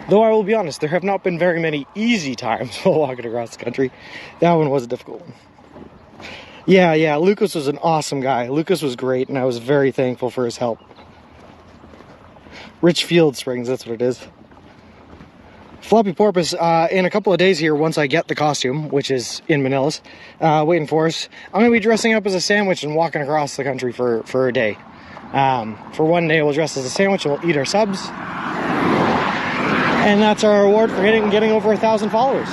Though I will be honest, there have not been very many easy times while walking across the country. That one was a difficult one. Yeah, Lucas was an awesome guy. Lucas was great, and I was very thankful for his help. Richfield Springs, that's what it is. Floppy Porpoise, in a couple of days here, once I get the costume, which is in Manila's, waiting for us, I'm going to be dressing up as a sandwich and walking across the country for a day. For one day, we'll dress as a sandwich and we'll eat our subs. And that's our reward for getting over 1,000 followers.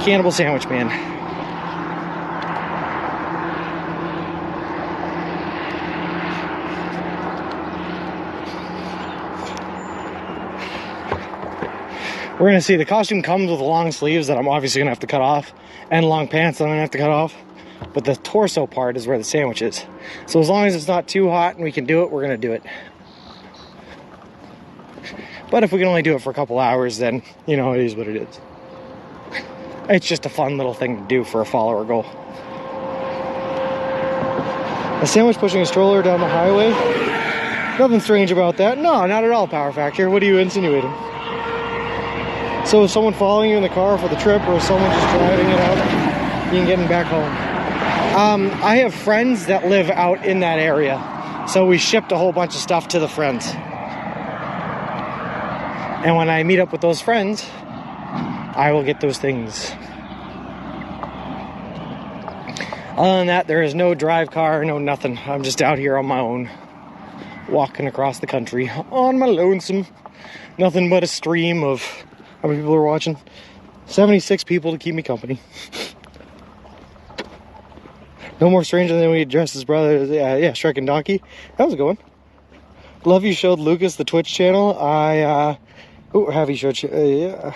Cannibal Sandwich Man. We're gonna see, the costume comes with long sleeves that I'm obviously gonna have to cut off, and long pants that I'm gonna have to cut off. But the torso part is where the sandwich is. So as long as it's not too hot and we can do it, we're gonna do it. But if we can only do it for a couple hours, then, it is what it is. It's just a fun little thing to do for a follower goal. A sandwich pushing a stroller down the highway? Nothing strange about that. No, not at all, Power Factor. What are you insinuating? So is someone following you in the car for the trip, or is someone just driving it out and getting back home? I have friends that live out in that area, so we shipped a whole bunch of stuff to the friends. And when I meet up with those friends, I will get those things. Other than that, there is no drive car, no nothing. I'm just out here on my own, walking across the country on my lonesome. Nothing but a stream of, how many people are watching? 76 people to keep me company. No more stranger than we addressed his brother. Yeah, Shrek and Donkey. That was a good one. Love you showed Lucas the Twitch channel. Have you showed? Yeah.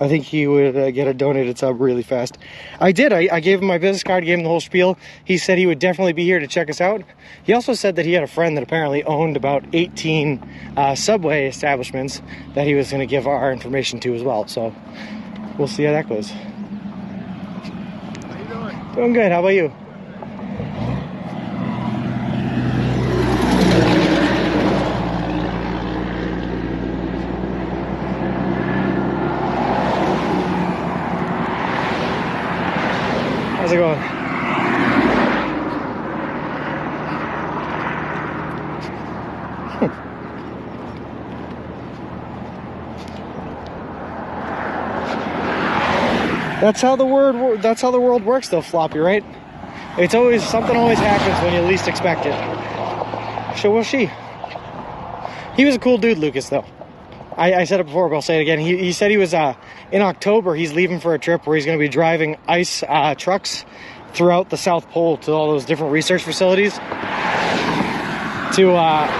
I think he would get a donated sub really fast. I did. I gave him my business card, gave him the whole spiel. He said he would definitely be here to check us out. He also said that he had a friend that apparently owned about 18 Subway establishments that he was going to give our information to as well. So we'll see how that goes. How you doing? Doing good. How about you? How's it going? That's how the world works, though, Floppy, right? It's always, something always happens when you least expect it. So we'll see. He was a cool dude, Lucas, though. I said it before, but I'll say it again. He said he was, in October, he's leaving for a trip where he's going to be driving ice trucks throughout the South Pole to all those different research facilities to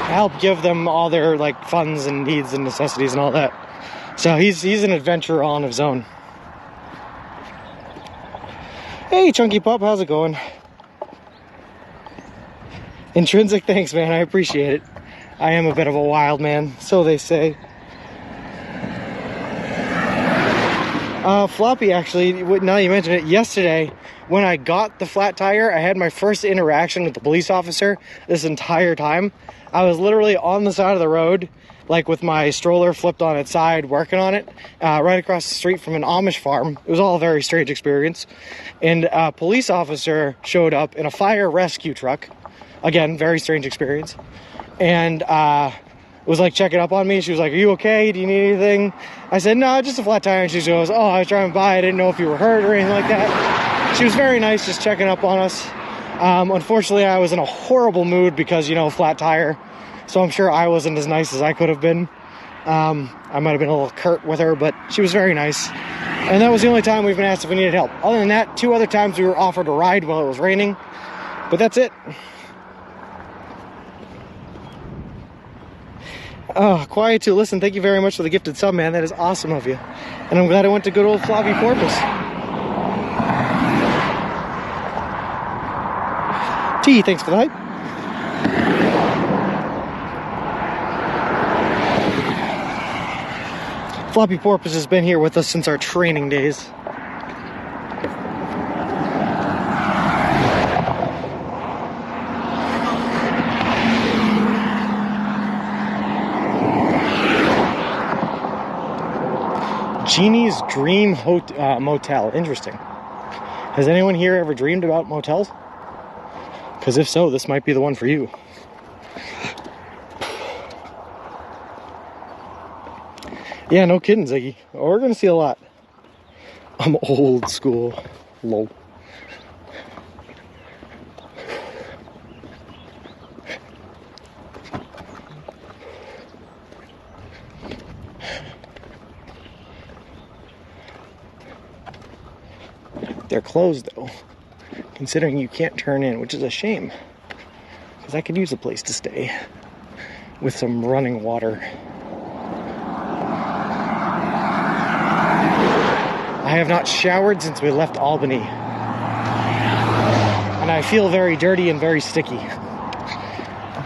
help give them all their, funds and needs and necessities and all that. So he's an adventurer on his own. Hey, Chunky Pup, how's it going? Intrinsic, thanks, man. I appreciate it. I am a bit of a wild man, so they say. Floppy, actually, now you mention it, yesterday, when I got the flat tire, I had my first interaction with the police officer this entire time. I was literally on the side of the road, with my stroller flipped on its side, working on it, right across the street from an Amish farm. It was all a very strange experience. And a police officer showed up in a fire rescue truck. Again, very strange experience. And was like checking up on me. She was like, "Are you okay? Do you need anything?" I said, "No, just a flat tire." And she goes, "Oh, I was driving by. I didn't know if you were hurt or anything like that." She was very nice, just checking up on us. Unfortunately, I was in a horrible mood because, you know, flat tire. So I'm sure I wasn't as nice as I could have been. I might have been a little curt with her, but she was very nice. And that was the only time we've been asked if we needed help. Other than that, 2 other times we were offered a ride while it was raining. But that's it. Oh, Quiet too. Listen, thank you very much for the gifted sub, man. That is awesome of you. And I'm glad I went to good old Floppy Porpoise. T, thanks for the hype. Floppy Porpoise has been here with us since our training days. Jeannie's Dream Motel. Interesting. Has anyone here ever dreamed about motels? Because if so, this might be the one for you. Yeah, no kidding, Ziggy. We're gonna see a lot. I'm old school. Lol. They're closed though, considering you can't turn in, which is a shame, because I could use a place to stay with some running water. I have not showered since we left Albany, and I feel very dirty and very sticky.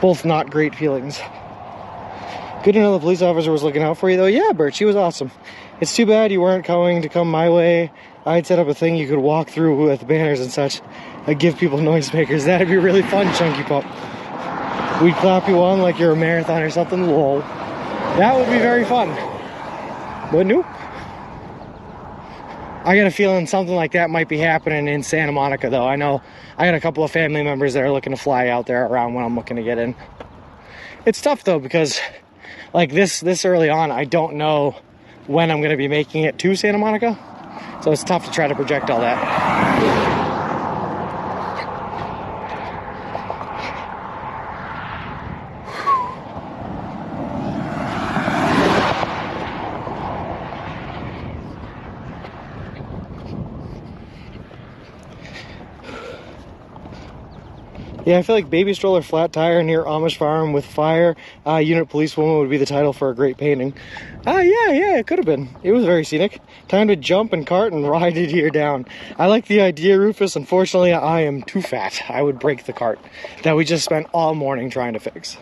Both not great feelings. Good to know the police officer was looking out for you though. Yeah, Bert, she was awesome. It's too bad you weren't going to come my way. I'd set up a thing you could walk through with banners and such. I'd give people noisemakers. That'd be really fun, Chunky Pup. We'd clap you on like you're a marathon or something. Lol. That would be very fun. But nope. I got a feeling something like that might be happening in Santa Monica though. I know I got a couple of family members that are looking to fly out there around when I'm looking to get in. It's tough though because like this early on, I don't know when I'm going to be making it to Santa Monica. So it's tough to try to project all that. Yeah, I feel like baby stroller flat tire near Amish farm with fire. Unit policewoman would be the title for a great painting. Yeah, it could have been. It was very scenic. Time to jump and cart and ride it here down. I like the idea, Rufus. Unfortunately, I am too fat. I would break the cart that we just spent all morning trying to fix.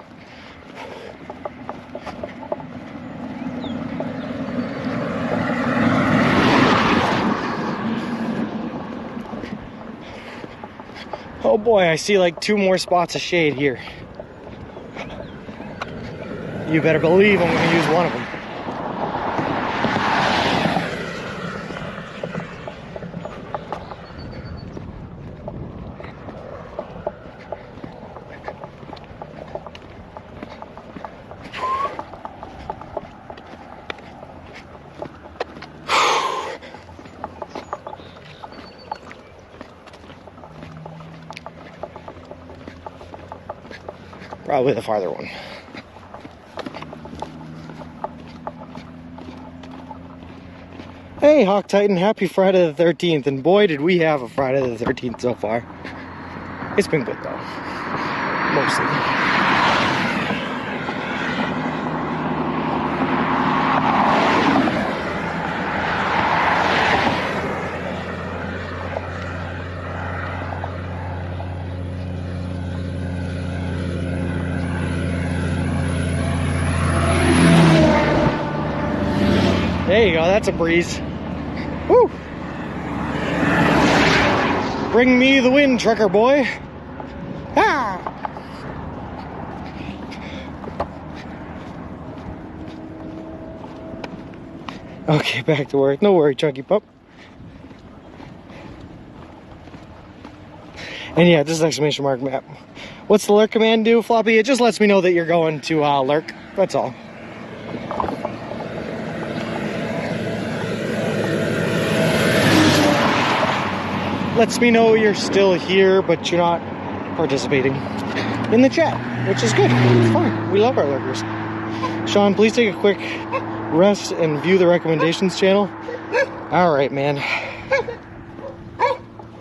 Oh boy, I see like 2 more spots of shade here. You better believe I'm going to use one of them. Probably the farther one. Hey, Hawk Titan, happy Friday the 13th. And boy, did we have a Friday the 13th so far. It's been good, though. Mostly. There you go, that's a breeze. Woo! Bring me the wind, trucker boy. Ah! Okay, back to work. No worry, Chunky Pup. And yeah, this is exclamation mark map. What's the lurk command do, Floppy? It just lets me know that you're going to lurk. That's all. Lets me know you're still here, but you're not participating in the chat, which is good. It's fine. We love our lurkers. Sean, please take a quick rest and view the recommendations channel. All right, man.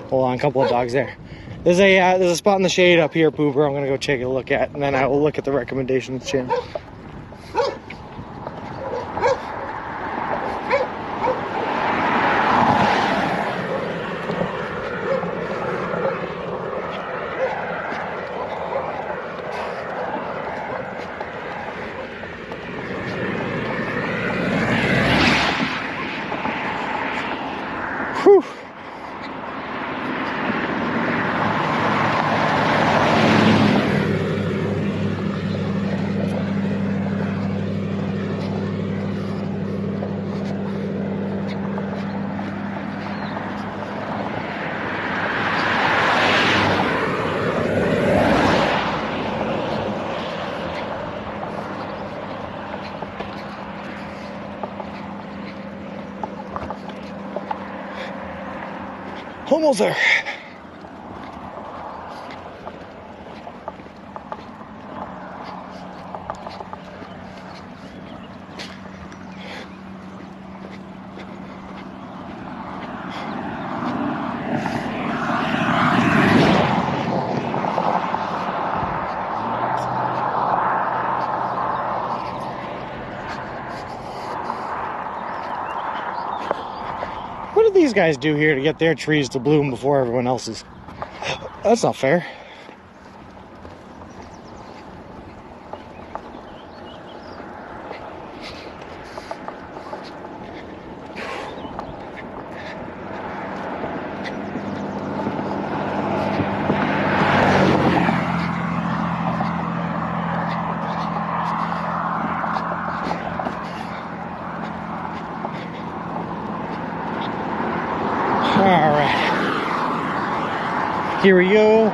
Hold on, a couple of dogs there. There's a spot in the shade up here, Pooper. I'm gonna go take a look at, and then I will look at the recommendations channel. Whew. Almost there. What do these guys do here to get their trees to bloom before everyone else's? That's not fair. Here we go,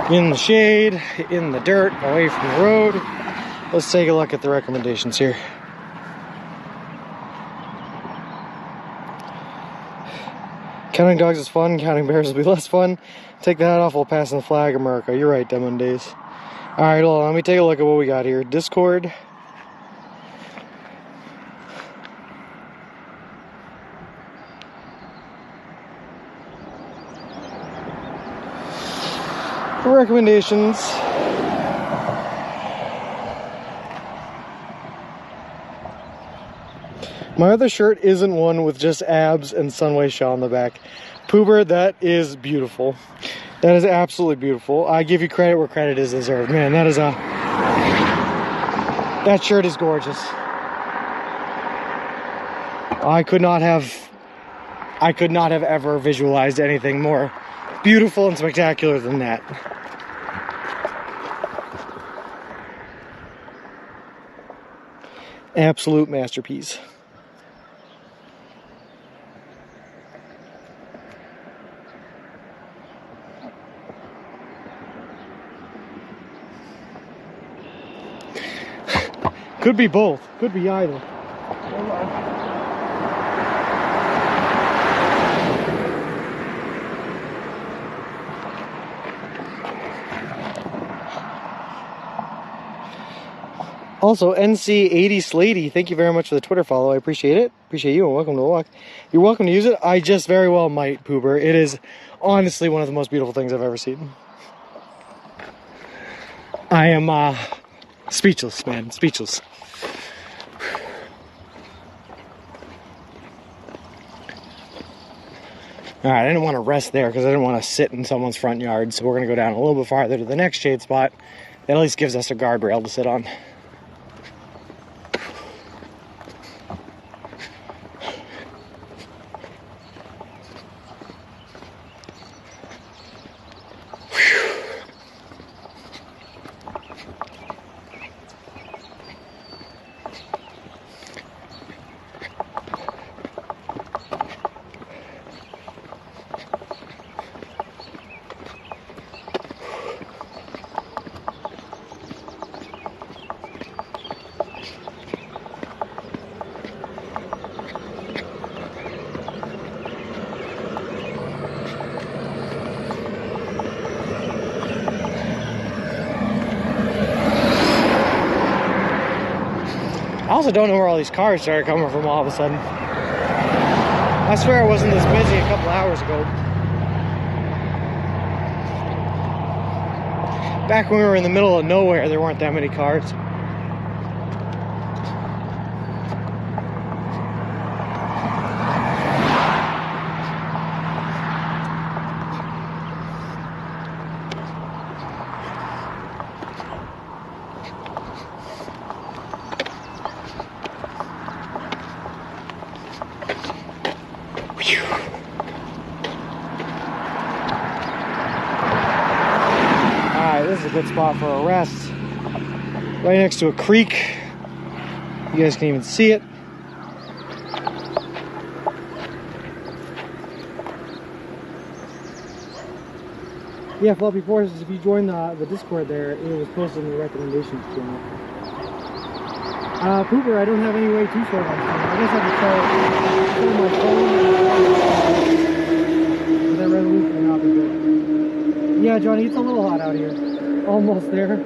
in the shade, in the dirt, away from the road. Let's take a look at the recommendations here. Counting dogs is fun, counting bears will be less fun. Take the hat off while passing the flag, America. You're right, Demon Days. Alright, hold on, let me take a look at what we got here. Discord. Recommendations. My other shirt isn't one with just abs and Sunway Shaw on the back. Poober, that is beautiful. That is absolutely beautiful. I give you credit where credit is deserved. Man, that is that shirt is gorgeous. I could not have ever visualized anything more beautiful and spectacular than that. Absolute masterpiece. Could be both. Could be either. Hold on. Also, NC80 Slady, thank you very much for the Twitter follow. I appreciate it. Appreciate you and welcome to the walk. You're welcome to use it. I just very well might, Poober. It is honestly one of the most beautiful things I've ever seen. I am speechless, man. Speechless. Alright, I didn't want to rest there because I didn't want to sit in someone's front yard. So we're going to go down a little bit farther to the next shade spot. That at least gives us a guardrail to sit on. also don't know where all these cars started coming from all of a sudden. I swear I wasn't this busy a couple hours ago. Back when we were in the middle of nowhere, there weren't that many cars. This is a good spot for a rest. Right next to a creek. You guys can even see it. Yeah, Floppy Forces, if you join the Discord there, it was posted in the recommendations channel. Pooper, I don't have any way to start my phone. I guess I could start my phone. But that resolution would not be good. Yeah, Johnny, it's a little hot out here. Almost there.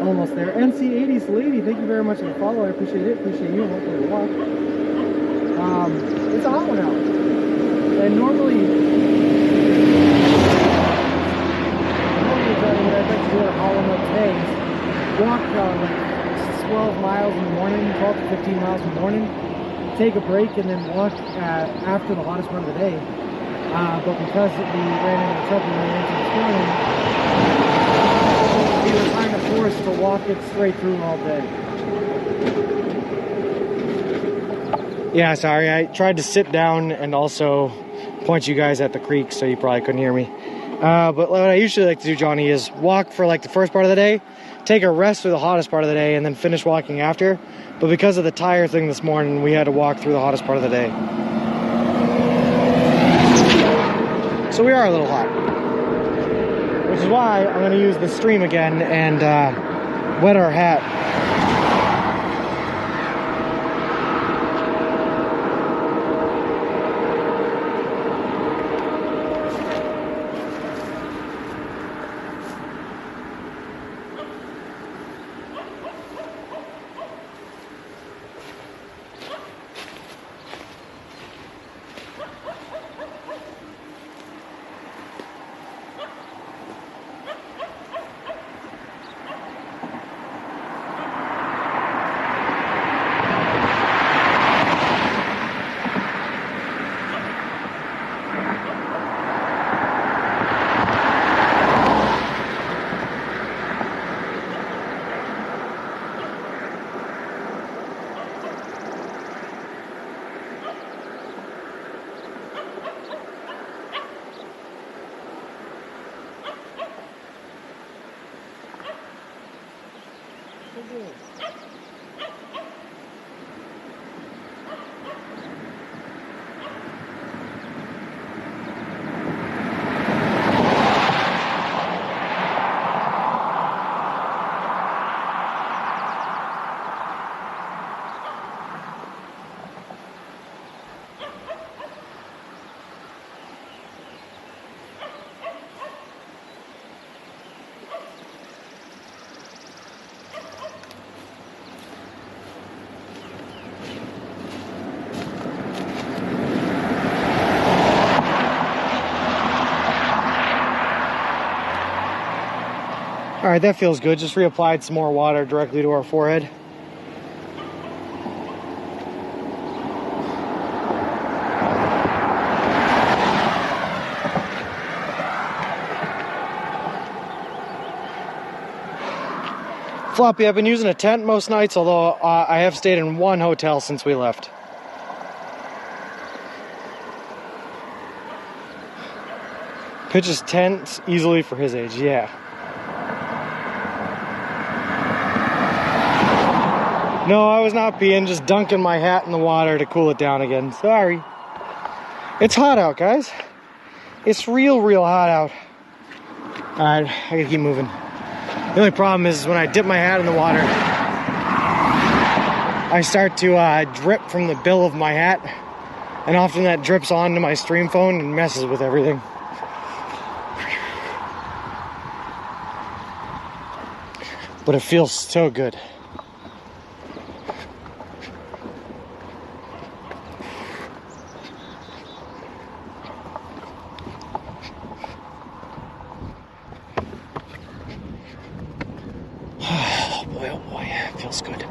Almost there. NC80s Lady, thank you very much for the follow. I appreciate it. Appreciate you. Hopefully it'll watch. It's a hot one out. And normally Johnny, what I'd like to do at Hollow Note today is walk like 12 miles in the morning, 12 to 15 miles in the morning, take a break, and then walk after the hottest part of the day. But because we ran into the trouble we ran into this morning, we were kind of forced to walk it straight through all day. Yeah, sorry, I tried to sit down and also point you guys at the creek, so you probably couldn't hear me. But what I usually like to do, Johnny, is walk for like the first part of the day, take a rest through the hottest part of the day, and then finish walking after. But because of the tire thing this morning, we had to walk through the hottest part of the day. So we are a little hot. Which is why I'm going to use the stream again and wet our hat. All right, that feels good. Just reapplied some more water directly to our forehead. Floppy, I've been using a tent most nights, although I have stayed in one hotel since we left. Pitches tents easily for his age, yeah. No, I was not peeing, just dunking my hat in the water to cool it down again. Sorry. It's hot out, guys. It's real hot out. Alright, I gotta keep moving. The only problem is when I dip my hat in the water, I start to drip from the bill of my hat. And often that drips onto my stream phone and messes with everything. But it feels so good. boy, oh boy, it feels good.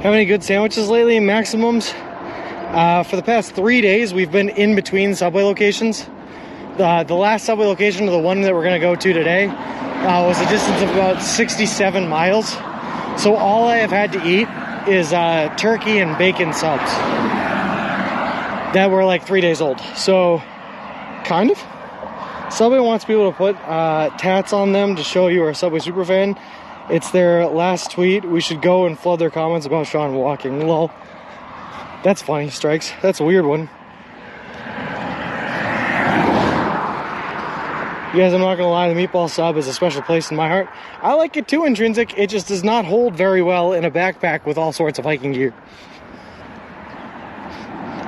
Have any good sandwiches lately? Maximums. For the past 3 days, we've been in between Subway locations. The last Subway location to the one that we're going to go to today was a distance of about 67 miles. So all I have had to eat is turkey and bacon subs that were like 3 days old. So, kind of. Subway wants people to put tats on them to show you are a Subway superfan. It's their last tweet. We should go and flood their comments about Sean walking. Lol. That's funny, Strikes. That's a weird one. You guys, I'm not gonna lie, the meatball sub is a special place in my heart. I like it too, Intrinsic. It just does not hold very well in a backpack with all sorts of hiking gear.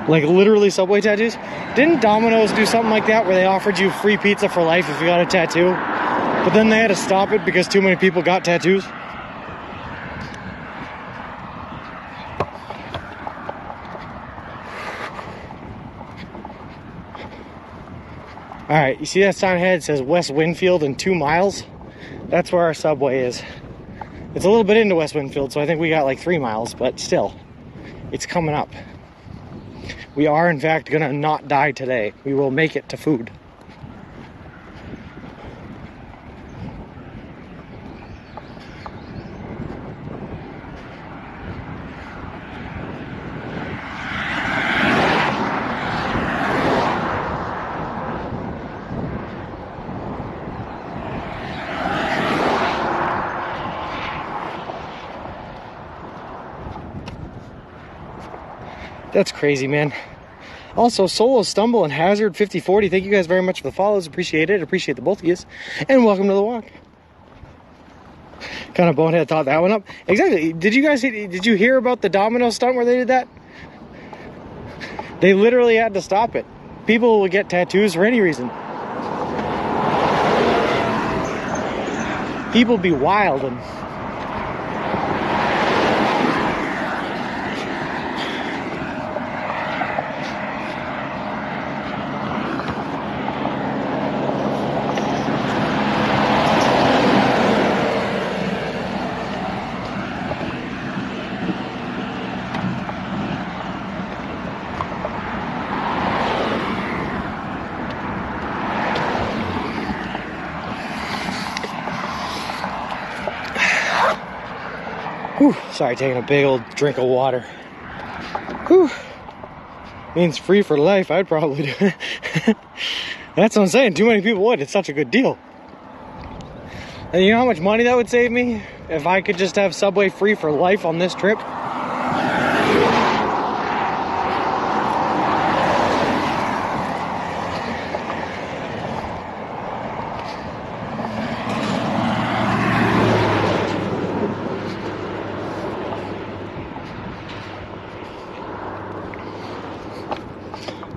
Like literally Subway tattoos. Didn't Domino's do something like that where they offered you free pizza for life if you got a tattoo? But then they had to stop it because too many people got tattoos. Alright, you see that sign ahead? It says West Winfield in 2 miles. That's where our Subway is. It's a little bit into West Winfield, so I think we got like 3 miles, but still, it's coming up. We are, in fact, gonna not die today. We will make it to food. That's crazy, man. Also, Solo Stumble and Hazard 5040, thank you guys very much for the follows. Appreciate it. Appreciate the both of you. And welcome to the walk. Kind of bonehead thought that one up. Exactly. Did you hear about the Domino stunt where they did that? They literally had to stop it. People would get tattoos for any reason. People be wild and whew, sorry, taking a big old drink of water. Whew. Means free for life, I'd probably do it. That's what I'm saying, too many people would. It's such a good deal. And you know how much money that would save me? If I could just have Subway free for life on this trip?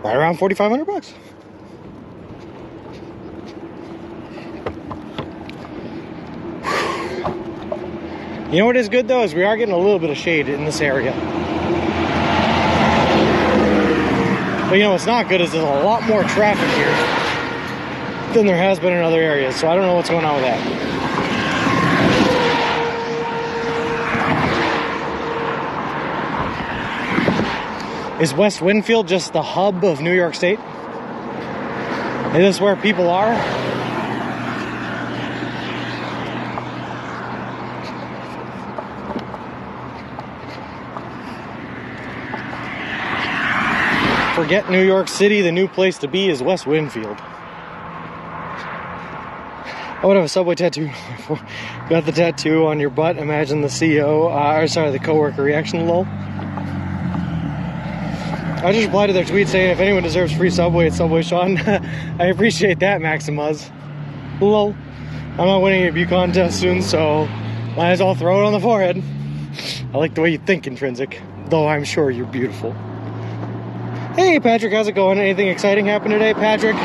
Right around 4,500 bucks. You know what is good though, is we are getting a little bit of shade in this area. But you know what's not good is there's a lot more traffic here than there has been in other areas, so I don't know what's going on with that. Is West Winfield just the hub of New York State? Is this where people are? Forget New York City, the new place to be is West Winfield. I would have a Subway tattoo. Got the tattoo on your butt. Imagine the CEO, or sorry, the coworker reaction, lol. I just replied to their tweet saying if anyone deserves free Subway, it's Subway Sean. I appreciate that, Maximuz. Lol. I'm not winning a view contest soon, so might as well throw it on the forehead. I like the way you think, Intrinsic, though I'm sure you're beautiful. Hey, Patrick, how's it going? Anything exciting happen today, Patrick?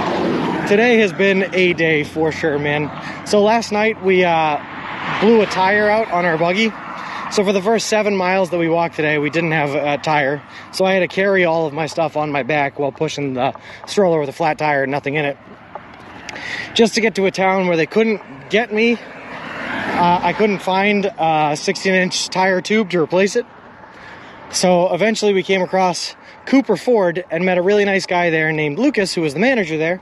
Today has been a day for sure, man. So last night we blew a tire out on our buggy. So for the first 7 miles that we walked today, we didn't have a tire. So I had to carry all of my stuff on my back while pushing the stroller with a flat tire and nothing in it. Just to get to a town where they couldn't get me. I couldn't find a 16-inch tire tube to replace it. So eventually we came across Cooper Ford and met a really nice guy there named Lucas, who was the manager there,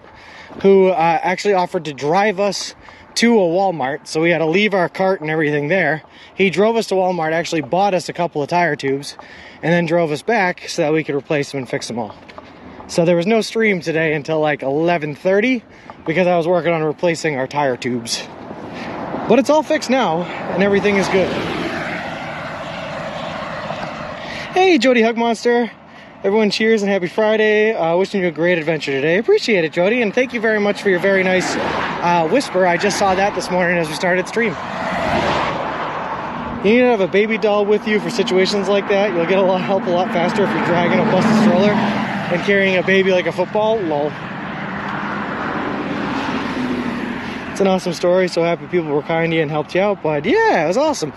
who actually offered to drive us to a Walmart. So we had to leave our cart and everything there. He drove us to Walmart, actually bought us a couple of tire tubes, and then drove us back so that we could replace them and fix them all. So there was no stream today until like 11:30 because I was working on replacing our tire tubes. But it's all fixed now and everything is good. Hey, Jody Hug Monster. Everyone cheers and happy Friday. Wishing you a great adventure today. Appreciate it, Jody, and thank you very much for your very nice whisper. I just saw that this morning as we started stream. You need to have a baby doll with you for situations like that. You'll get help a lot faster if you're dragging a busted stroller and carrying a baby like a football. Lol. It's an awesome story. So happy people were kind to you and helped you out. But yeah, it was awesome.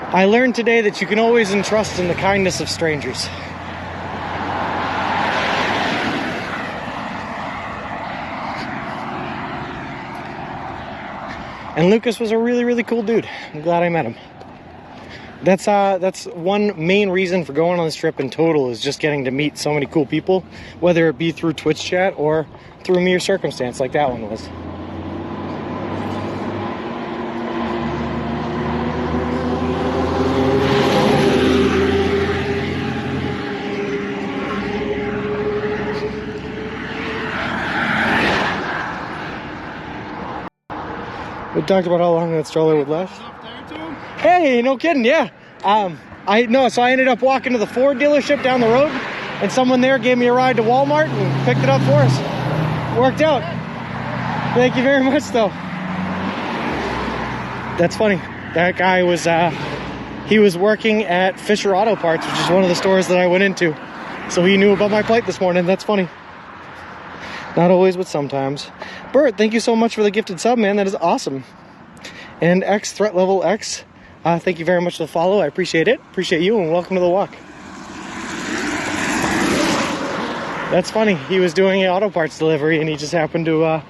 I learned today that you can always entrust in the kindness of strangers. And Lucas was a really, really cool dude. I'm glad I met him. That's one main reason for going on this trip in total, is just getting to meet so many cool people, whether it be through Twitch chat or through mere circumstance like that one was. We talked about how long that stroller would last. Hey, no kidding, yeah. So I ended up walking to the Ford dealership down the road, and someone there gave me a ride to Walmart and picked it up for us. Worked out. Thank you very much, though. That's funny. That guy was, he was working at Fisher Auto Parts, which is one of the stores that I went into. So he knew about my plight this morning. That's funny. Not always, but sometimes. Bert, thank you so much for the gifted sub, man. That is awesome. And X, Threat Level X, thank you very much for the follow. I appreciate it. Appreciate you, and welcome to the walk. That's funny. He was doing an auto parts delivery, and he just happened to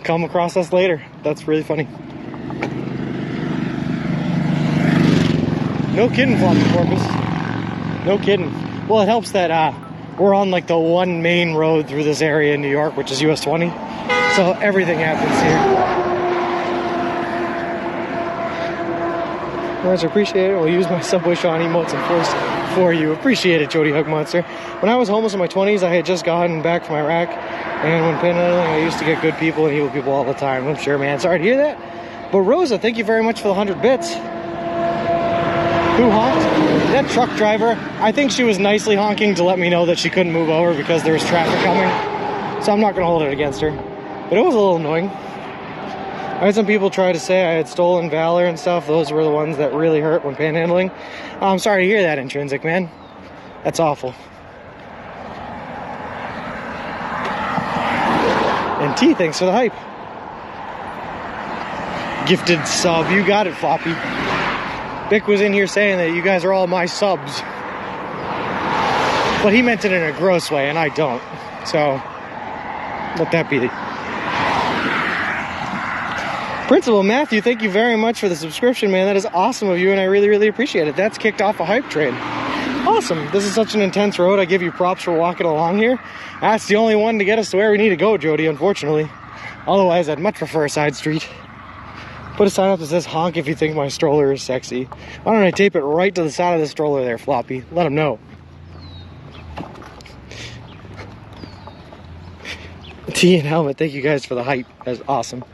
come across us later. That's really funny. No kidding, Floppy Porpoise. No kidding. Well, it helps that we're on like the one main road through this area in New York, which is US 20. So everything happens here. Much appreciate it. We'll use my Subway Sean emotes and force for you. Appreciate it, Jody Hug Monster. When I was homeless in my 20s, I had just gotten back from Iraq. And when panhandling, I used to get good people and evil people all the time. I'm sure, man. Sorry to hear that. But Rosa, thank you very much for the 100 bits. Who honked? That truck driver. I think she was nicely honking to let me know that she couldn't move over because there was traffic coming. So I'm not going to hold it against her. But it was a little annoying. I had some people try to say I had stolen valor and stuff. Those were the ones that really hurt when panhandling. I'm sorry to hear that, Intrinsic, man. That's awful. And T, thanks for the hype. Gifted sub. You got it, Floppy. Vic was in here saying that you guys are all my subs. But he meant it in a gross way, and I don't. So, let that be. Principal Matthew, thank you very much for the subscription, man. That is awesome of you, and I really, really appreciate it. That's kicked off a hype train. Awesome. This is such an intense road. I give you props for walking along here. That's the only one to get us to where we need to go, Jody, unfortunately. Otherwise, I'd much prefer a side street. Put a sign up that says honk if you think my stroller is sexy. Why don't I tape it right to the side of the stroller there, Floppy? Let them know. T and helmet, thank you guys for the hype. That's awesome.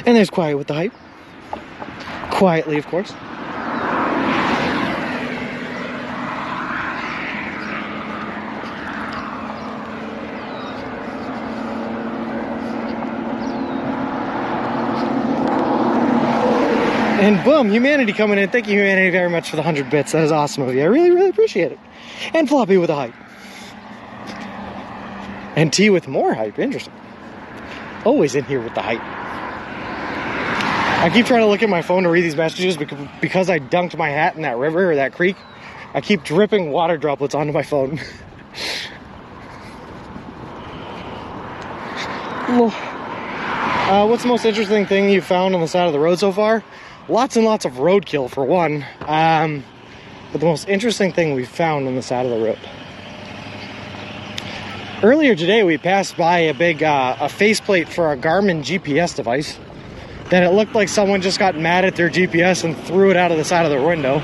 And there's Quiet with the hype. Quietly, of course. And boom, Humanity coming in. Thank you, Humanity, very much for the 100 bits. That is awesome of you. I really, really appreciate it. And Floppy with the hype. And T with more hype. Interesting. Always in here with the hype. I keep trying to look at my phone to read these messages because I dunked my hat in that river or that creek. I keep dripping water droplets onto my phone. What's the most interesting thing you found on the side of the road so far? Lots and lots of roadkill, for one. But the most interesting thing we found on the side of the road. Earlier today, we passed by a big a faceplate for a Garmin GPS device. That it looked like someone just got mad at their GPS and threw it out of the side of their window.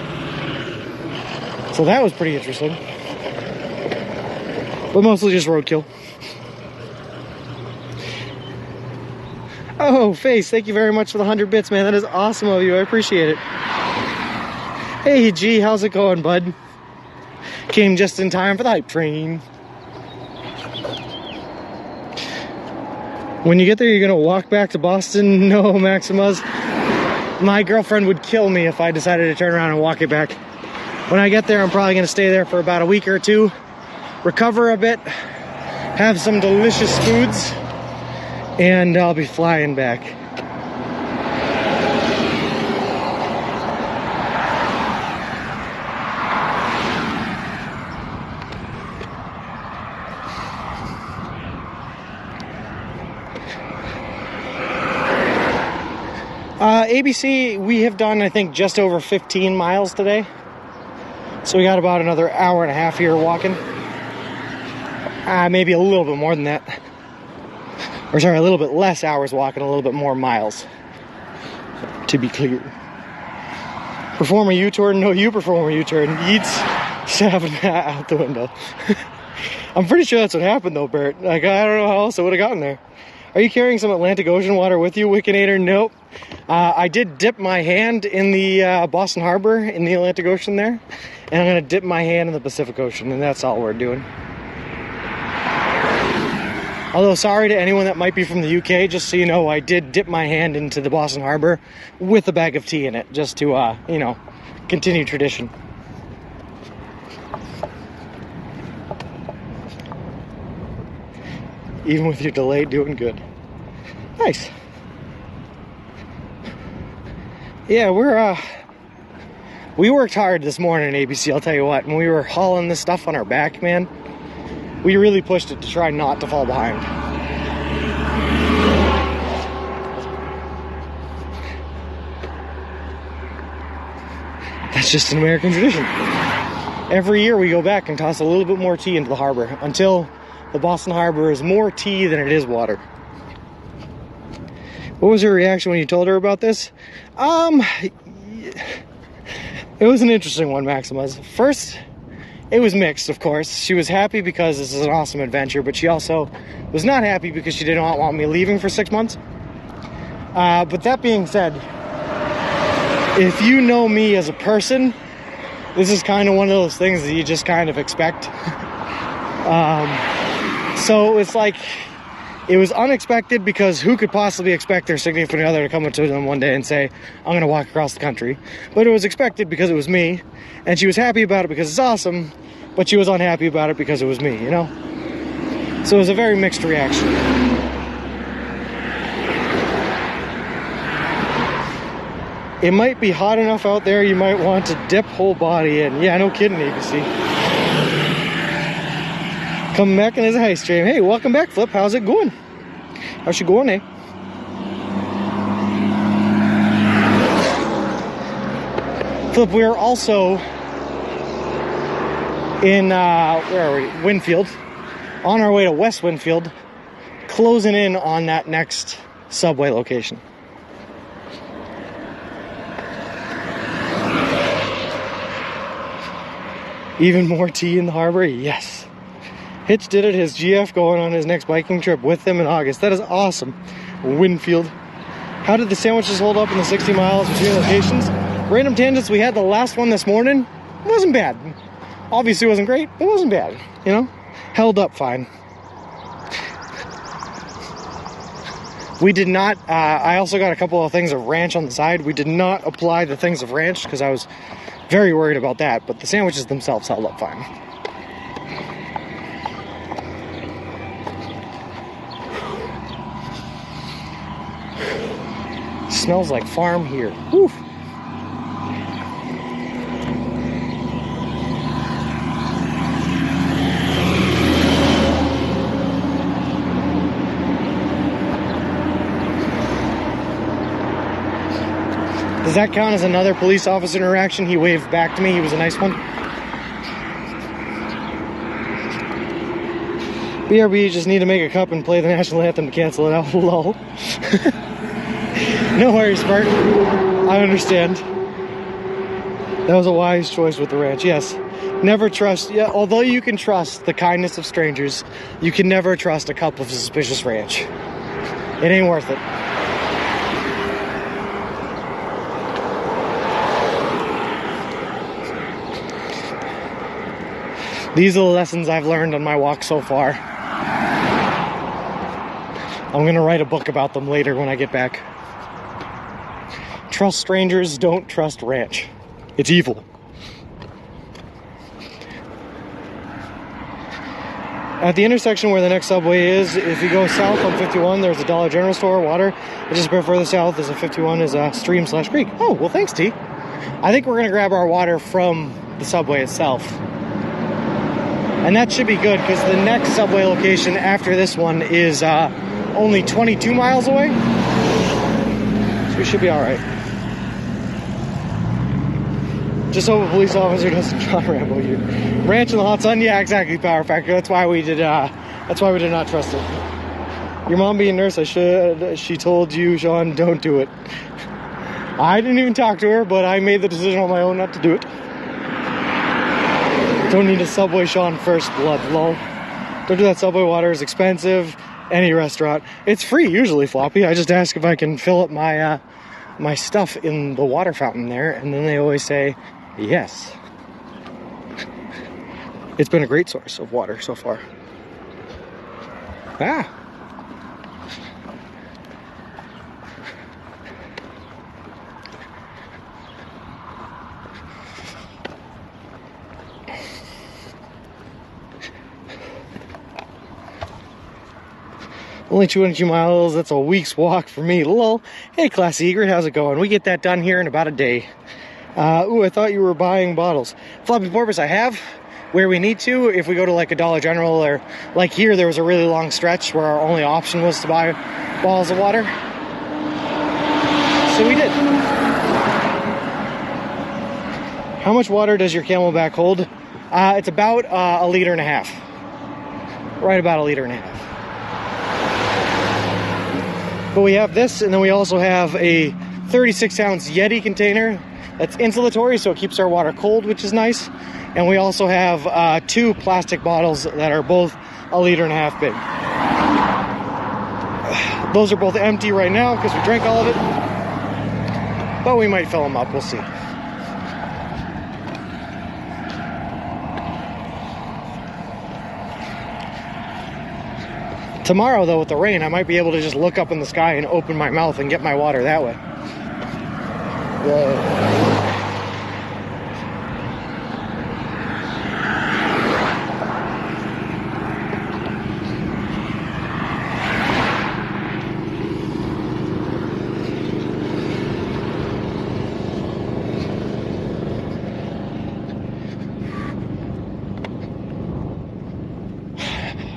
So that was pretty interesting. But mostly just roadkill. Oh, Face, thank you very much for the 100 bits, man. That is awesome of you. I appreciate it. Hey, G, how's it going, bud? Came just in time for the hype train. When you get there, you're going to walk back to Boston? No, Maximus. My girlfriend would kill me if I decided to turn around and walk it back. When I get there, I'm probably going to stay there for about a week or two, recover a bit, have some delicious foods, and I'll be flying back. ABC, we have done, I think, just over 15 miles today. So we got about another hour and a half here walking. Maybe a little bit more than that. Or sorry, a little bit less hours walking, a little bit more miles. To be clear. Perform a U-turn? No, you perform a U-turn. Yeets, shoving that out the window. I'm pretty sure that's what happened though, Bert. Like, I don't know how else I would have gotten there. Are you carrying some Atlantic Ocean water with you, Wickinator? Nope. I did dip my hand in the Boston Harbor in the Atlantic Ocean there. And I'm going to dip my hand in the Pacific Ocean, and that's all we're doing. Although, sorry to anyone that might be from the UK, just so you know, I did dip my hand into the Boston Harbor with a bag of tea in it, just to, you know, continue tradition. Even with your delay, doing good. Nice. Yeah, we worked hard this morning in ABC, I'll tell you what. When we were hauling this stuff on our back, man, we really pushed it to try not to fall behind. That's just an American tradition. Every year we go back and toss a little bit more tea into the harbor until the Boston Harbor is more tea than it is water. What was her reaction when you told her about this? It was an interesting one, Maximus. First, it was mixed, of course. She was happy because this is an awesome adventure, but she also was not happy because she did not want me leaving for 6 months. But that being said, if you know me as a person, this is kind of one of those things that you just kind of expect. So it's like, it was unexpected because who could possibly expect their significant other to come up to them one day and say, I'm going to walk across the country. But it was expected because it was me, and she was happy about it because it's awesome, but she was unhappy about it because it was me, you know? So it was a very mixed reaction. It might be hot enough out there, you might want to dip whole body in. Yeah, no kidding, ABC. Coming back in his high stream. Hey, welcome back, Flip. How's it going? How's she going, eh? Flip, we are also in, where are we? Winfield. On our way to West Winfield. Closing in on that next Subway location. Even more tea in the harbor? Yes. Hitch did it, his GF going on his next biking trip with him in August. That is awesome. Winfield. How did the sandwiches hold up in the 60 miles between locations? Random tangents, we had the last one this morning. It wasn't bad. Obviously it wasn't great, but it wasn't bad, you know? Held up fine. We did not, I also got a couple of things of ranch on the side. We did not apply the things of ranch because I was very worried about that, but the sandwiches themselves held up fine. Smells like farm here. Whew. Does that count as another police officer interaction? He waved back to me. He was a nice one. BRB just need to make a cup and play the national anthem to cancel it out. Lol. No worries, Bart. I understand. That was a wise choice with the ranch. Yes. Never trust. Yeah, although you can trust the kindness of strangers, you can never trust a cup of suspicious ranch. It ain't worth it. These are the lessons I've learned on my walk so far. I'm gonna write a book about them later when I get back. Trust strangers, don't trust ranch. It's evil. At the intersection where the next subway is, if you go south on 51, there's a Dollar General store, water. And just a bit further south is a 51 is a stream/creek. Oh, well thanks, T. I think we're gonna grab our water from the subway itself. And that should be good because the next subway location after this one is only 22 miles away. So we should be all right. Just hope a police officer doesn't John Rambo you. Ranch in the hot sun? Yeah, exactly, power factor. That's why we did not trust it. Your mom being a nurse, she told you, Sean, don't do it. I didn't even talk to her, but I made the decision on my own not to do it. Don't need a Subway Sean first blood, lol. Don't do that. Subway water is expensive. Any restaurant. It's free usually, Floppy. I just ask if I can fill up my my stuff in the water fountain there, and then they always say yes. It's been a great source of water so far. Ah. Only 202 miles, that's a week's walk for me, lol. Hey, Classy Egret, how's it going? We get that done here in about a day. Ooh, I thought you were buying bottles. Floppy Porpoise, I have, where we need to. If we go to like a Dollar General, or like here, there was a really long stretch where our only option was to buy bottles of water. So we did. How much water does your Camelback hold? It's about 1.5 liters. Right about 1.5 liters. But we have this, and then we also have a 36-ounce Yeti container that's insulatory, so it keeps our water cold, which is nice. And we also have 2 plastic bottles that are both 1.5 liters big. Those are both empty right now because we drank all of it, but we might fill them up, we'll see. Tomorrow, though, with the rain, I might be able to just look up in the sky and open my mouth and get my water that way. Whoa.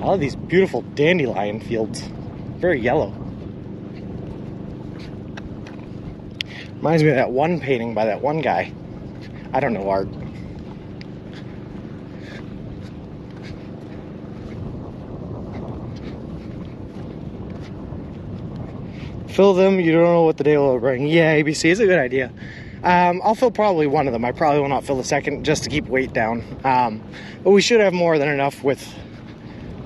All of these beautiful dandelion fields. Very yellow. Reminds me of that one painting by that one guy. I don't know art. Fill them, you don't know what the day will bring. Yeah, ABC is a good idea. I'll fill probably one of them. I probably will not fill the second just to keep weight down. But we should have more than enough with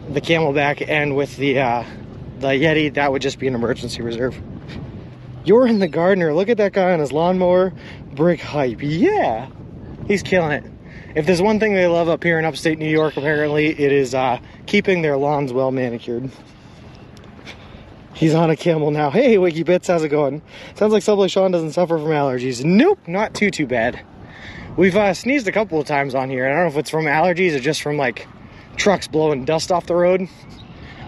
the Camelback and with the Yeti. That would just be an emergency reserve. You're in the gardener. Look at that guy on his lawnmower. Brick hype. Yeah, he's killing it. If there's one thing they love up here in upstate New York, apparently, it is keeping their lawns well manicured. He's on a camel now. Hey, Wiki Bits, how's it going? Sounds like Subway Sean doesn't suffer from allergies. Nope, not too bad. We've sneezed a couple of times on here. I don't know if it's from allergies or just from like trucks blowing dust off the road,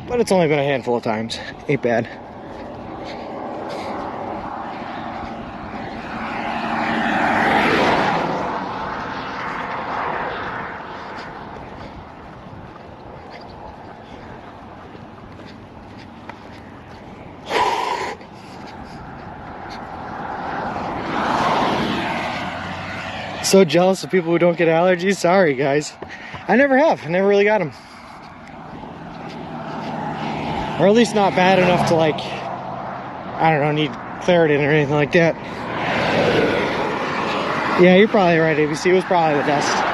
but it's only been a handful of times. Ain't bad. So jealous of people who don't get allergies. Sorry, guys. I never have. I never really got them. Or at least not bad enough to, like, I don't know, need Claritin or anything like that. Yeah, you're probably right, ABC. It was probably the dust.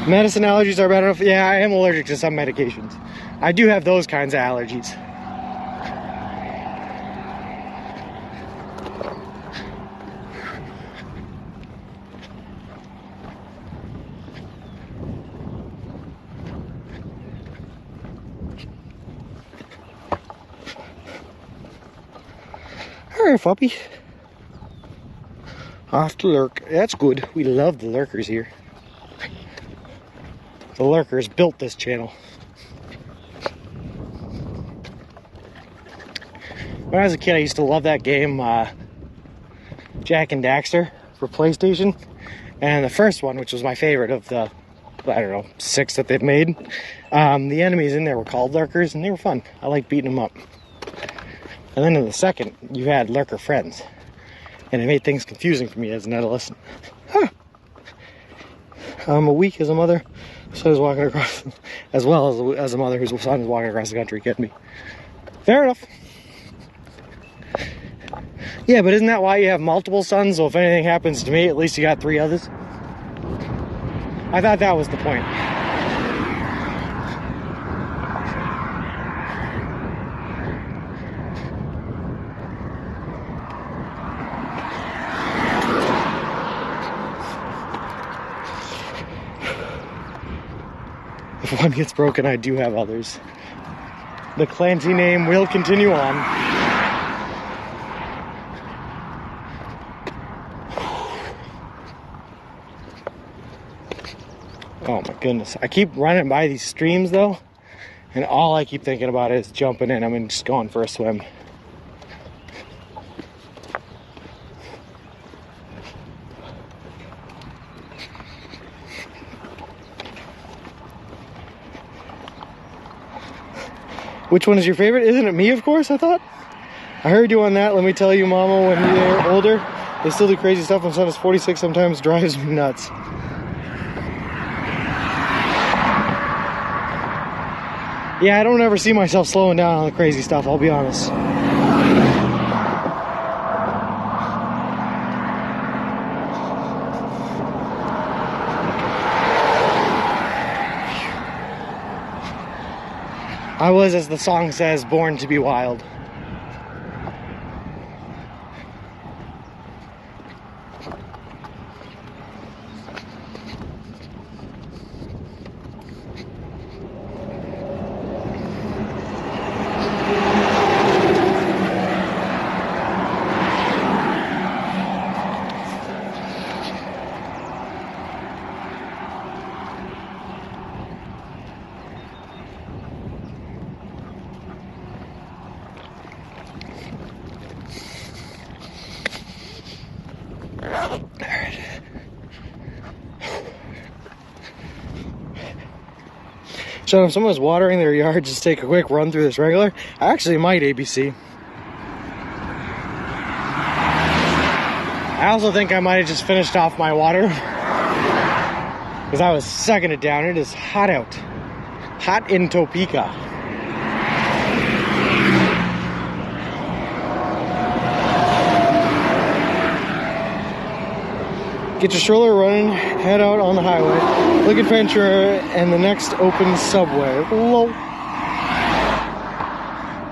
Medicine allergies are bad enough. Yeah, I am allergic to some medications. I do have those kinds of allergies. All right, puppy. Off to lurk. That's good. We love the lurkers here. The lurkers built this channel. When I was a kid, I used to love that game, Jak and Daxter for PlayStation. And the first one, which was my favorite of the, I don't know, 6 that they've made, the enemies in there were called lurkers, and they were fun. I liked beating them up. And then in the second, you had lurker friends. And it made things confusing for me as an adolescent. Huh. I'm a weak as a mother. So I was walking across, as well as a mother whose son is walking across the country, kidding me. Fair enough. Yeah, but isn't that why you have multiple sons? So if anything happens to me, at least you got 3 others? I thought that was the point. If one gets broken, I do have others. The Clancy name will continue on. Oh my goodness. I keep running by these streams though, and all I keep thinking about is jumping in. I mean, just going for a swim. Which one is your favorite? Isn't it me, of course, I thought? I heard you on that. Let me tell you, Mama, when you're older, they still do crazy stuff. My son is 46, sometimes drives me nuts. Yeah, I don't ever see myself slowing down on the crazy stuff, I'll be honest. I was, as the song says, born to be wild. So if someone's watering their yard, just take a quick run through this regular. I actually might, ABC. I also think I might have just finished off my water. because I was sucking it down. It is hot out. Hot in Topeka. Get your stroller running, head out on the highway. Look adventure and the next open subway. Whoa.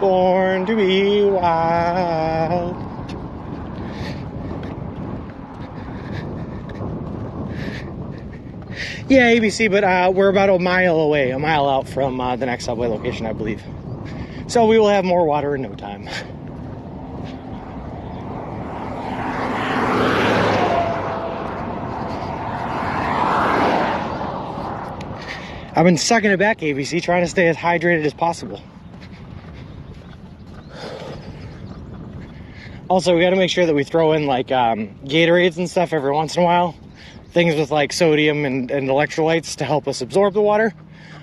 Born to be wild. Yeah, ABC, but we're about a mile out from the next subway location, I believe. So we will have more water in no time. I've been sucking it back, ABC, trying to stay as hydrated as possible. Also, we got to make sure that we throw in like Gatorades and stuff every once in a while. Things with like sodium and electrolytes to help us absorb the water.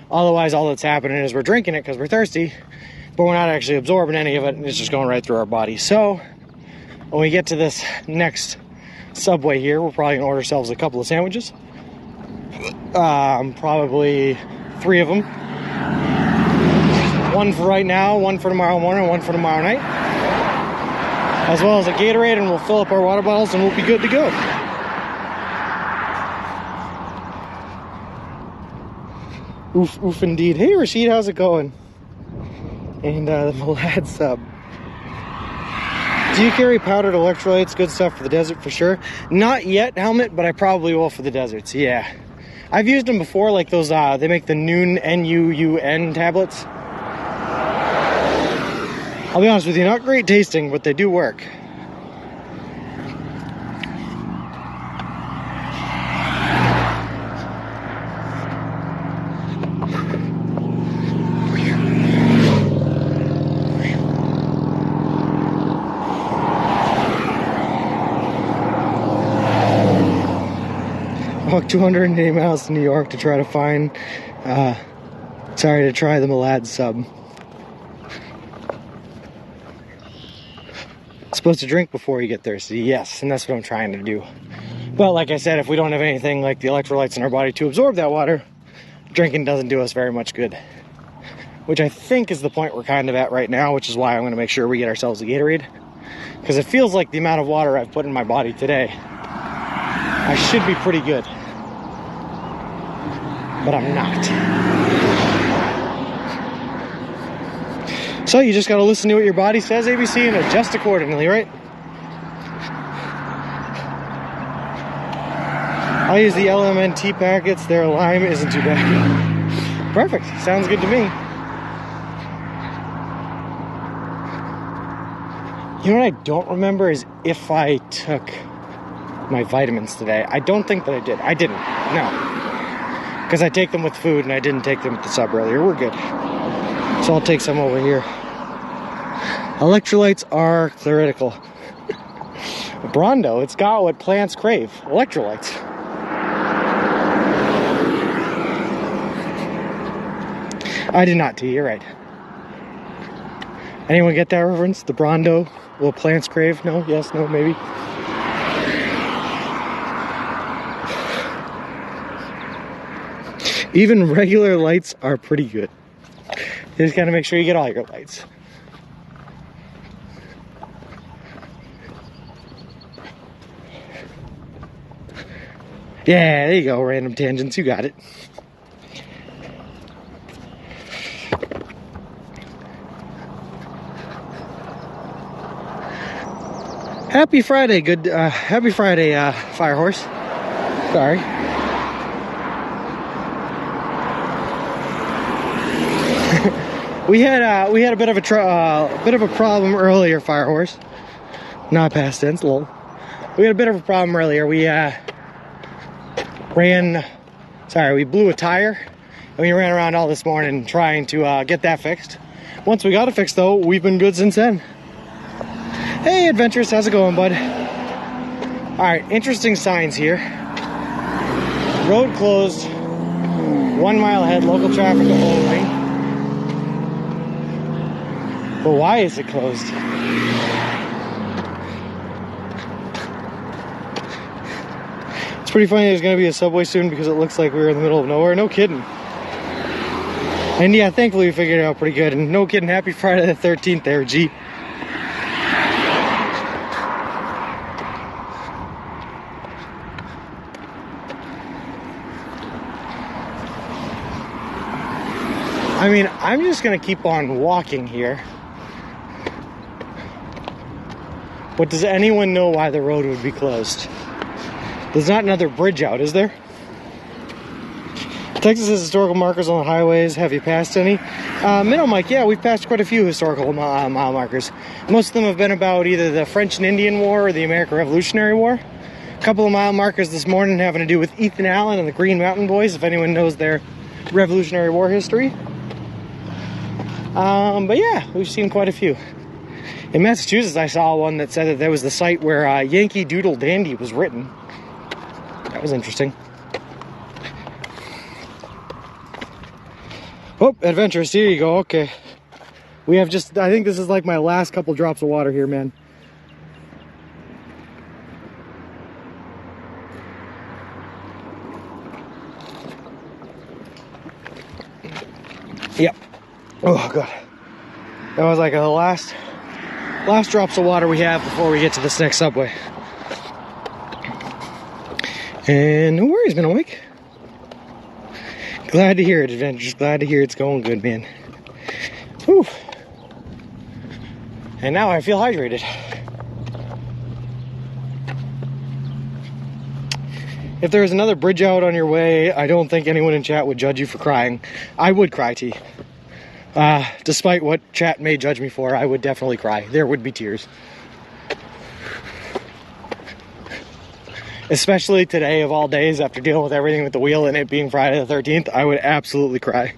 Otherwise, all that's happening is we're drinking it because we're thirsty, but we're not actually absorbing any of it, and it's just going right through our body. So when we get to this next subway here, we're probably gonna order ourselves a couple of sandwiches. Probably 3 of them. One for right now, one for tomorrow morning, one for tomorrow night. As well as a Gatorade, and we'll fill up our water bottles and we'll be good to go. Oof, oof indeed. Hey Rashid, how's it going? And the Malad sub. Do you carry powdered electrolytes? Good stuff for the desert for sure. Not yet, Helmet, but I probably will for the deserts, yeah. I've used them before, like those, they make the Noon, N-U-U-N tablets. I'll be honest with you, not great tasting, but they do work. Walked 280 miles to New York to try to find, to try the Malad sub. Supposed to drink before you get thirsty, yes, and that's what I'm trying to do. But like I said, if we don't have anything like the electrolytes in our body to absorb that water, drinking doesn't do us very much good. Which I think is the point we're kind of at right now, which is why I'm going to make sure we get ourselves a Gatorade. Because it feels like the amount of water I've put in my body today, I should be pretty good. But I'm not. So you just got to listen to what your body says, ABC, and adjust accordingly, right? I use the LMNT packets. Their lime isn't too bad. Perfect. Sounds good to me. You know what I don't remember is if I took my vitamins today. I don't think that I did. I didn't. No. Because I take them with food and I didn't take them at the sub earlier. We're good. So I'll take some over here. Electrolytes are theoretical. Brondo, it's got what plants crave. Electrolytes. I did not, T. You're right. Anyone get that reference? The Brondo, what plants crave? No? Yes? No? Maybe? Even regular lights are pretty good. You just gotta make sure you get all your lights. Yeah, there you go, random tangents, you got it. Happy Friday, happy Friday, Firehorse. Sorry. We had a bit of a problem earlier, Firehorse. Not past tense, lol. We had a bit of a problem earlier. We blew a tire, and we ran around all this morning trying to get that fixed. Once we got it fixed, though, we've been good since then. Hey, adventurous, how's it going, bud? All right, interesting signs here. Road closed. 1 mile ahead, local traffic only. But why is it closed? It's pretty funny there's gonna be a Subway soon because it looks like we're in the middle of nowhere. No kidding. And yeah, thankfully we figured it out pretty good. And no kidding, happy Friday the 13th there, G. I mean, I'm just gonna keep on walking here. But does anyone know why the road would be closed? There's not another bridge out, is there? Texas has historical markers on the highways. Have you passed any? Minnow Mike, yeah, we've passed quite a few historical mile markers. Most of them have been about either the French and Indian War or the American Revolutionary War. A couple of mile markers this morning having to do with Ethan Allen and the Green Mountain Boys, if anyone knows their Revolutionary War history. But yeah, we've seen quite a few. In Massachusetts, I saw one that said that there was the site where Yankee Doodle Dandy was written. That was interesting. Oh, adventurous, here you go, okay. We have just, I think this is like my last couple drops of water here, man. Yep. Oh, God. That was like the last drops of water we have before we get to this next Subway. And no worries, man, awake. Glad to hear it, Adventures. Glad to hear it's going good, man. Whew. And now I feel hydrated. If there was another bridge out on your way, I don't think anyone in chat would judge you for crying. I would cry, T. Despite what chat may judge me for, I would definitely cry. There would be tears. Especially today of all days, after dealing with everything with the wheel and it being Friday the 13th, I would absolutely cry.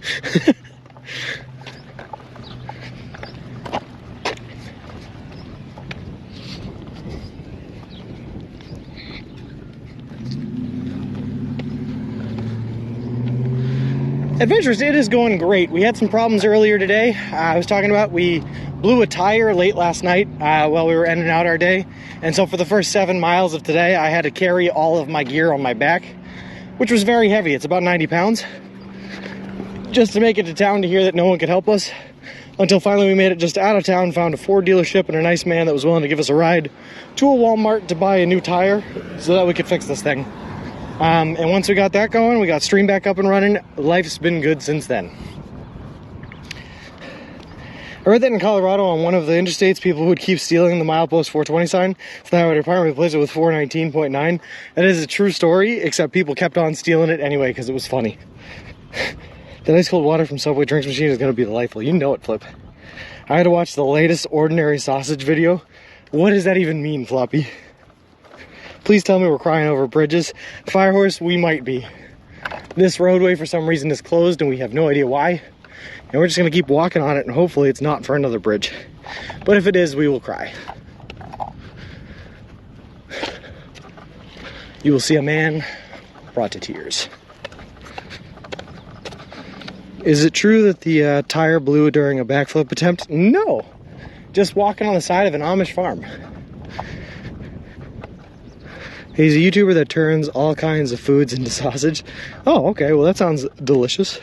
Adventures, it is going great. We had some problems earlier today. I was talking about we blew a tire late last night while we were ending out our day. And so for the first 7 miles of today, I had to carry all of my gear on my back, which was very heavy. It's about 90 pounds. Just to make it to town to hear that no one could help us. Until finally we made it just out of town, found a Ford dealership and a nice man that was willing to give us a ride to a Walmart to buy a new tire so that we could fix this thing. And once we got that going, we got Stream back up and running. Life's been good since then. I read that in Colorado on one of the interstates, people would keep stealing the milepost 420 sign, so the highway department replaced it with 419.9. That is a true story, except people kept on stealing it anyway because it was funny. The ice cold water from Subway drinks machine is going to be delightful. You know it, Flip. I had to watch the latest ordinary sausage video. What does that even mean, Floppy? Please tell me we're crying over bridges. Firehorse, we might be. This roadway for some reason is closed and we have no idea why. And we're just gonna keep walking on it and hopefully it's not for another bridge. But if it is, we will cry. You will see a man brought to tears. Is it true that the tire blew during a backflip attempt? No. Just walking on the side of an Amish farm. He's a YouTuber that turns all kinds of foods into sausage. Oh, okay, well that sounds delicious.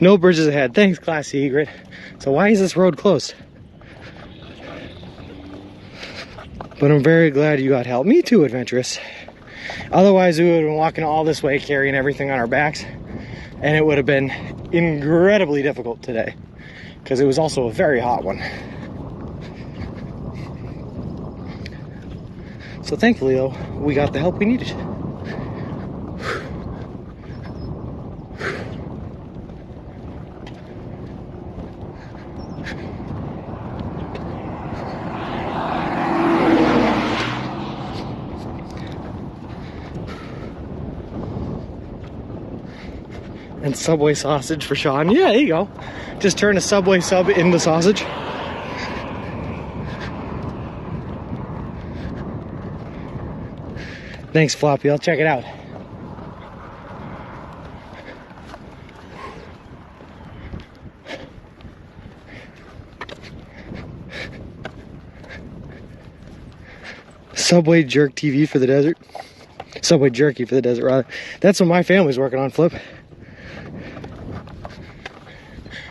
No bridges ahead. Thanks, Classy Egret. So why is this road closed? But I'm very glad you got help. Me too, Adventurous. Otherwise, we would have been walking all this way, carrying everything on our backs. And it would have been incredibly difficult today. Because it was also a very hot one. So thankfully, though, we got the help we needed. And Subway sausage for Sean. Yeah, there you go. Just turn a Subway sub into sausage. Thanks, Floppy. I'll check it out. Subway jerk TV for the desert. Subway jerky for the desert, rather. That's what my family's working on, Flip.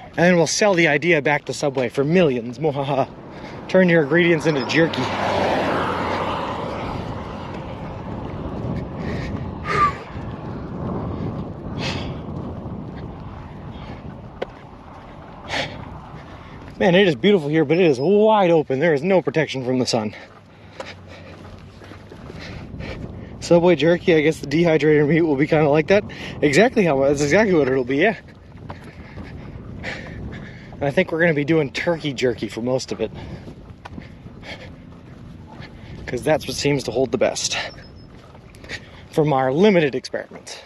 And then we'll sell the idea back to Subway for millions. Mohaha. Turn your ingredients into jerky. Man, it is beautiful here, but it is wide open. There is no protection from the sun. Subway jerky, I guess the dehydrated meat will be kind of like that. Exactly how, that's exactly what it'll be, yeah. And I think we're going to be doing turkey jerky for most of it. Because that's what seems to hold the best. From our limited experiments.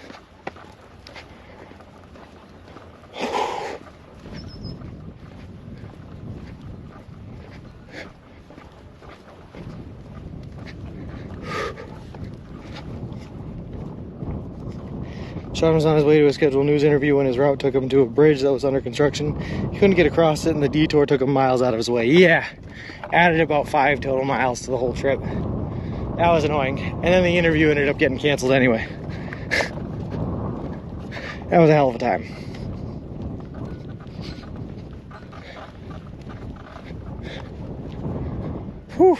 Sean was on his way to a scheduled news interview when his route took him to a bridge that was under construction. He couldn't get across it, and the detour took him miles out of his way. Yeah, added about 5 total miles to the whole trip. That was annoying. And then the interview ended up getting canceled anyway. That was a hell of a time. Whew.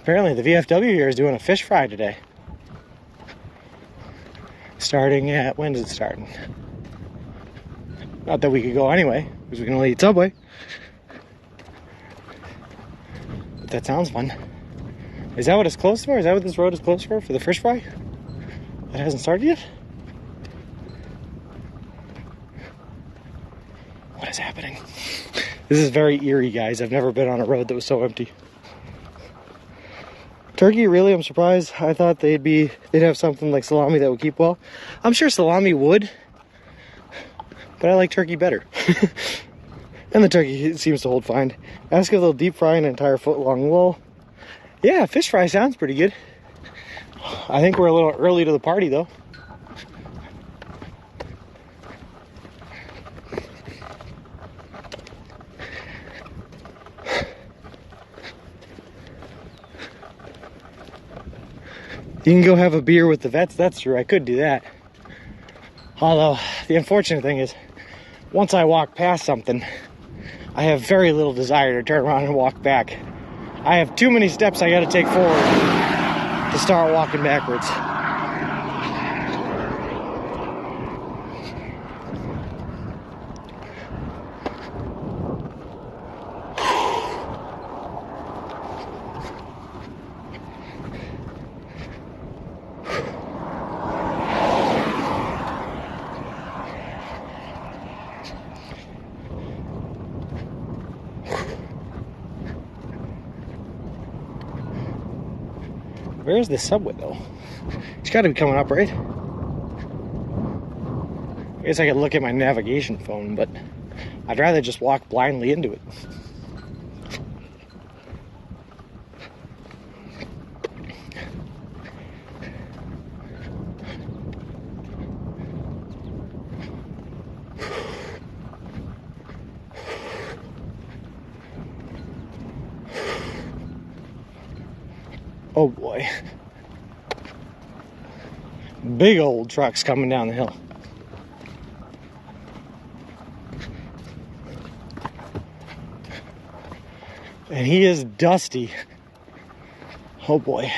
Apparently the VFW here is doing a fish fry today. Starting at, when does it start? Not that we could go anyway, because we can only eat Subway. But that sounds fun. Is that what it's closed for? Is that what this road is closed for the fish fry? That hasn't started yet? What is happening? This is very eerie, guys. I've never been on a road that was so empty. Turkey, really? I'm surprised. I thought they'd have something like salami that would keep well. I'm sure salami would, but I like turkey better. And the turkey seems to hold fine. Ask if they'll deep fry an entire foot long roll. Yeah, fish fry sounds pretty good. I think we're a little early to the party though. You can go have a beer with the vets, that's true, I could do that. Although, the unfortunate thing is, once I walk past something, I have very little desire to turn around and walk back. I have too many steps I gotta take forward to start walking backwards. Where's the Subway though? It's gotta be coming up, right? I guess I could look at my navigation phone, but I'd rather just walk blindly into it. Oh boy. Big old trucks coming down the hill. And he is dusty. Oh boy.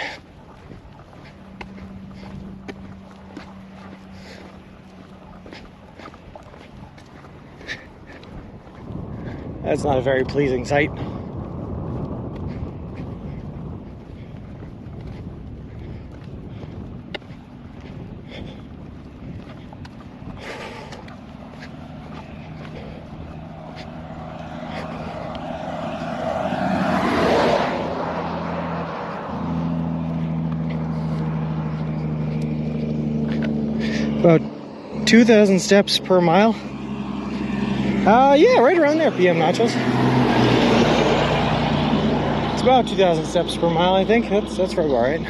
That's not a very pleasing sight. About 2,000 steps per mile. Yeah, right around there, PM Nachos. It's about 2,000 steps per mile, I think. That's right, all right.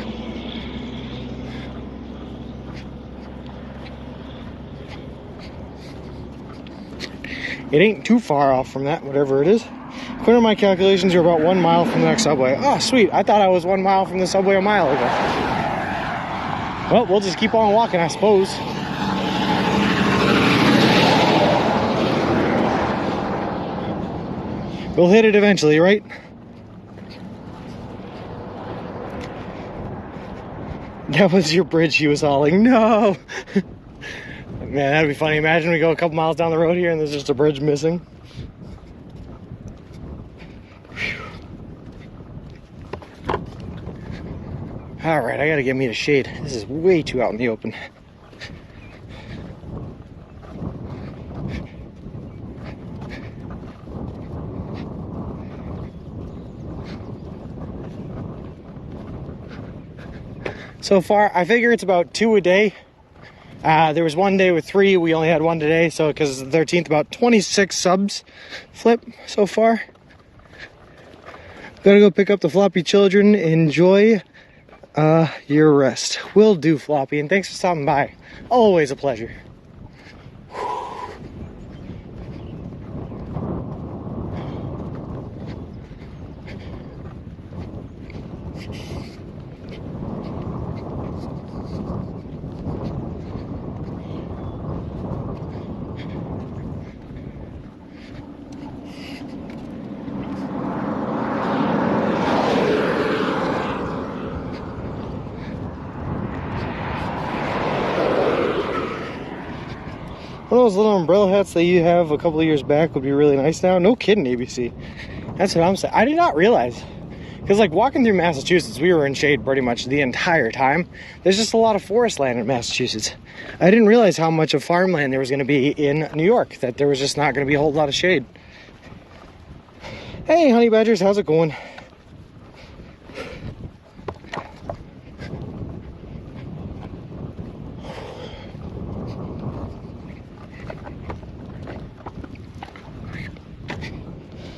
It ain't too far off from that, whatever it is. According to my calculations, you're about 1 mile from the next subway. Oh, sweet. I thought I was 1 mile from the subway a mile ago. Well, we'll just keep on walking, I suppose. We'll hit it eventually, right? That was your bridge he was hauling. No! Man, that'd be funny. Imagine we go a couple miles down the road here and there's just a bridge missing. Alright, I gotta get me a shade. This is way too out in the open. So far, I figure it's about 2 a day. There was one day with 3. We only had 1 today, so because it's the 13th, about 26 subs flip so far. Gotta go pick up the floppy children. Enjoy your rest. Will do, Floppy, and thanks for stopping by. Always a pleasure. One of those little umbrella hats that you have a couple of years back would be really nice now. No kidding, ABC. That's what I'm saying. I did not realize. Because like walking through Massachusetts, we were in shade pretty much the entire time. There's just a lot of forest land in Massachusetts. I didn't realize how much of farmland there was going to be in New York. That there was just not going to be a whole lot of shade. Hey, honey badgers, how's it going?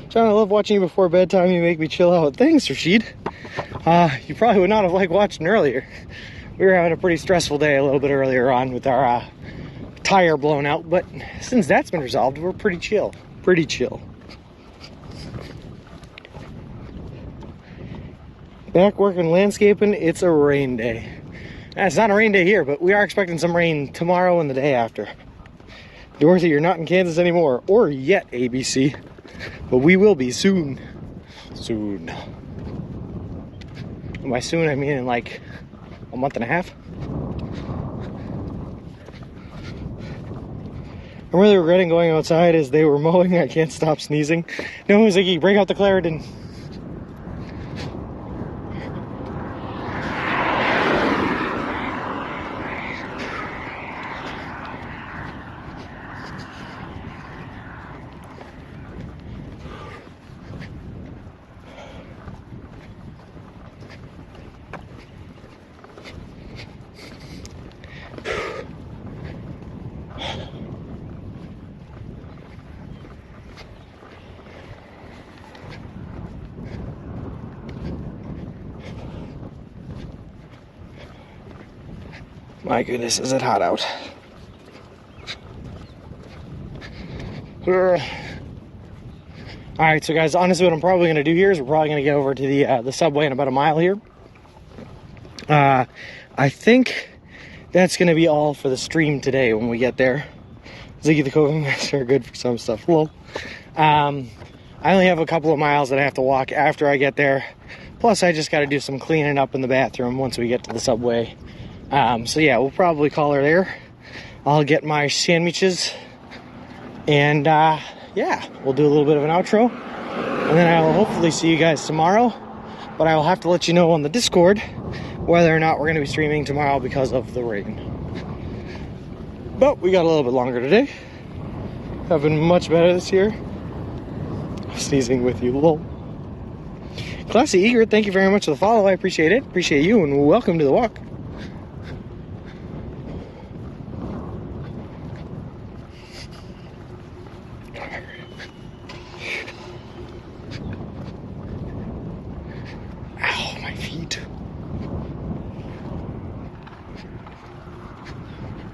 John, I love watching you before bedtime. You make me chill out. Thanks, Rashid. You probably would not have liked watching earlier. We were having a pretty stressful day a little bit earlier on with our tire blown out. But since that's been resolved, we're pretty chill. Pretty chill. Back working landscaping, it's a rain day. It's not a rain day here, but we are expecting some rain tomorrow and the day after. Dorothy, you're not in Kansas anymore. Or yet, ABC. But we will be soon. Soon. And by soon, I mean in like a month and a half. I'm really regretting going outside as they were mowing. I can't stop sneezing. No, Ziggy, break out the Claritin. My goodness, is it hot out. Alright, so guys, honestly what I'm probably going to do here is we're probably going to get over to the subway in about a mile here. I think that's going to be all for the stream today when we get there. Ziggy the Coving Master are good for some stuff. Well, I only have a couple of miles that I have to walk after I get there. Plus, I just got to do some cleaning up in the bathroom once we get to the subway. So yeah, we'll probably call her there. I'll get my sandwiches. And yeah, we'll do a little bit of an outro. And then I will hopefully see you guys tomorrow. But I will have to let you know on the Discord whether or not we're going to be streaming tomorrow because of the rain. But we got a little bit longer today. I've been much better this year. Sneezing with you, lol. Classy Eager, thank you very much for the follow. I appreciate it. Appreciate you, and welcome to the walk. Ow, my feet.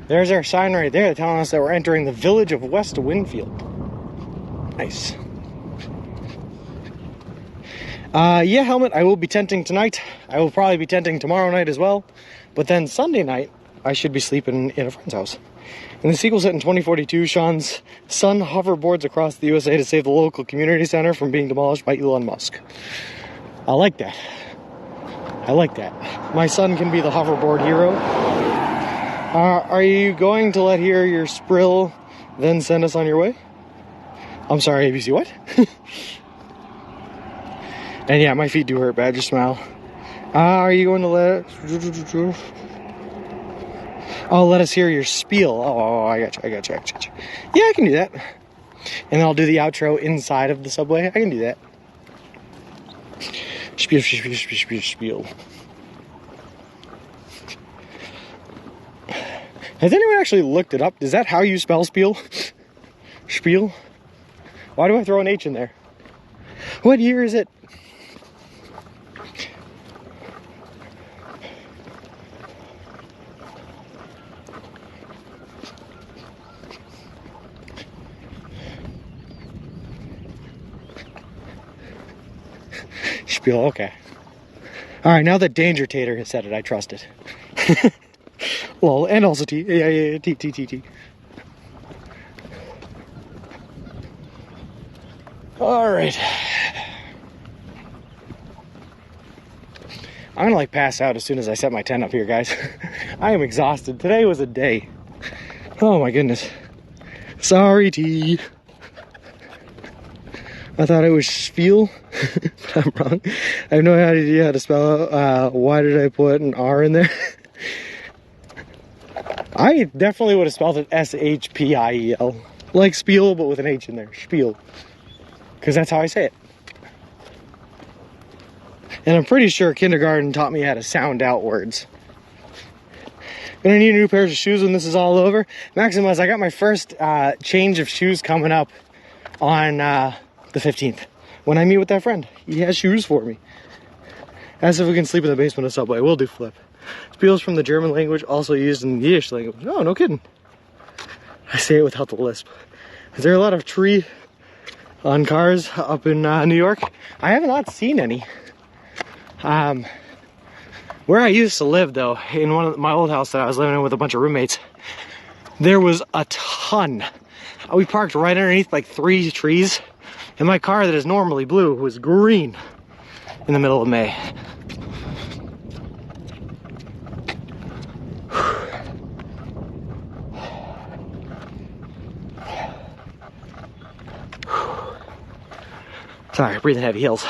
There's our sign right there telling us that we're entering the village of West Winfield. Nice. Yeah, helmet. I will be tenting tonight. I will probably be tenting tomorrow night as well. But then Sunday night, I should be sleeping in a friend's house. In the sequel set in 2042, Sean's son hoverboards across the USA to save the local community center from being demolished by Elon Musk. I like that. I like that. My son can be the hoverboard hero. Are you going to let hear your sprill, then send us on your way? I'm sorry, ABC, what? And yeah, my feet do hurt bad, just smile. Are you going to let... Oh, let us hear your spiel. Oh, I got you. Yeah, I can do that. And then I'll do the outro inside of the subway. I can do that. Spiel. Has anyone actually looked it up? Is that how you spell spiel? Spiel? Why do I throw an H in there? What year is it? Spiel, okay. Alright, now that Danger Tater has said it, I trust it. Lol, and also T. Yeah, T. Alright. I'm gonna like pass out as soon as I set my tent up here, guys. I am exhausted. Today was a day. Oh my goodness. Sorry, T. I thought it was spiel, but I'm wrong. I have no idea how to spell it. Why did I put an R in there? I definitely would have spelled it S-H-P-I-E-L. Like spiel, but with an H in there. Spiel. Because that's how I say it. And I'm pretty sure kindergarten taught me how to sound out words. Gonna need a new pair of shoes when this is all over. Maximus, I got my first change of shoes coming up on the 15th. When I meet with that friend. He has shoes for me. As if we can sleep in the basement of Subway. We'll do flip. Spiel's from the German language, also used in the Yiddish language. Oh, no kidding. I say it without the lisp. Is there a lot of tree on cars up in New York? I have not seen any. Where I used to live, though, in my old house that I was living in with a bunch of roommates, there was a ton. We parked right underneath like 3 trees, and my car that is normally blue was green in the middle of May. Sorry, breathing heavy hills.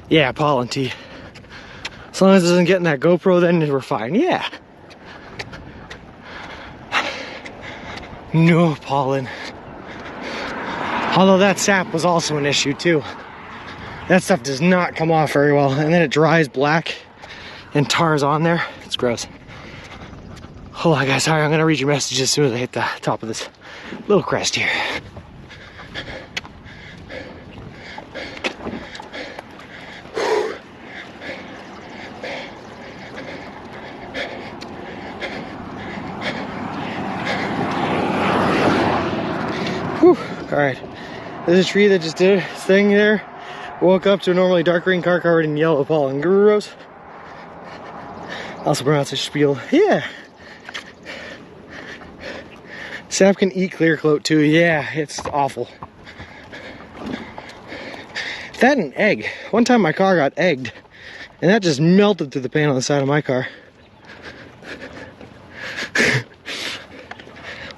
Yeah, pollen tea. As long as it doesn't get in that GoPro, then we're fine. Yeah. No pollen. Although that sap was also an issue too. That stuff does not come off very well, and then it dries black and tars on there. It's gross. Hold on, guys. Sorry, I'm gonna read your message as soon as I hit the top of this little crest here. Whew. All right. There's a tree that just did its thing there. Woke up to a normally dark green car covered in yellow pollen. Gross. Also pronounced a spiel. Yeah. Sap can eat clear coat too. Yeah, it's awful. That and egg. One time my car got egged, and that just melted through the paint on the side of my car.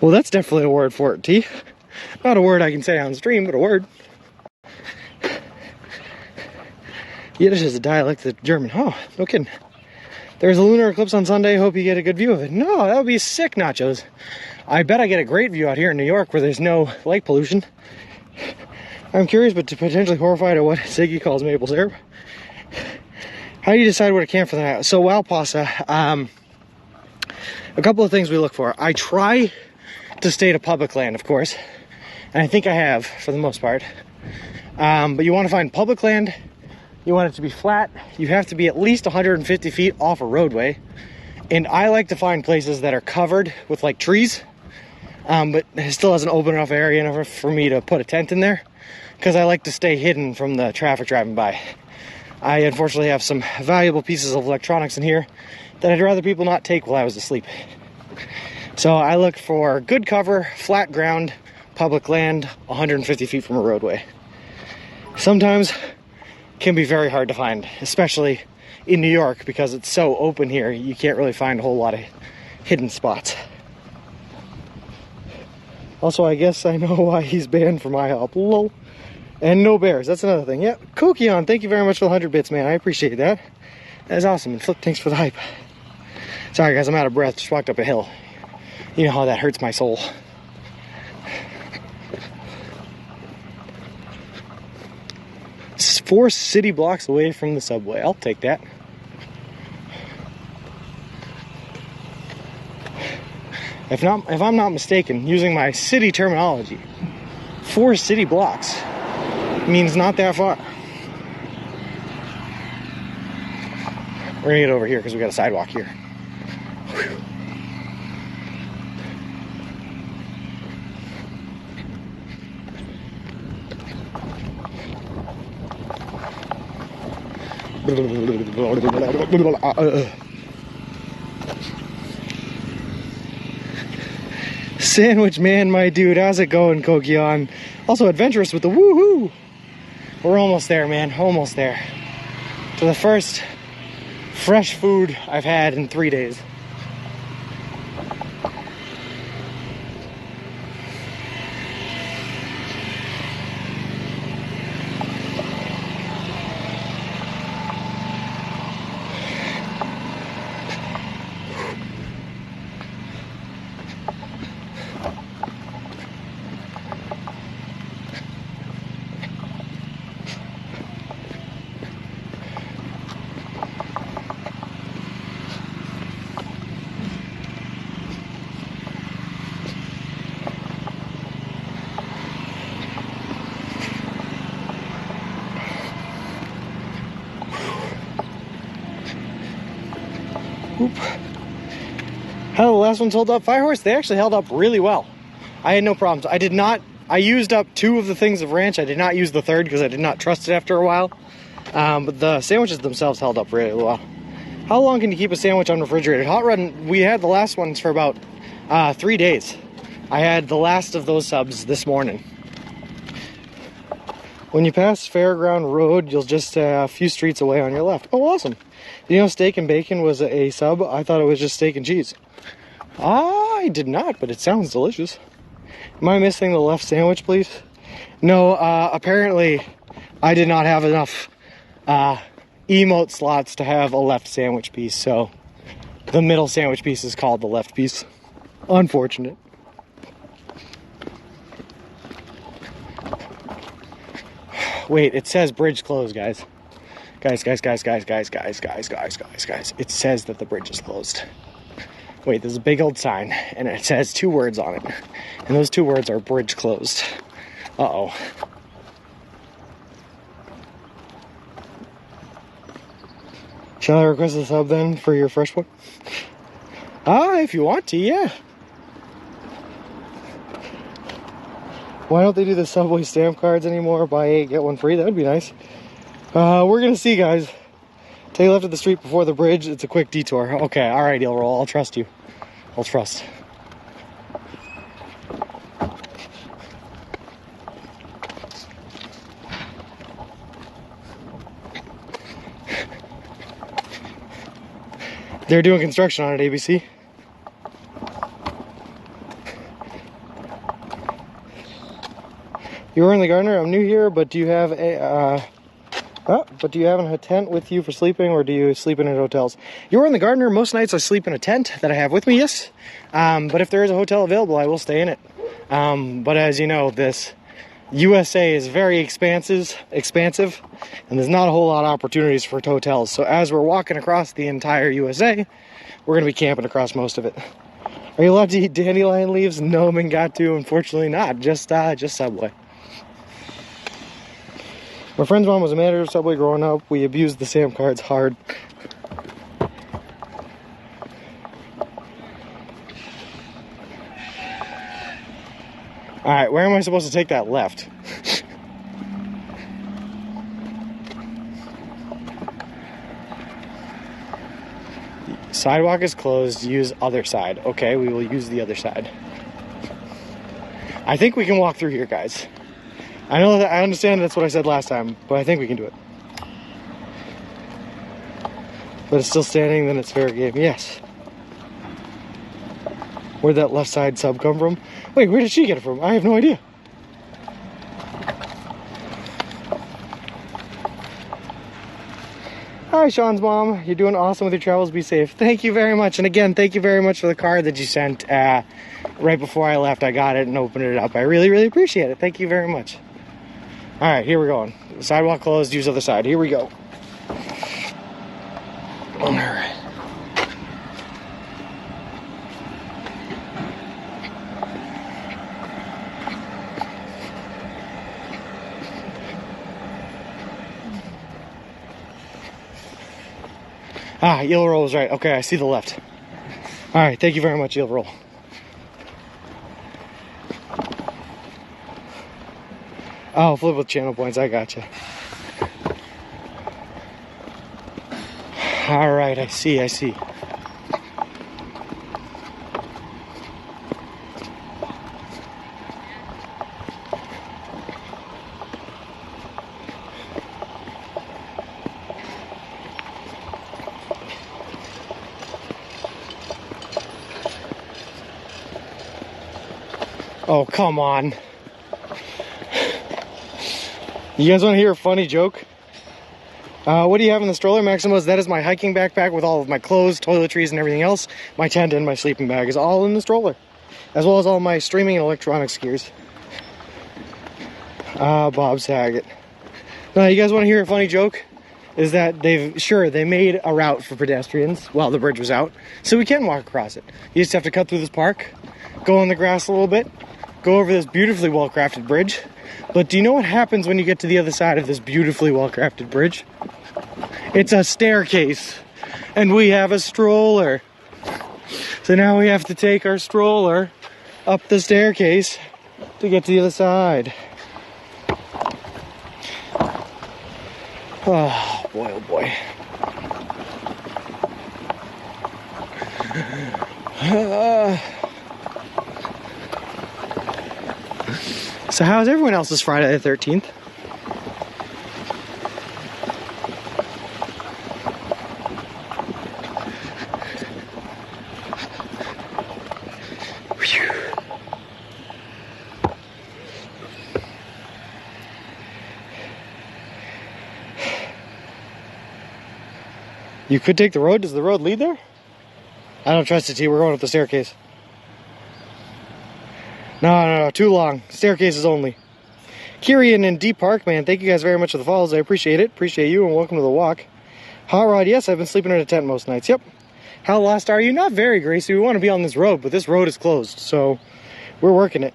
Well, that's definitely a word for it, T. Not a word I can say on stream, but a word. Yiddish is a dialect of German. Oh, no kidding. There's a lunar eclipse on Sunday. Hope you get a good view of it. No, that would be sick, Nachos. I bet I get a great view out here in New York where there's no light pollution. I'm curious, but potentially horrified at what Ziggy calls maple syrup. How do you decide where to camp for the night? So, Walpasa, a couple of things we look for. I try to stay to public land, of course. And I think I have, for the most part. But you want to find public land you want it to be flat, you have to be at least 150 feet off a roadway. And I like to find places that are covered with like trees, but it still has an open enough area enough for me to put a tent in there, because I like to stay hidden from the traffic driving by. I unfortunately have some valuable pieces of electronics in here that I'd rather people not take while I was asleep. So I look for good cover, flat ground, public land, 150 feet from a roadway. Sometimes can be very hard to find, especially in New York, because it's so open here. You can't really find a whole lot of hidden spots. Also, I guess I know why he's banned from IHOP. Lol. And no bears, that's another thing. Yeah, Kokion, thank you very much for the 100 bits, man. I appreciate that. That is awesome. And Flip, thanks for the hype. Sorry guys, I'm out of breath. Just walked up a hill. You know how that hurts my soul. It's 4 city blocks away from the subway. I'll take that. If I'm not mistaken, using my city terminology, 4 city blocks means not that far. We're gonna get over here because we got a sidewalk here. Sandwich man, my dude, how's it going, Kokion? Also adventurous with the woohoo! We're almost there, man, almost there. To the first fresh food I've had in 3 days. Oop. How the last ones hold up? Firehorse, they actually held up really well. I had no problems. I used up 2 of the things of ranch. I did not use the 3rd because I did not trust it after a while. But the sandwiches themselves held up really well. How long can you keep a sandwich unrefrigerated? Hot Run, we had the last ones for about 3 days. I had the last of those subs this morning. When you pass Fairground Road, you'll just a few streets away on your left. Oh, awesome. You know steak and bacon was a sub? I thought it was just steak and cheese. I did not, but it sounds delicious. Am I missing the left sandwich, please? No, apparently I did not have enough emote slots to have a left sandwich piece, so the middle sandwich piece is called the left piece. Unfortunate. Wait, it says bridge closed, guys. Guys. It says that the bridge is closed. Wait, there's a big old sign, and it says 2 words on it. And those 2 words are bridge closed. Uh-oh. Shall I request a sub then for your fresh one? If you want to, yeah. Why don't they do the Subway stamp cards anymore? Buy 8, get 1 free. That would be nice. We're gonna see, guys. Take left of the street before the bridge. It's a quick detour. Okay, all right, Roll. I'll trust you. I'll trust. They're doing construction on it, ABC. You were in the Gardener. I'm new here, but do you have a do you have a tent with you for sleeping, or do you sleep in hotels? You're in the Gardener. Most nights I sleep in a tent that I have with me, yes. But if there is a hotel available, I will stay in it. But as you know, this USA is very expansive, and there's not a whole lot of opportunities for hotels. So as we're walking across the entire USA, we're going to be camping across most of it. Are you allowed to eat dandelion leaves? No, Mingatu, unfortunately not. Just Subway. My friend's mom was a manager of Subway growing up. We abused the Sam cards hard. Alright, where am I supposed to take that left? Sidewalk is closed, use other side. Okay, we will use the other side. I think we can walk through here, guys. I know that I understand that's what I said last time, but I think we can do it. But it's still standing, then it's fair game. Yes. Where'd that left side sub come from? Wait, where did she get it from? I have no idea. Hi, Sean's mom. You're doing awesome with your travels. Be safe. Thank you very much. And again, thank you very much for the card that you sent right before I left. I got it and opened it up. I really, really appreciate it. Thank you very much. All right, here we're going. Sidewalk closed, use other side. Here we go. All right. Ah, Eel Roll is right. Okay, I see the left. All right, thank you very much, Eel Roll. Oh, flip with channel points. I gotcha. All right, I see. Oh, come on. You guys want to hear a funny joke? What do you have in the stroller, Maximus? That is my hiking backpack with all of my clothes, toiletries, and everything else. My tent and my sleeping bag is all in the stroller, as well as all my streaming and electronics gears. Bob Saget. Now, you guys want to hear a funny joke? Is that they made a route for pedestrians while the bridge was out, so we can walk across it. You just have to cut through this park, go on the grass a little bit, go over this beautifully well-crafted bridge. But do you know what happens when you get to the other side of this beautifully well-crafted bridge? It's a staircase, and we have a stroller. So now we have to take our stroller up the staircase to get to the other side. Oh boy, oh boy. So how's everyone else's Friday the 13th? You could take the road. Does the road lead there? I don't trust it, T. We're going up the staircase. No, too long. Staircases only. Kirian and Deep Park, man, thank you guys very much for the follows. I appreciate it. Appreciate you, and welcome to the walk. Hot Rod, yes, I've been sleeping in a tent most nights. Yep. How lost are you? Not very, Gracie. We want to be on this road, but this road is closed, so we're working it.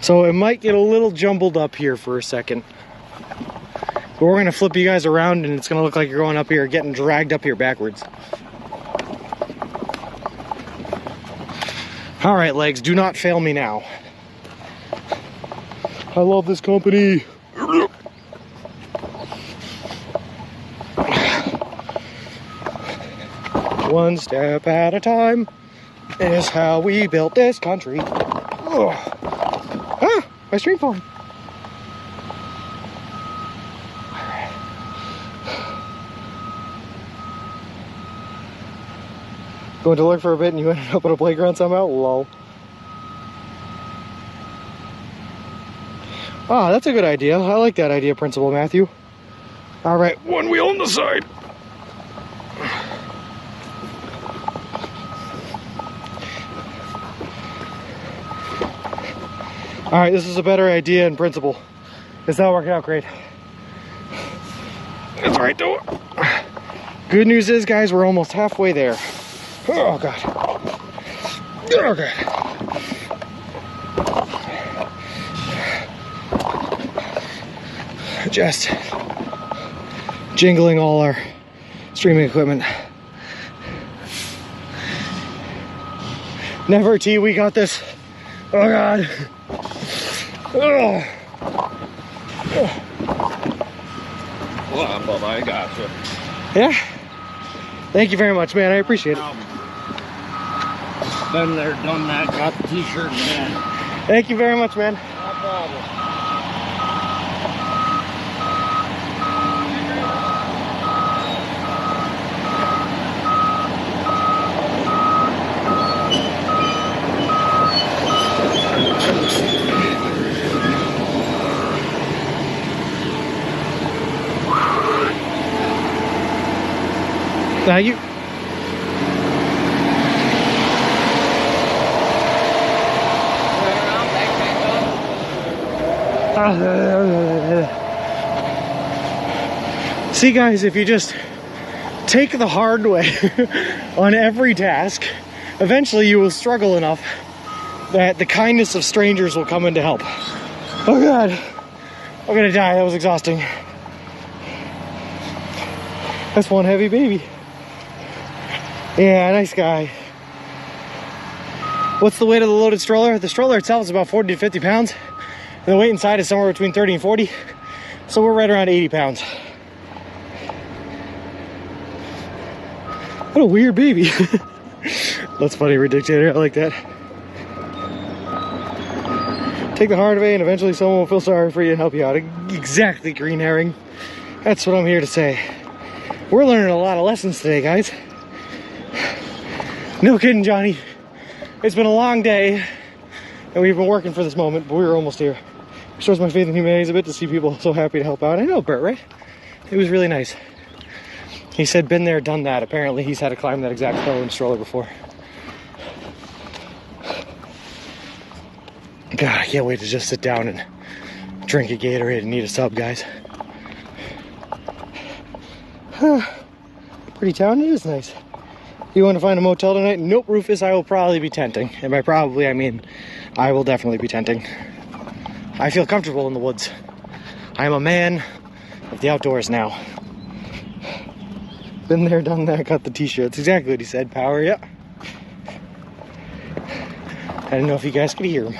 So it might get a little jumbled up here for a second. But we're going to flip you guys around, and it's going to look like you're going up here, getting dragged up here backwards. All right, legs, do not fail me now. I love this company. One step at a time is how we built this country. Ugh. Ah, my stream phone. Going to look for a bit and you ended up on a playground somehow? Lol. Ah, that's a good idea. I like that idea, Principal Matthew. Alright, one wheel on the side. Alright, this is a better idea in principle. It's not working out great. It's alright though. Good news is, guys, we're almost halfway there. Oh god. Oh god. just jingling all our streaming equipment. Never T, we got this. Oh God. Ugh. Hold on, Bubba, I got you. Yeah. Thank you very much, man. I appreciate it. Been there, done that, got the t-shirt, man. Thank you very much, man. No problem. Thank you. See guys, if you just take the hard way on every task, eventually you will struggle enough that the kindness of strangers will come in to help. Oh God, I'm gonna die, that was exhausting. That's one heavy baby. Yeah, nice guy. What's the weight of the loaded stroller? The stroller itself is about 40 to 50 pounds. And the weight inside is somewhere between 30 and 40. So we're right around 80 pounds. What a weird baby. That's funny, Ridiculous. I like that. Take the hard way and eventually someone will feel sorry for you and help you out. Exactly, green herring. That's what I'm here to say. We're learning a lot of lessons today, guys. No kidding, Johnny. It's been a long day and we've been working for this moment, but we're almost here. It shows my faith in humanity a bit to see people so happy to help out. I know Bert, right? It was really nice. He said, been there, done that. Apparently he's had to climb that exact hill in stroller before. God, I can't wait to just sit down and drink a Gatorade and eat a sub, guys. Pretty town, it is nice. You want to find a motel tonight? Nope, Rufus, I will probably be tenting. And by probably, I mean, I will definitely be tenting. I feel comfortable in the woods. I am a man of the outdoors now. Been there, done that, got the t-shirt. That's exactly what he said, power, yeah. I didn't know if you guys could hear him.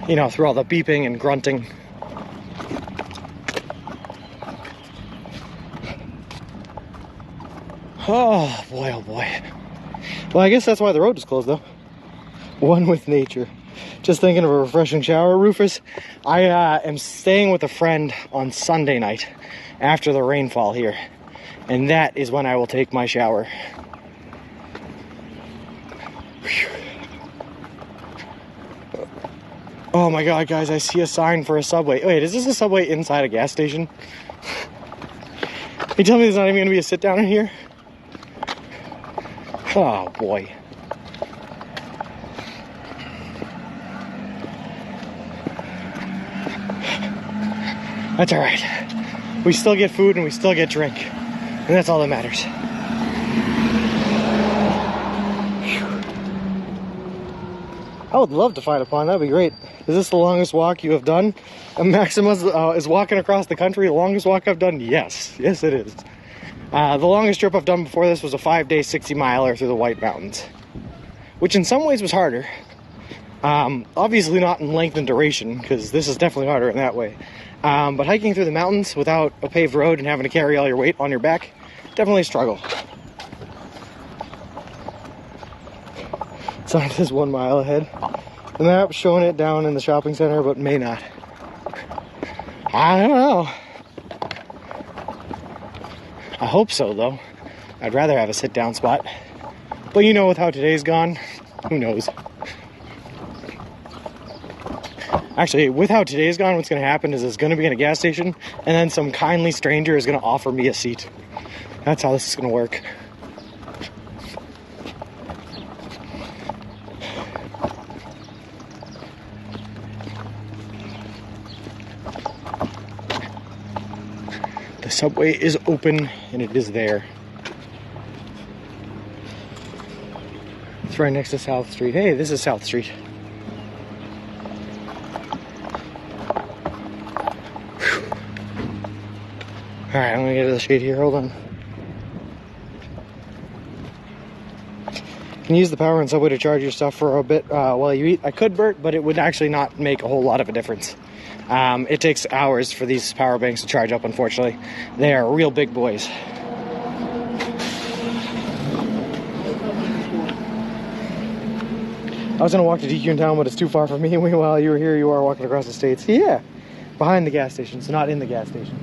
You know, through all the beeping and grunting. Oh boy, oh boy. Well, I guess that's why the road is closed though. One with nature. Just thinking of a refreshing shower. Rufus, I am staying with a friend on Sunday night after the rainfall here. And that is when I will take my shower. Whew. Oh my God, guys, I see a sign for a Subway. Wait, is this a Subway inside a gas station? You tell me there's not even gonna be a sit down in here? Oh boy. That's all right. We still get food and we still get drink. And that's all that matters. Whew. I would love to find a pond, that'd be great. Is this the longest walk you have done? And Maximus is walking across the country the longest walk I've done? Yes, yes it is. The longest trip I've done before this was a 5-day 60-miler through the White Mountains. Which in some ways was harder. Obviously not in length and duration, because this is definitely harder in that way. But hiking through the mountains without a paved road and having to carry all your weight on your back, definitely a struggle. Sign says 1 mile ahead. The map showing it down in the shopping center, but may not. I don't know. I hope so, though. I'd rather have a sit-down spot. But you know, with how today's gone, who knows? Actually, with how today's gone, what's going to happen is it's going to be in a gas station, and then some kindly stranger is going to offer me a seat. That's how this is going to work. The subway is open, and it is there. It's right next to South Street. Hey, this is South Street. right, I'm gonna get to the shade here. Hold on. You can use the power in Subway to charge your stuff for a bit while you eat. I could, Bert, but it would actually not make a whole lot of a difference. It takes hours for these power banks to charge up, unfortunately. They are real big boys. I was gonna walk to DQ in town, but it's too far from me. Meanwhile, you were here, you are walking across the states. Yeah, behind the gas station, so not in the gas station.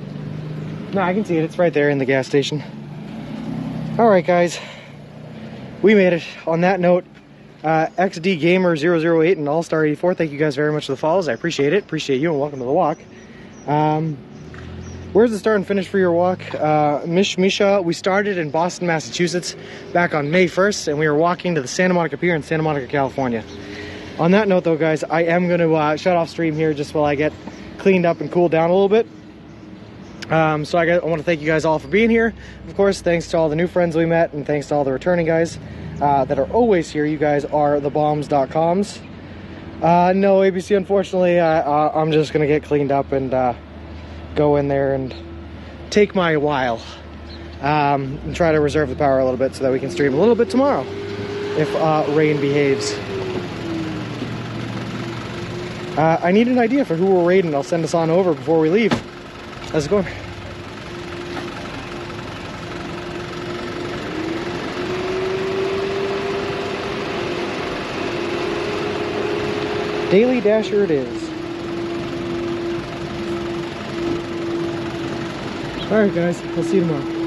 No, I can see it, it's right there in the gas station. All right, guys, we made it. On that note, XD Gamer 008 and All-Star 84, thank you guys very much for the follows. I appreciate it, appreciate you, and welcome to the walk. Where's the start and finish for your walk? Misha, we started in Boston, Massachusetts back on May 1st, and we were walking to the Santa Monica Pier in Santa Monica, California. On that note though, guys, I am going to shut off stream here just while I get cleaned up and cooled down a little bit. So I want to thank you guys all for being here. Of course, thanks to all the new friends we met, and thanks to all the returning guys that are always here. You guys are the bombs.coms. No, ABC, unfortunately, I'm just going to get cleaned up and go in there and take my while and try to reserve the power a little bit so that we can stream a little bit tomorrow if rain behaves. I need an idea for who we're raiding. I'll send us on over before we leave. How's it going? Daily Dasher it is. Alright guys, I'll see you tomorrow.